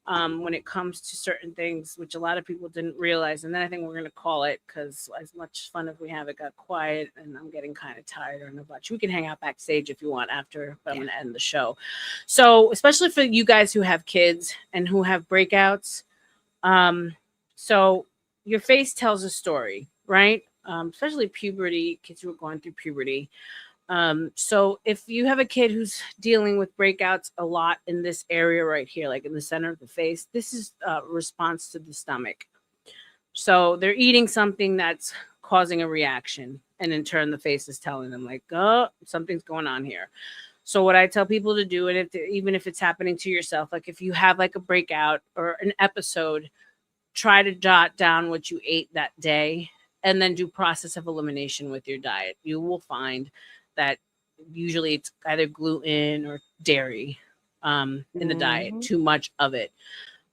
When it comes to certain things, which a lot of people didn't realize. And then I think we're going to call it because as much fun as we have, it got quiet and I'm getting kind of tired or no much. We can hang out backstage if you want after, but I'm going to end the show. So especially for you guys who have kids and who have breakouts. So your face tells a story, right? Especially puberty, kids who are going through puberty. So if you have a kid who's dealing with breakouts a lot in this area right here, like in the center of the face, this is a response to the stomach. So they're eating something that's causing a reaction. And in turn, the face is telling them like, oh, something's going on here. So what I tell people to do, and even if it's happening to yourself, like if you have like a breakout or an episode, try to jot down what you ate that day and then do process of elimination with your diet. You will find that usually it's either gluten or dairy in the diet, too much of it.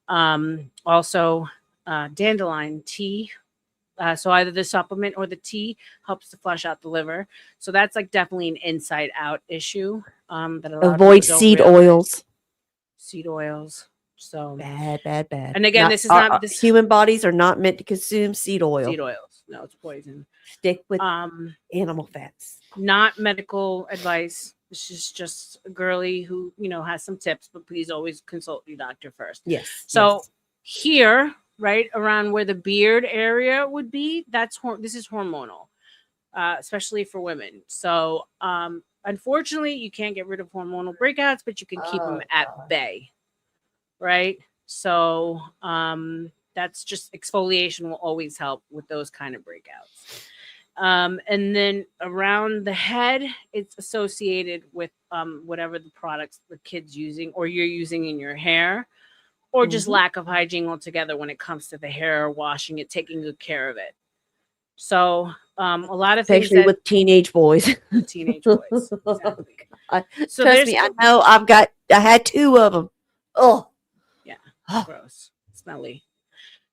Also, dandelion tea So either the supplement or the tea helps to flush out the liver. So that's like definitely an inside out issue that a lot Avoid of people don't seed realize. oils. Seed oils. So Bad, bad, bad. and again, Not, this is not this human bodies are not meant to consume seed oil. seed oils. No, it's poison. Stick with Um, animal fats. not medical advice. This is just a girly who, has some tips, but please always consult your doctor first. Yes. So yes. here, right around where the beard area would be, this is hormonal, especially for women. So unfortunately, you can't get rid of hormonal breakouts, but you can keep them at bay, right? So that's just exfoliation will always help with those kind of breakouts. And then around the head, it's associated with whatever the products the kid's using or you're using in your hair, or just lack of hygiene altogether when it comes to the hair, washing it, taking good care of it. So a lot of things Especially with teenage boys. teenage boys. Exactly. So Trust me, I know. I had 2 of them. Oh, yeah, gross, smelly.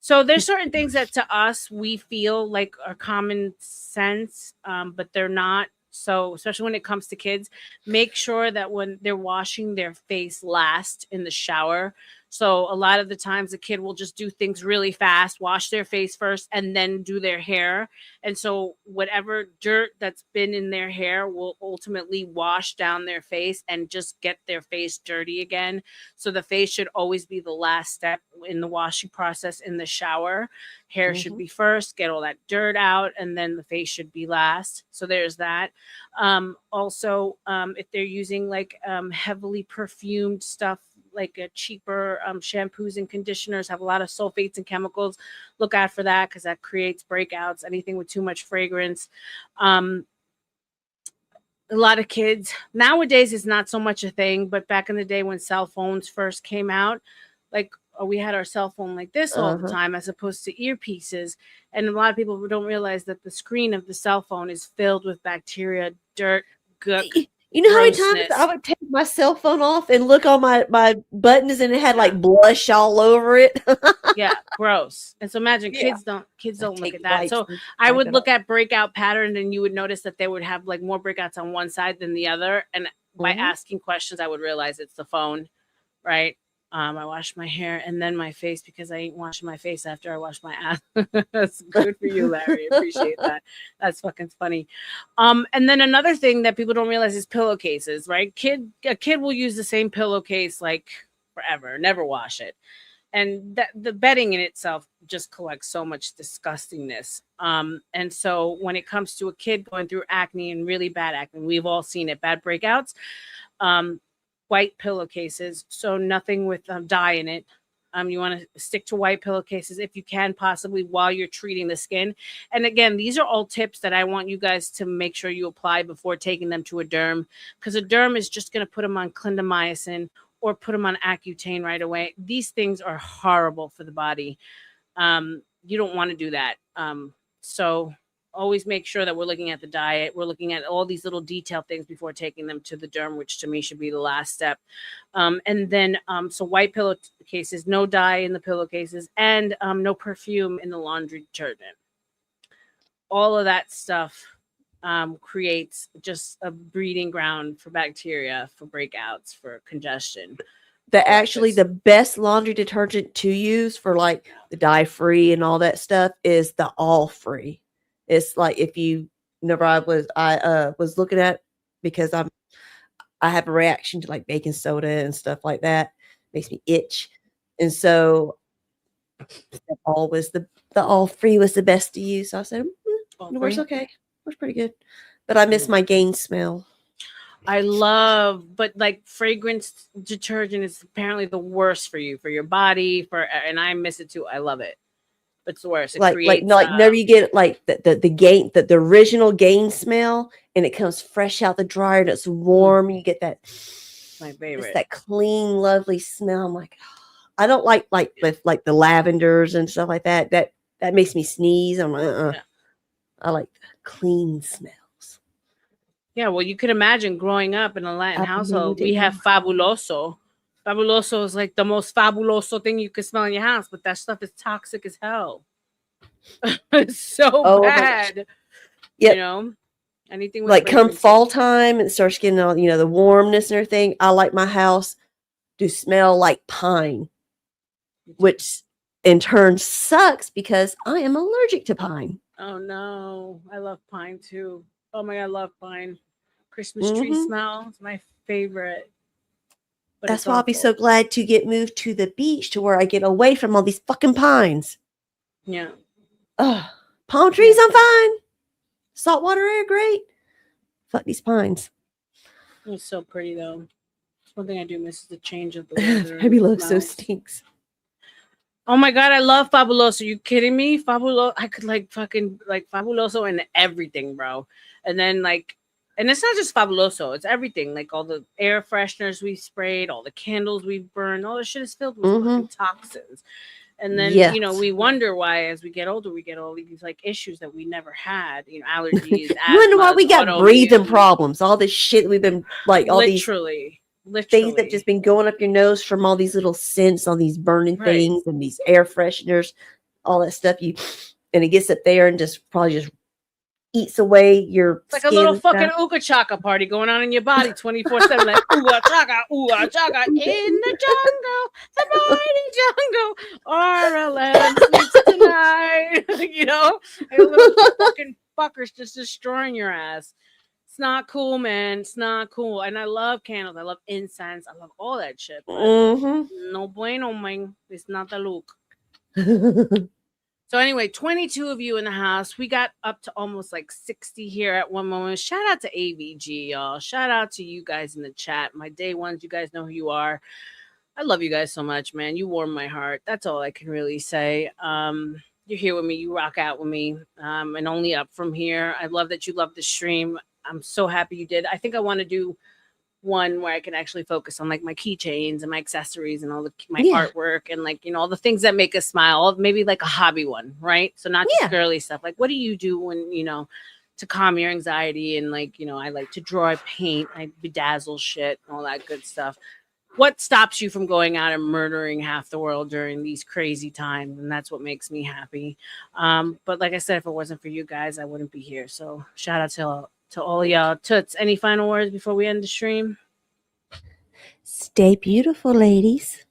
So there's certain things that to us we feel like are common sense, but they're not. So especially when it comes to kids, make sure that when they're washing their face last in the shower. So a lot of the times the kid will just do things really fast, wash their face first, and then do their hair. And so whatever dirt that's been in their hair will ultimately wash down their face and just get their face dirty again. So the face should always be the last step in the washing process in the shower. Hair should be first, get all that dirt out, and then the face should be last. So there's that. Also, if they're using like heavily perfumed stuff, like a cheaper shampoos and conditioners have a lot of sulfates and chemicals, look out for that because that creates breakouts. Anything with too much fragrance. A lot of kids nowadays is not so much a thing, but back in the day when cell phones first came out, like we had our cell phone like this all the time as opposed to earpieces. And a lot of people don't realize that the screen of the cell phone is filled with bacteria, dirt, gook. You know how many times grossness. I would take my cell phone off and look on my buttons and it had like blush all over it? Yeah, gross. And so imagine kids don't look at that. So I would look at breakout pattern and you would notice that they would have like more breakouts on one side than the other. And by asking questions, I would realize it's the phone, right? I wash my hair and then my face because I ain't washing my face after I wash my ass. That's good for you, Larry. Appreciate that. That's fucking funny. And then another thing that people don't realize is pillowcases, right? A kid will use the same pillowcase like forever, never wash it. And the bedding in itself just collects so much disgustingness. And so when it comes to a kid going through acne and really bad acne, we've all seen it, bad breakouts. White pillowcases, so nothing with dye in it. You want to stick to white pillowcases if you can, possibly while you're treating the skin. And again, these are all tips that I want you guys to make sure you apply before taking them to a derm, because a derm is just going to put them on clindamycin or put them on Accutane right away. These things are horrible for the body. You don't want to do that. So always make sure that we're looking at the diet. We're looking at all these little detailed things before taking them to the derm, which to me should be the last step. And then, so white pillowcases, no dye in the pillowcases, and no perfume in the laundry detergent. All of that stuff creates just a breeding ground for bacteria, for breakouts, for congestion. The best laundry detergent to use for like the dye free and all that stuff is the all free. It's like if you whenever I was looking at, because I have a reaction to like baking soda and stuff like that, makes me itch, and so the all free was the best to use. So I said, it works okay, works pretty good, but I miss my Gain smell. But like fragrance detergent is apparently the worst for you, for your body, and I miss it too. I love it. It's the worst. It creates, never you get like the Gain, the original Gain smell, and it comes fresh out the dryer and it's warm. You get that, my favorite, it's that clean, lovely smell. I'm like, I don't like the lavenders and stuff like that. That makes me sneeze. I'm like, I like the clean smells. Yeah, well, you could imagine growing up in a Latin household, we have Fabuloso. Fabuloso is like the most fabuloso thing you could smell in your house, but that stuff is toxic as hell. It's so Oh my gosh. bad. Yep. You know, anything with Like come fragrances. fall time and it starts getting all, the warmness and everything. I like my house to smell like pine, which in turn sucks because I am allergic to pine. Oh no, I love pine too. Oh my god, I love pine. Christmas tree Mhm. smell is my favorite. But That's it's why I'll be awful. so glad to get moved to the beach to where I get away from all these fucking pines. Yeah. Ugh. Palm trees, I'm fine. Saltwater air, great. Fuck these pines. It's so pretty though. One thing I do miss is the change of the weather. and the Fabuloso smells. stinks. Oh my god, I love Fabuloso. You kidding me? Fabuloso. I could like fucking like Fabuloso and everything, bro. And then like, and it's not just Fabuloso. It's everything. Like all the air fresheners we sprayed, all the candles we burned, all the shit is filled with fucking toxins. And then Yes. we wonder why as we get older we get all these like issues that we never had. Allergies. You wonder why we got breathing autoimmune. problems. All this shit we've been like, all these Literally. things that just been going up your nose from all these little scents, all these burning Right. things and these air fresheners, all that stuff. And it gets up there and just probably just eats away your It's like a skin little and fucking stuff. ooka chaka party going on in your body 24/7, like ooga chaka in the jungle, the mighty jungle. R.L.M sleeps tonight. Like a little fucking fuckers just destroying your ass. It's not cool, man. It's not cool. And I love candles. I love incense. I love all that shit. But no bueno, man. It's not the look. So anyway, 22 of you in the house. We got up to almost like 60 here at one moment. Shout out to AVG, y'all. Shout out to you guys in the chat. My day ones, you guys know who you are. I love you guys so much, man. You warm my heart. That's all I can really say. You're here with me. You rock out with me. And only up from here. I love that you love the stream. I'm so happy you did. I think I want to do one where I can actually focus on like my keychains and my accessories and all my artwork and like all the things that make us smile. Maybe like a hobby one, right? So not just girly stuff. Like what do you do when to calm your anxiety? And like I like to draw, I paint, I bedazzle shit, and all that good stuff. What stops you from going out and murdering half the world during these crazy times? And that's what makes me happy. But like I said, if it wasn't for you guys, I wouldn't be here. So shout out to all of y'all. Toots, any final words before we end the stream? Stay beautiful, ladies.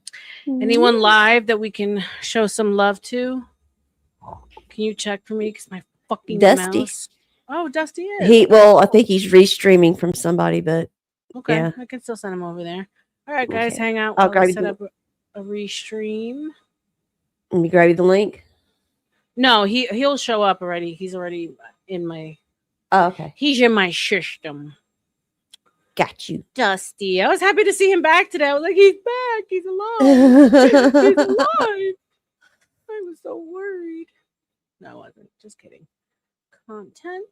Anyone live that we can show some love to? Can you check for me? Because my fucking Dusty. mouse. Oh, Dusty is. I think he's restreaming from somebody, but okay, yeah. I can still send him over there. All right, guys, Okay. hang out. I'll I'll grab set you up a restream. Let me grab you the link. No, he'll show up already. He's already in my. Oh, okay. He's in my system. Got you. Dusty. I was happy to see him back today. I was like, he's back. He's alive. He's alive. I was so worried. No, I wasn't. Just kidding. Content.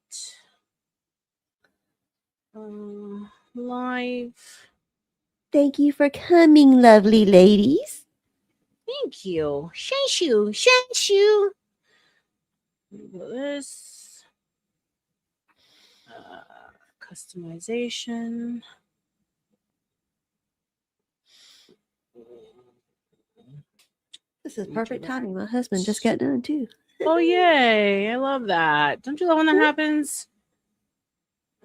Live. Thank you for coming, lovely ladies. Thank you. Thank you. Thank you. This. Customization. This is perfect timing. My husband just got done too. Oh, yay. I love that. Don't you love when that happens?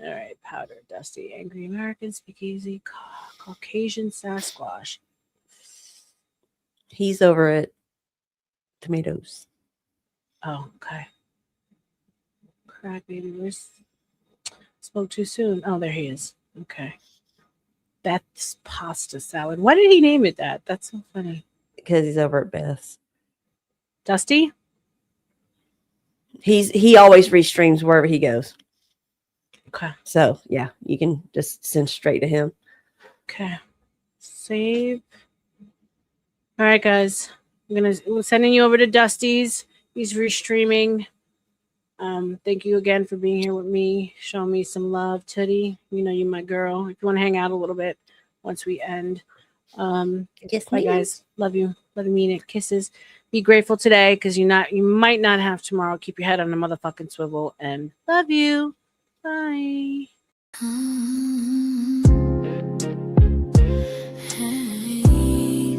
All right. Powder, Dusty, Angry American, Speakeasy, Caucasian Sasquatch. He's over at Tomatoes. Oh, okay. Crack baby. Where's spoke too soon? Oh, there he is. Okay. That's pasta salad. Why did he name it that? That's so funny. Because he's over at Beth's. Dusty? He always restreams wherever he goes. Okay. So yeah, you can just send straight to him. Okay. Save. All right, guys. We're sending you over to Dusty's. He's restreaming. Thank you again for being here with me. Show me some love, Tootie. You're my girl. If you want to hang out a little bit once we end. Yes, bye, guys. Love you. Love you, mean it. Kisses. Be grateful today because you might not have tomorrow. Keep your head on a motherfucking swivel and love you. Bye. Hey.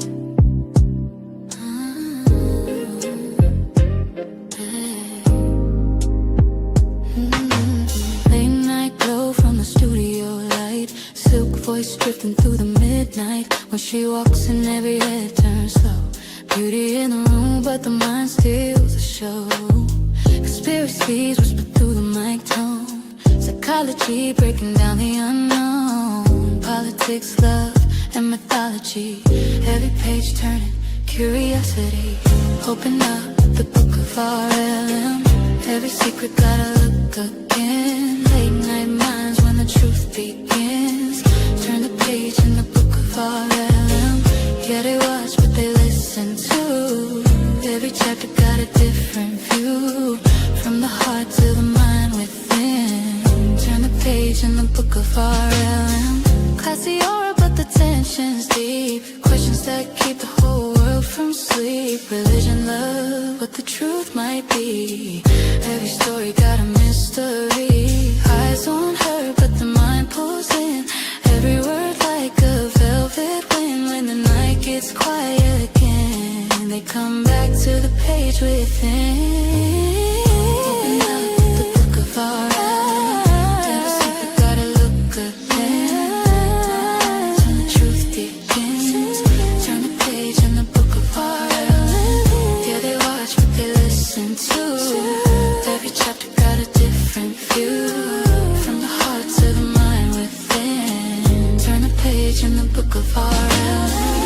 through the midnight. When she walks and every head turns slow. Beauty in the room, but the mind steals the show. Conspiracies whisper through the mic tone. Psychology breaking down the unknown. Politics, love, and mythology. Every page turning, curiosity. Open up the book of R.L.M. Every secret gotta look again. Late night minds when the truth begins. Turn the page in the book of R.L.M. Yeah, they watch but they listen too. Every chapter got a different view. From the heart to the mind within. Turn the page in the book of R.L.M. Classy aura but the tension's deep. Questions that keep the whole world from sleep. Religion, love, what the truth might be. Every story got a mystery. Eyes on her but the mind pulls in. Every word like a velvet wind. When the night gets quiet again, they come back to the page within. Open up the book of R.L.M. Every secret gotta look again. When the truth begins, turn the page in the book of R.L.M. Yeah, they watch but they listen too. Every chapter got a different view. From the heart to the mind within. Turn the page in the book of R.L.M.